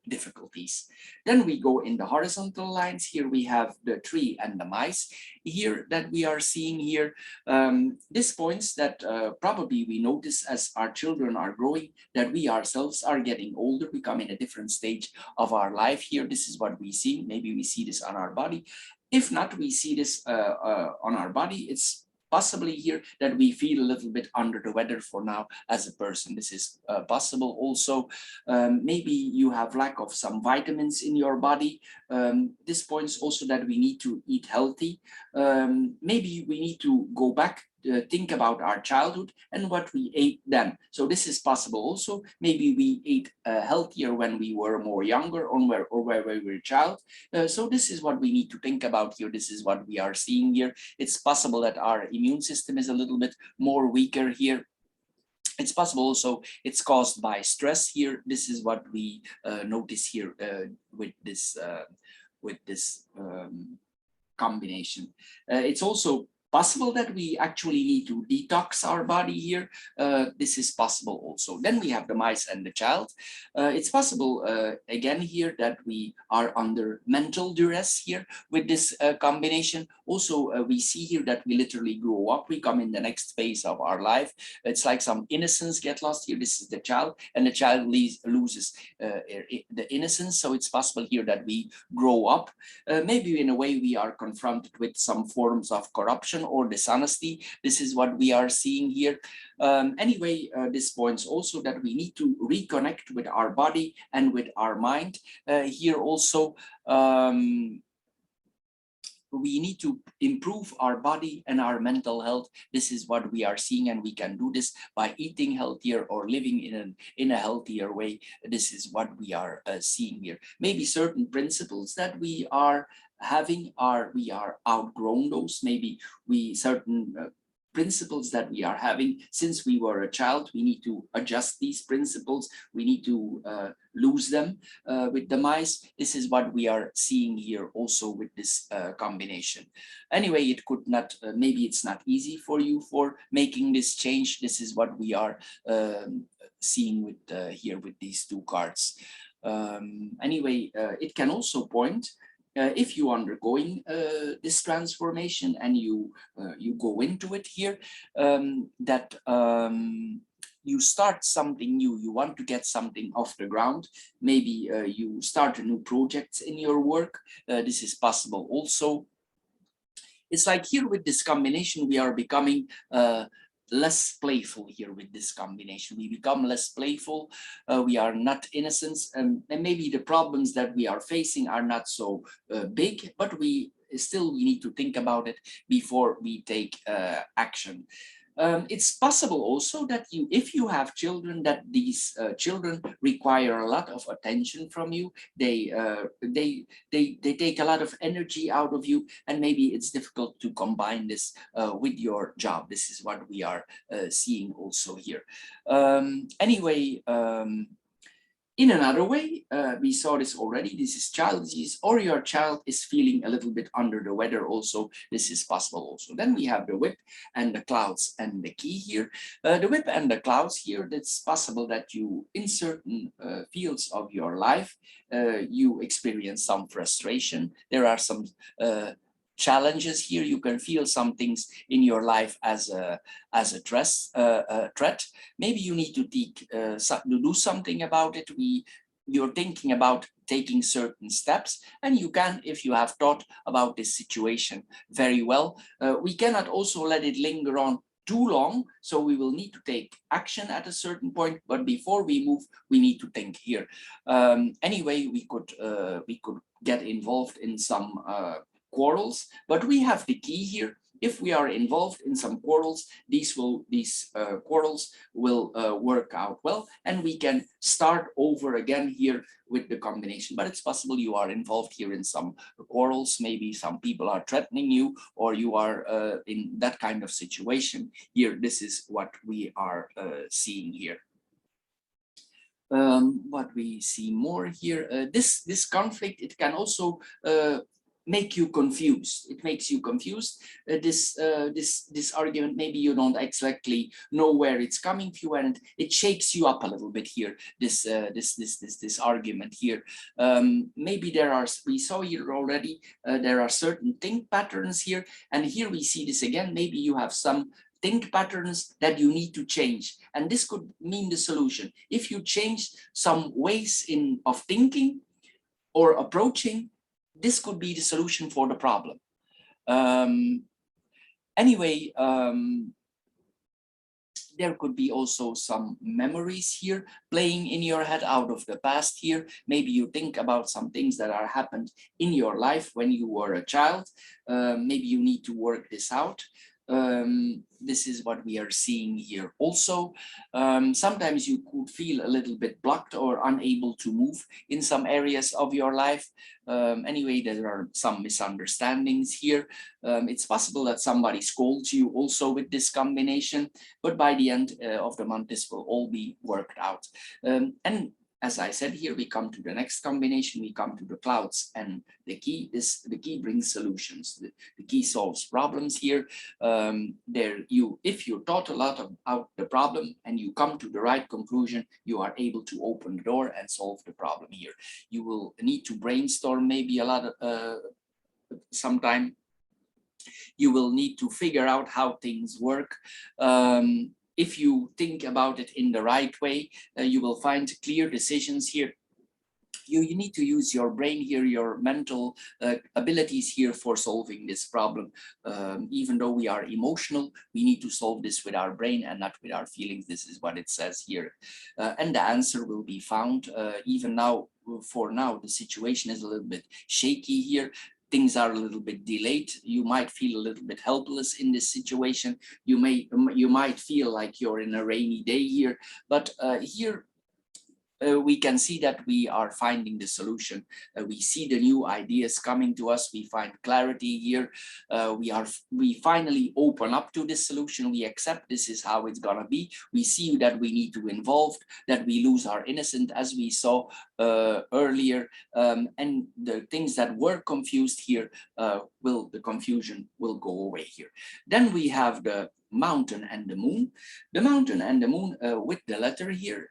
difficulties. Then we go in the horizontal lines. Here we have the tree and the mice here that we are seeing here. This points that probably we notice as our children are growing, that we ourselves are getting older, we come in a different stage of our life here. This is what we see. Maybe we see this on our body. If not, we see this on our body. It's possibly here that we feel a little bit under the weather for now as a person. This is possible also. Maybe you have lack of some vitamins in your body. This points also that we need to eat healthy. Maybe we need to go back, think about our childhood and what we ate then. So this is possible also. Maybe we ate healthier when we were more younger or where we were a child. So this is what we need to think about here. This is what we are seeing here. It's possible that our immune system is a little bit more weaker here. It's possible also it's caused by stress here. This is what we notice here with this combination. It's also possible that we actually need to detox our body here. This is possible also. Then we have the mice and the child. It's possible again here that we are under mental duress here with this combination. Also, we see here that we literally grow up. We come in the next phase of our life. It's like some innocence get lost here. This is the child, and the child loses the innocence. So it's possible here that we grow up. Maybe in a way we are confronted with some forms of corruption or dishonesty. This is what we are seeing here. Anyway, this points also that we need to reconnect with our body and with our mind. Here also, we need to improve our body and our mental health. This is what we are seeing, and we can do this by eating healthier or living in a healthier way. This is what we are seeing here. Maybe certain principles that we are having we are outgrown those. Maybe we certain principles that we are having since we were a child, we need to adjust these principles. We need to lose them with the mice. This is what we are seeing here also with this combination. Anyway, it could not, maybe it's not easy for you for making this change. This is what we are seeing with here with these two cards. Anyway, it can also point if you undergoing this transformation and you go into it here, that you start something new, you want to get something off the ground. Maybe you start a new project in your work. This is possible also. It's like here with this combination, we are becoming less playful here with this combination. We become less playful. We are not innocent, and maybe the problems that we are facing are not so big, but we need to think about it before we take action. It's possible also that if you have children, that these children require a lot of attention from you. They take a lot of energy out of you, and maybe it's difficult to combine this with your job. This is what we are seeing also here. Anyway. In another way, we saw this already. This is child disease, or your child is feeling a little bit under the weather also. This is possible also. Then we have the whip and the clouds and the key here. The whip and the clouds here, it's possible that you, in certain fields of your life, you experience some frustration. There are some challenges here. You can feel some things in your life as a threat. Maybe you need to do something about it. You're thinking about taking certain steps, and you can, if you have thought about this situation very well. We cannot also let it linger on too long, so we will need to take action at a certain point, but before we move, we need to think here. Anyway, we could get involved in some quarrels, but we have the key here. If we are involved in some quarrels, these quarrels will work out well, and we can start over again here with the combination. But it's possible you are involved here in some quarrels. Maybe some people are threatening you, or you are in that kind of situation here. This is what we are seeing here. What we see more here, this conflict, it can also make you confused. It makes you confused. This argument, maybe you don't exactly know where it's coming from, and it shakes you up a little bit here. This argument here. Maybe we saw here already. There are certain think patterns here, and here we see this again. Maybe you have some think patterns that you need to change, and this could mean the solution. If you change some ways of thinking or approaching, this could be the solution for the problem. Anyway, there could be also some memories here playing in your head out of the past here. Maybe you think about some things that are happened in your life when you were a child. Maybe you need to work this out. This is what we are seeing here also. Sometimes you could feel a little bit blocked or unable to move in some areas of your life. Anyway, there are some misunderstandings here. It's possible that somebody scolds you also with this combination, but by the end of the month, this will all be worked out. And as I said, here we come to the next combination, we come to the clouds, and the key brings solutions. The key solves problems here. If you thought a lot about the problem and you come to the right conclusion, you are able to open the door and solve the problem here. You will need to brainstorm maybe a lot of sometime. You will need to figure out how things work. If you think about it in the right way, you will find clear decisions here. You need to use your brain here, your mental abilities here for solving this problem. Even though we are emotional, we need to solve this with our brain and not with our feelings. This is what it says here. And the answer will be found. Even now, for now, the situation is a little bit shaky here. Things are a little bit delayed. You might feel a little bit helpless in this situation. You might feel like you're in a rainy day here, but here we can see that we are finding the solution. We see the new ideas coming to us. We find clarity here. We finally open up to this solution. We accept this is how it's gonna be. We see that we need to involve, that we lose our innocence as we saw earlier, and the things that were confused here, the confusion will go away here. Then we have the mountain and the moon. The mountain and the moon with the letter here.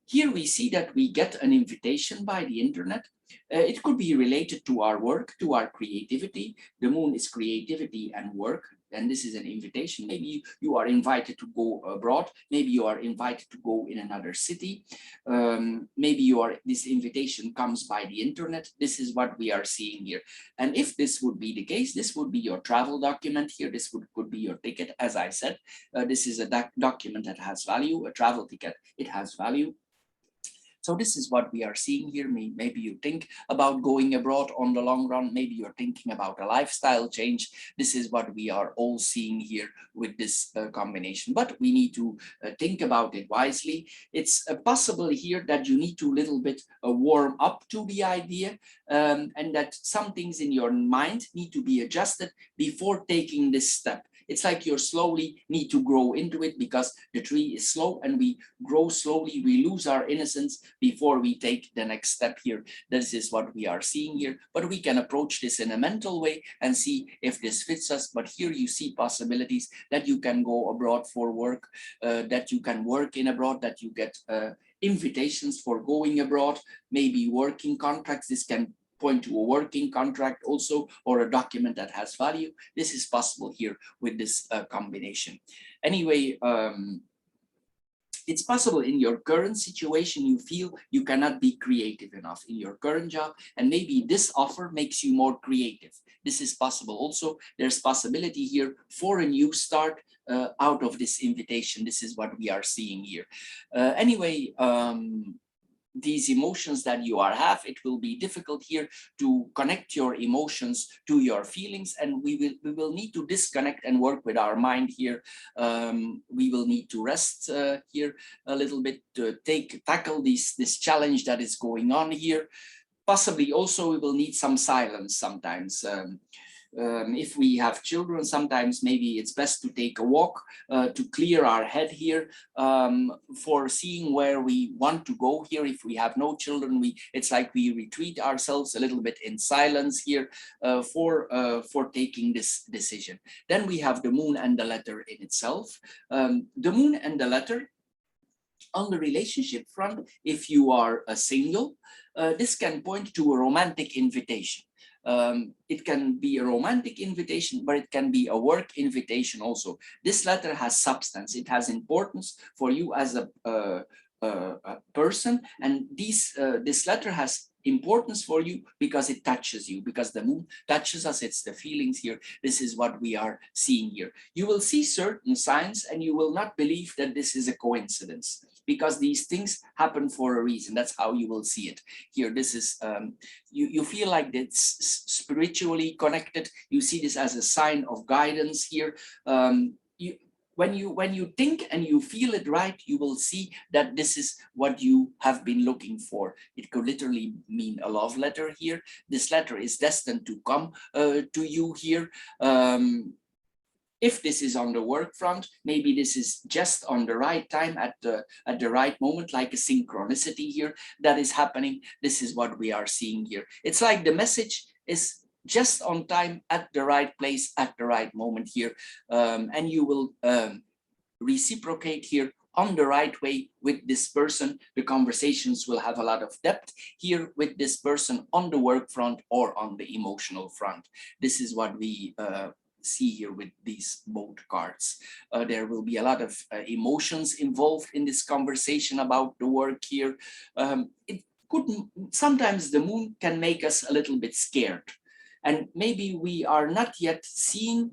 Here we see that we get an invitation by the internet. It could be related to our work, to our creativity. The moon is creativity and work, and this is an invitation. Maybe you are invited to go abroad. Maybe you are invited to go in another city. Maybe this invitation comes by the internet. This is what we are seeing here. And if this would be the case, this would be your travel document here. This could be your ticket. As I said, this is a document that has value, a travel ticket, it has value. So this is what we are seeing here. Maybe you think about going abroad on the long run. Maybe you're thinking about a lifestyle change. This is what we are all seeing here with this combination. But we need to think about it wisely. It's possible here that you need to a little bit warm up to the idea, and that some things in your mind need to be adjusted before taking this step. It's like you slowly need to grow into it, because the tree is slow and we grow slowly. We lose our innocence before we take the next step here. This is what we are seeing here, but we can approach this in a mental way and see if this fits us. But here you see possibilities that you can go abroad for work, that you can work in abroad, that you get invitations for going abroad, maybe working contracts. This can point to a working contract also, or a document that has value. This is possible here with this combination. Anyway, it's possible in your current situation you feel you cannot be creative enough in your current job, and maybe this offer makes you more creative. This is possible also. There's possibility here for a new start out of this invitation. This is what we are seeing here. Anyway, these emotions that you have, it will be difficult here to connect your emotions to your feelings, and we will need to disconnect and work with our mind here. We will need to rest here a little bit to tackle this challenge that is going on here. Possibly also we will need some silence sometimes. If we have children, sometimes maybe it's best to take a walk to clear our head here, for seeing where we want to go here. If we have no children, it's like we retreat ourselves a little bit in silence here for taking this decision. Then we have the moon and the letter in itself. The moon and the letter on the relationship front, if you are a single, this can point to a romantic invitation. It can be a romantic invitation, but it can be a work invitation also. This letter has substance. It has importance for you as a person, and this letter has importance for you because it touches you, because the moon touches us. It's the feelings here. This is what we are seeing here. You will see certain signs and you will not believe that this is a coincidence, because these things happen for a reason. That's how you will see it here. This is you feel like it's spiritually connected. You see this as a sign of guidance here. When you think and you feel it right, you will see that this is what you have been looking for. It could literally mean a love letter here. This letter is destined to come to you here. If this is on the work front, maybe this is just on the right time at the right moment, like a synchronicity here that is happening. This is what we are seeing here. It's like the message is just on time at the right place at the right moment here, and you will reciprocate here on the right way with this person. The conversations will have a lot of depth here with this person on the work front or on the emotional front. This is what we see here with these both cards. There will be a lot of emotions involved in this conversation about the work here. Sometimes the moon can make us a little bit scared, and maybe we are not yet seeing,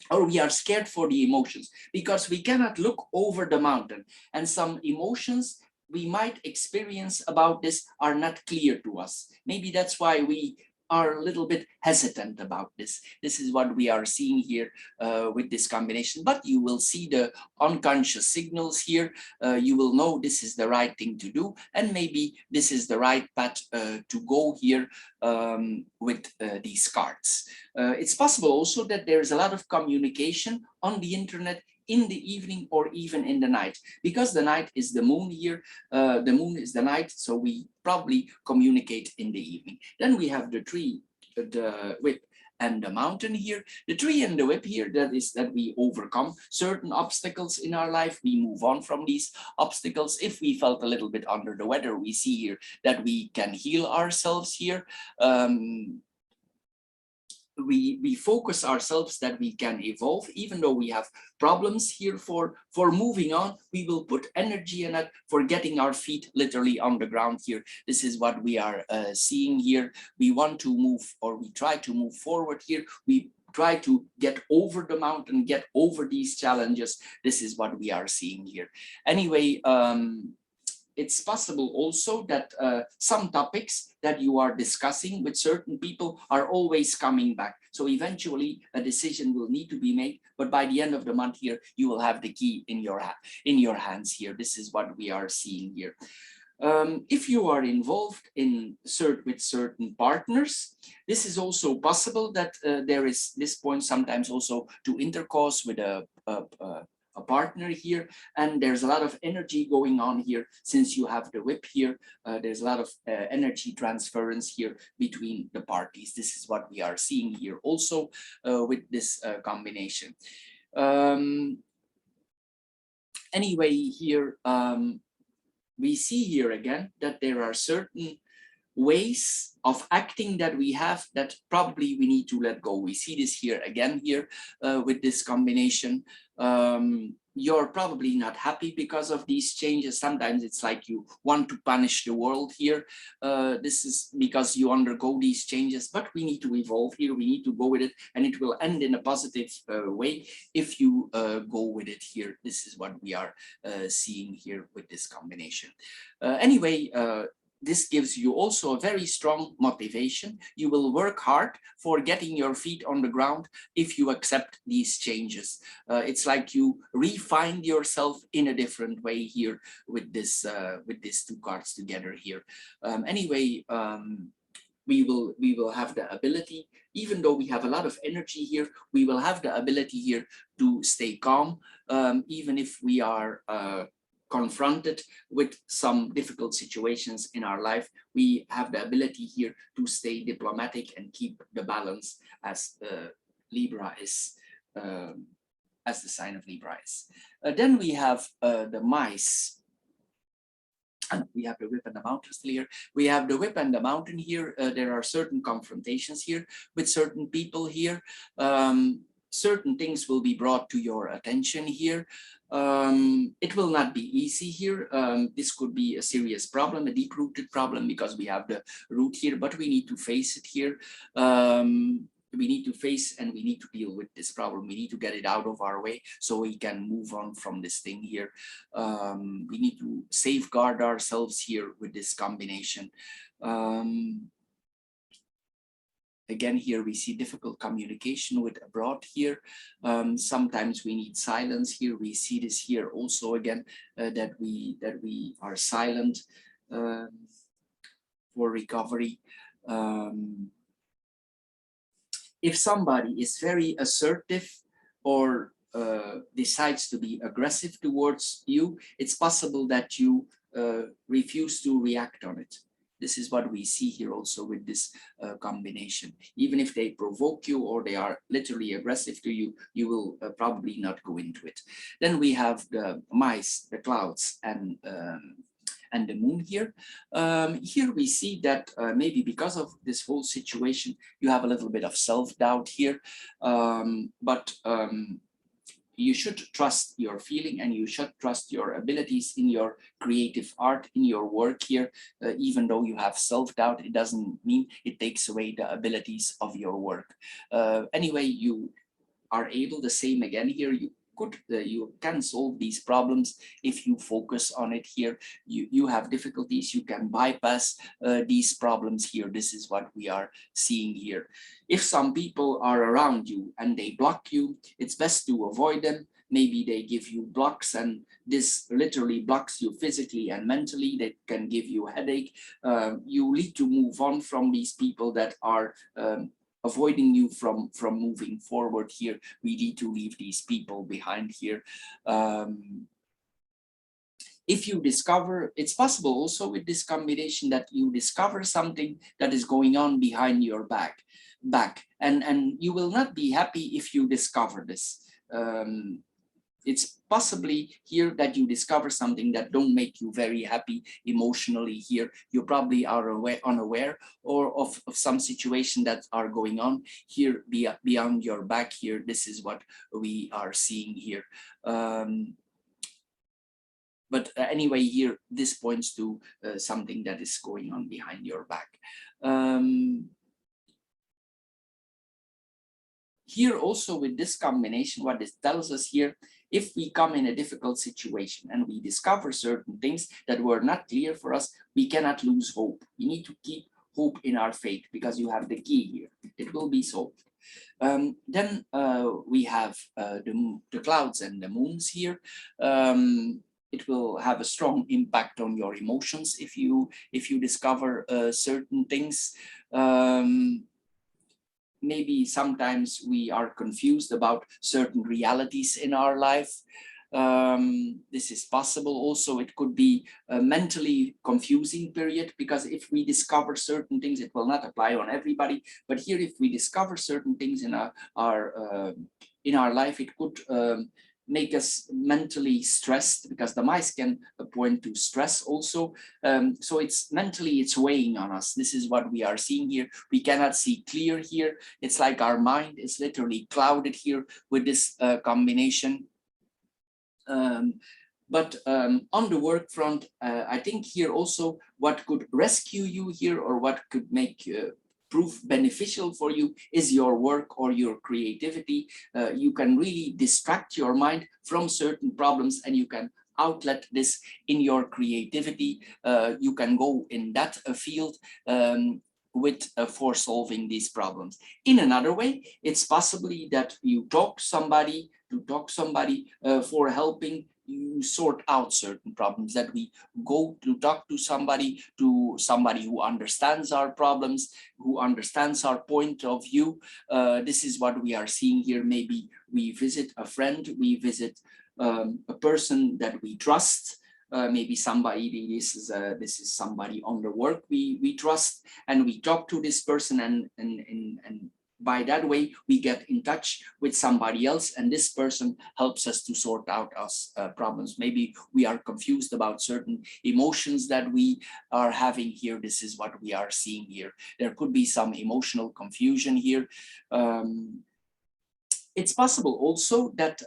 or we are scared for the emotions because we cannot look over the mountain, and some emotions we might experience about this are not clear to us. Maybe that's why we are a little bit hesitant about this. This is what we are seeing here with this combination, but you will see the unconscious signals here. You will know this is the right thing to do, and maybe this is the right path to go here with these cards. It's possible also that there is a lot of communication on the internet in the evening or even in the night, because the night is the moon here. The moon is the night, so we probably communicate in the evening. Then we have the tree, the whip, and the mountain here. The tree and the whip here, that is that we overcome certain obstacles in our life. We move on from these obstacles. If we felt a little bit under the weather, we see here that we can heal ourselves here. We focus ourselves that we can evolve, even though we have problems here for moving on. We will put energy in it for getting our feet literally on the ground here. This is what we are seeing here. We want to move, or we try to move forward here. We try to get over the mountain, get over these challenges. This is what we are seeing here. Anyway, it's possible also that some topics that you are discussing with certain people are always coming back. So eventually a decision will need to be made, but by the end of the month here, you will have the key in your hands here. This is what we are seeing here. If you are involved with certain partners, this is also possible that there is this point sometimes also to intercourse with a partner here, and there's a lot of energy going on here. Since you have the whip here, there's a lot of energy transference here between the parties. This is what we are seeing here also with this combination. Anyway, here we see here again that there are certain ways of acting that we have that probably we need to let go. We see this here again here with this combination. You're probably not happy because of these changes. Sometimes it's like you want to punish the world here. This is because you undergo these changes, but we need to evolve here. We need to go with it, and it will end in a positive way if you go with it here. This is what we are seeing here with this combination. Anyway, this gives you also a very strong motivation. You will work hard for getting your feet on the ground if you accept these changes. It's like you refine yourself in a different way here with these two cards together here. Anyway, we will have the ability, even though we have a lot of energy here, we will have the ability here to stay calm, even if we are confronted with some difficult situations in our life. We have the ability here to stay diplomatic and keep the balance, as Libra is, as the sign of Libra is. Then we have the mice. And we have the whip and the mountain still here. We have the whip and the mountain here. There are certain confrontations here with certain people here. certain things will be brought to your attention here. It will not be easy here. This could be a serious problem, a deep-rooted problem, because we have the root here, but we need to face it here. We need to face and we need to deal with this problem. We need to get it out of our way so we can move on from this thing here. We need to safeguard ourselves here with this combination. Again, here we see difficult communication with abroad here. Sometimes we need silence here. We see this here also again, that we are silent for recovery. If somebody is very assertive or decides to be aggressive towards you, it's possible that you refuse to react on it. This is what we see here also with this combination. Even if they provoke you or they are literally aggressive to you, you will probably not go into it. Then we have the mice, the clouds, and the moon here. Here we see that maybe because of this whole situation, you have a little bit of self-doubt here, but you should trust your feeling and you should trust your abilities in your creative art, in your work here. Even though you have self-doubt, it doesn't mean it takes away the abilities of your work. Anyway, you are able, the same again here, you can solve these problems if you focus on it here. You have difficulties, you can bypass these problems here. This is what we are seeing here. If some people are around you and they block you, it's best to avoid them. Maybe they give you blocks and this literally blocks you physically and mentally. That can give you a headache. You need to move on from these people that are avoiding you from moving forward here. We need to leave these people behind here. If you discover, it's possible also with this combination that you discover something that is going on behind your back, and you will not be happy if you discover this. It's possibly here that you discover something that don't make you very happy emotionally here. You probably are unaware or of some situation that are going on here beyond your back here. This is what we are seeing here. But anyway, here, this points to something that is going on behind your back. Here also with this combination, what this tells us here, if we come in a difficult situation and we discover certain things that were not clear for us, we cannot lose hope. We need to keep hope in our faith because you have the key here. It will be solved. Then we have the clouds and the moons here. It will have a strong impact on your emotions if you discover certain things. Maybe sometimes we are confused about certain realities in our life. This is possible also. It could be a mentally confusing period, because if we discover certain things, it will not apply on everybody. But here, if we discover certain things in our life, it could make us mentally stressed, because the mice can point to stress also. So it's mentally, it's weighing on us. This is what we are seeing here. We cannot see clear here. It's like our mind is literally clouded here with this combination. But on the work front, I think here also what could rescue you here, or what could make prove beneficial for you, is your work or your creativity. You can really distract your mind from certain problems and you can outlet this in your creativity. You can go in that field for solving these problems. In another way, it's possibly that you talk somebody for helping you sort out certain problems, that we go to talk to somebody who understands our problems, who understands our point of view. This is what we are seeing here. Maybe we visit a friend, we visit a person that we trust. Maybe somebody, this is somebody on the work we trust, and we talk to this person, and by that way we get in touch with somebody else, and this person helps us to sort out our problems. Maybe we are confused about certain emotions that we are having here. This is what we are seeing here. There could be some emotional confusion here. It's possible also that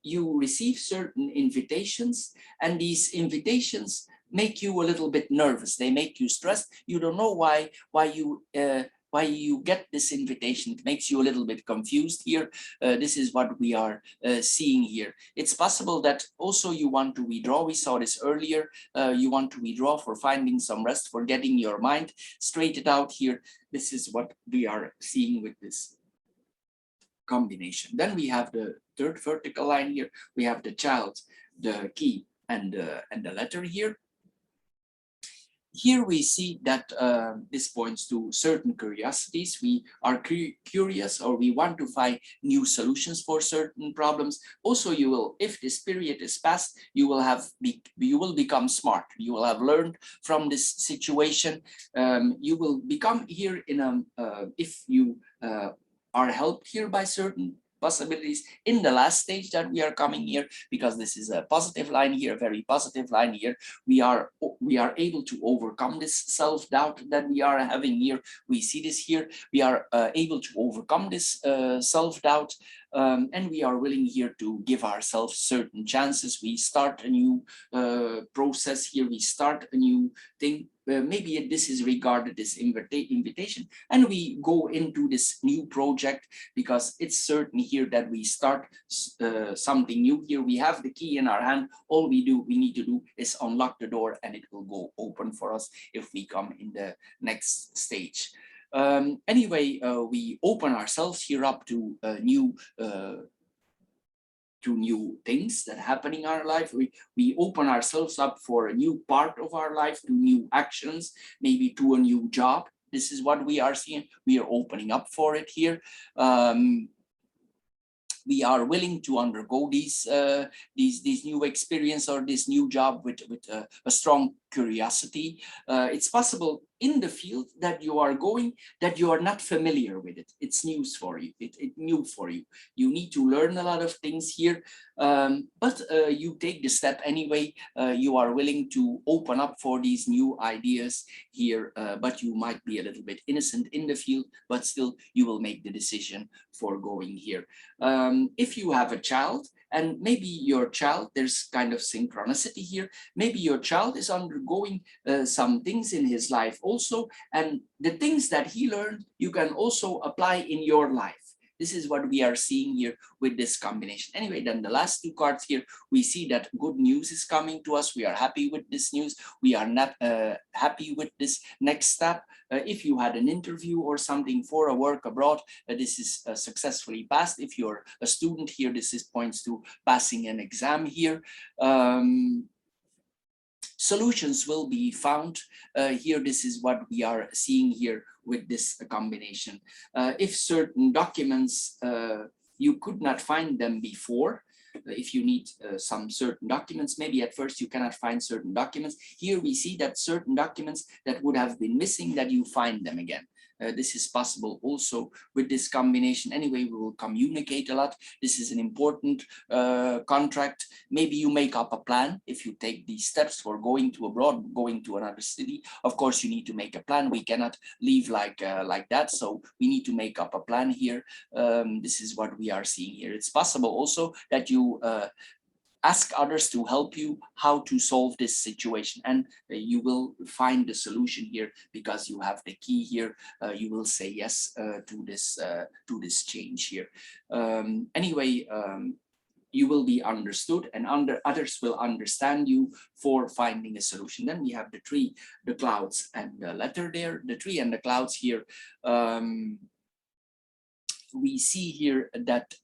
you receive certain invitations, and these invitations make you a little bit nervous. They make you stressed. You don't know why you get this invitation. It makes you a little bit confused here. This is what we are seeing here. It's possible that also you want to withdraw. We saw this earlier. You want to withdraw for finding some rest, for getting your mind straightened out here. This is what we are seeing with this combination. Then we have the third vertical line here. We have the child, the key, and the letter here. Here we see that this points to certain curiosities. We are curious, or we want to find new solutions for certain problems. Also, you will, if this period is past, you will become smart. You will have learned from this situation. You will become here in a if you are helped here by certain possibilities in the last stage that we are coming here, because this is a positive line here, a very positive line here. We are able to overcome this self-doubt that we are having here. We see this here. We are able to overcome this self-doubt, and we are willing here to give ourselves certain chances. We start a new process here. We start a new thing. Maybe this is regarded as invitation, and we go into this new project because it's certain here that we start something new here. We have the key in our hand. All we need to do is unlock the door, and it will go open for us if we come in the next stage. Anyway, we open ourselves here up to new things that happen in our life. We open ourselves up for a new part of our life, to new actions, maybe to a new job. This is what we are seeing. We are opening up for it here. We are willing to undergo these new experience or this new job with a strong curiosity. It's possible in the field that you are going, that you are not familiar with it. It's news for you. It's new for you. You need to learn a lot of things here, but you take the step anyway. You are willing to open up for these new ideas here, but you might be a little bit innocent in the field, but still you will make the decision for going here. If you have a child, and maybe your child, there's kind of synchronicity here. Maybe your child is undergoing some things in his life also, and the things that he learned, you can also apply in your life. This is what we are seeing here with this combination. Anyway, then the last two cards here, we see that good news is coming to us. We are happy with this news. We are not happy with this next step. If you had an interview or something for a work abroad, this is successfully passed. If you're a student here, this points to passing an exam here. Solutions will be found here. This is what we are seeing here with this combination. If certain documents, you could not find them before, if you need some certain documents, maybe at first you cannot find certain documents. Here we see that certain documents that would have been missing, that you find them again. This is possible also with this combination. Anyway, we will communicate a lot. This is an important contract. Maybe you make up a plan if you take these steps for going to abroad, going to another city. Of course, you need to make a plan. We cannot leave like that. So we need to make up a plan here. This is what we are seeing here. It's possible also that you ask others to help you how to solve this situation, and you will find the solution here because you have the key here. You will say yes to this change here. Anyway, you will be understood, and others will understand you for finding a solution. Then we have the tree, the clouds, and the letter there. The tree and the clouds here. We see here that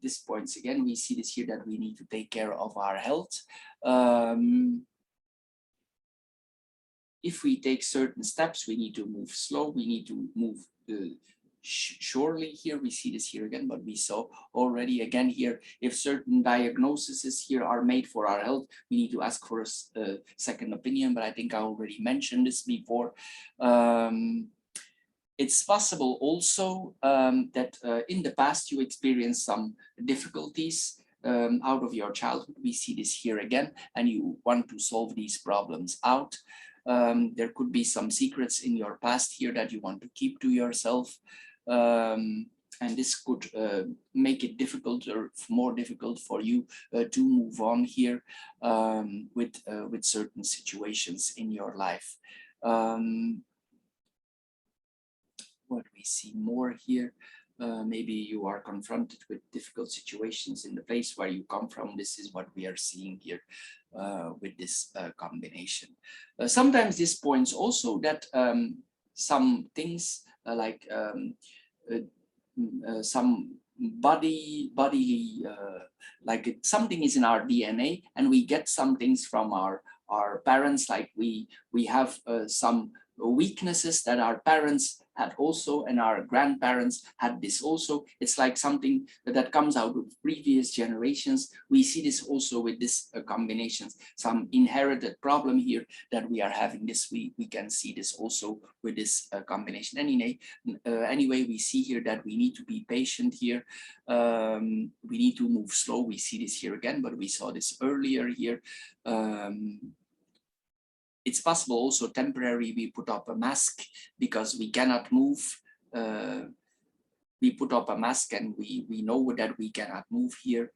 this points again, we see this here, that we need to take care of our health. If we take certain steps, we need to move slow, we need to move surely here. We see this here again, but we saw already again here, if certain diagnoses here are made for our health, we need to ask for a second opinion, but I think I already mentioned this before. It's possible also that in the past you experienced some difficulties out of your childhood. We see this here again, and you want to solve these problems out. There could be some secrets in your past here that you want to keep to yourself. and this could make it difficult or more difficult for you to move on here with certain situations in your life. What we see more here, maybe you are confronted with difficult situations in the place where you come from. This is what we are seeing here with this combination. Sometimes this points also that some things like some body like something is in our DNA, and we get some things from our parents, like we have some weaknesses that our parents had also, and our grandparents had this also. It's like something that comes out of previous generations. We see this also with this combinations, some inherited problem here that we are having this. We can see this also with this combination. Anyway, we see here that we need to be patient here. We need to move slow. We see this here again, but we saw this earlier here. It's possible also temporary we put up a mask because we cannot move. We put up a mask and we know that we cannot move here.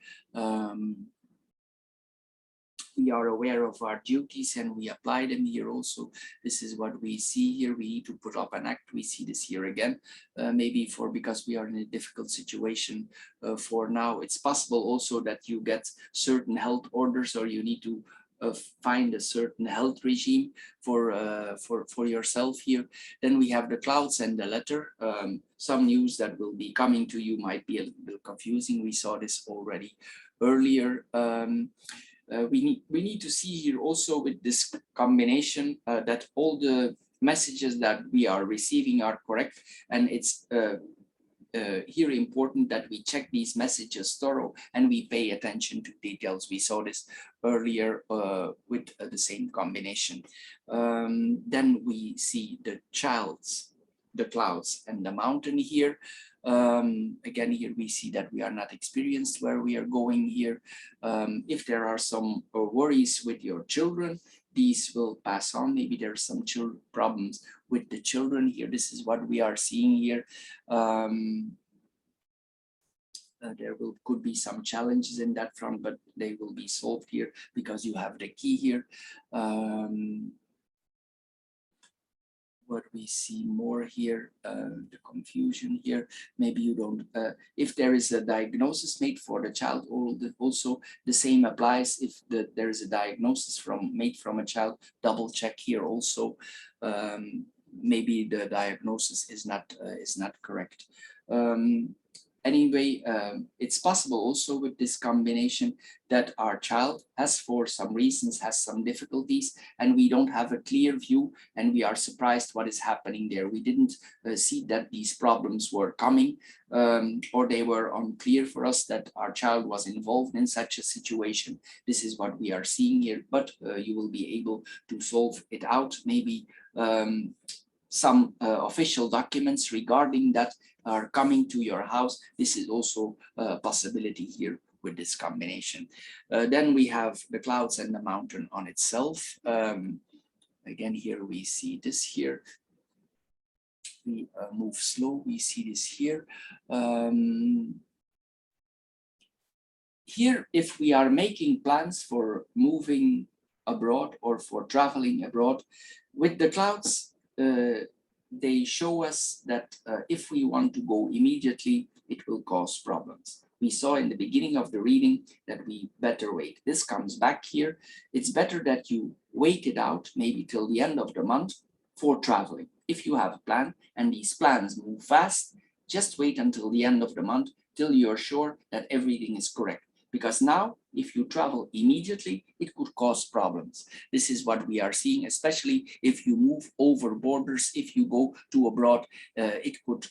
We are aware of our duties and we apply them here also. This is what we see here. We need to put up an act. We see this here again, maybe because we are in a difficult situation for now. It's possible also that you get certain health orders, or you need to find a certain health regime for yourself here. Then we have the clouds and the letter. Some news that will be coming to you might be a little bit confusing. We saw this already earlier. We need to see here also with this combination that all the messages that we are receiving are correct, and it's here important that we check these messages thorough and we pay attention to details. We saw this earlier with the same combination. Then we see the clouds and the mountain here. Again, here we see that we are not experienced where we are going here. If there are some worries with your children, these will pass on. Maybe there's some problems with the children here. This is what we are seeing here. There could be some challenges in that front, but they will be solved here because you have the key here. What we see more here, the confusion here. Maybe you don't, if there is a diagnosis made for the child, also the same applies. If there is a diagnosis made from a child, double check here also. Maybe the diagnosis is not correct. Anyway, it's possible also with this combination that our child has, for some reasons, has some difficulties, and we don't have a clear view, and we are surprised what is happening there. We didn't see that these problems were coming, or they were unclear for us that our child was involved in such a situation. This is what we are seeing here, but you will be able to solve it out. Maybe some official documents regarding that are coming to your house. This is also a possibility here with this combination. Then we have the clouds and the mountain on itself. Again, here we see this here. We move slow, we see this here. Here, if we are making plans for moving abroad or for traveling abroad, with the clouds, they show us that if we want to go immediately, it will cause problems. We saw in the beginning of the reading that we better wait. This comes back here. It's better that you wait it out, maybe till the end of the month, for traveling. If you have a plan and these plans move fast, just wait until the end of the month till you're sure that everything is correct. Because now, if you travel immediately, it could cause problems. This is what we are seeing, especially if you move over borders. If you go to abroad, it could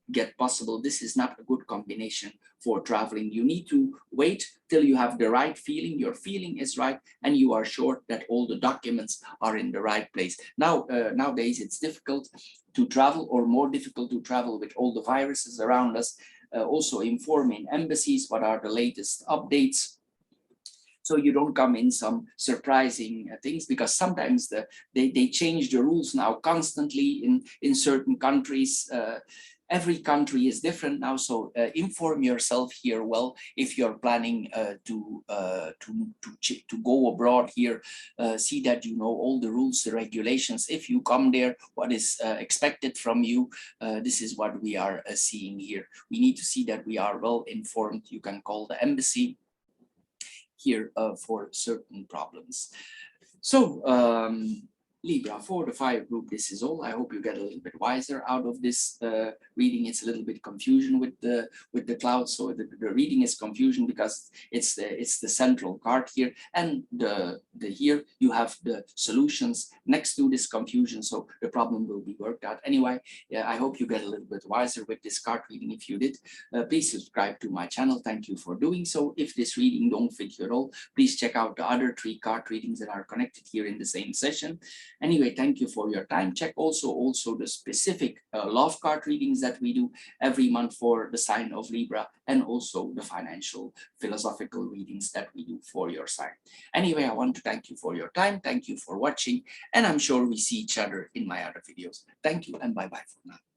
get possible. This is not a good combination for traveling. You need to wait till you have the right feeling, your feeling is right, and you are sure that all the documents are in the right place. Now, nowadays, it's difficult to travel, or more difficult to travel with all the viruses around us. Also inform in embassies what are the latest updates, so you don't come in some surprising things, because sometimes they change the rules now constantly in certain countries. Every country is different now, so inform yourself here well if you're planning to go abroad here. See that you know all the rules, the regulations. If you come there, what is expected from you. This is what we are seeing here. We need to see that we are well informed. You can call the embassy here for certain problems. So Libra, for the fire group, this is all. I hope you get a little bit wiser out of this reading. It's a little bit confusion with the cloud. So the reading is confusion because it's the central card here, and the here you have the solutions next to this confusion. So the problem will be worked out. Anyway, yeah, I hope you get a little bit wiser with this card reading. If you did, please subscribe to my channel. Thank you for doing so. If this reading don't fit you at all, please check out the other 3 card readings that are connected here in the same session. Anyway, thank you for your time. Check also the specific love card readings that we do every month for the sign of Libra, and also the financial philosophical readings that we do for your sign. Anyway, I want to thank you for your time. Thank you for watching, and I'm sure we see each other in my other videos. Thank you, and bye-bye for now.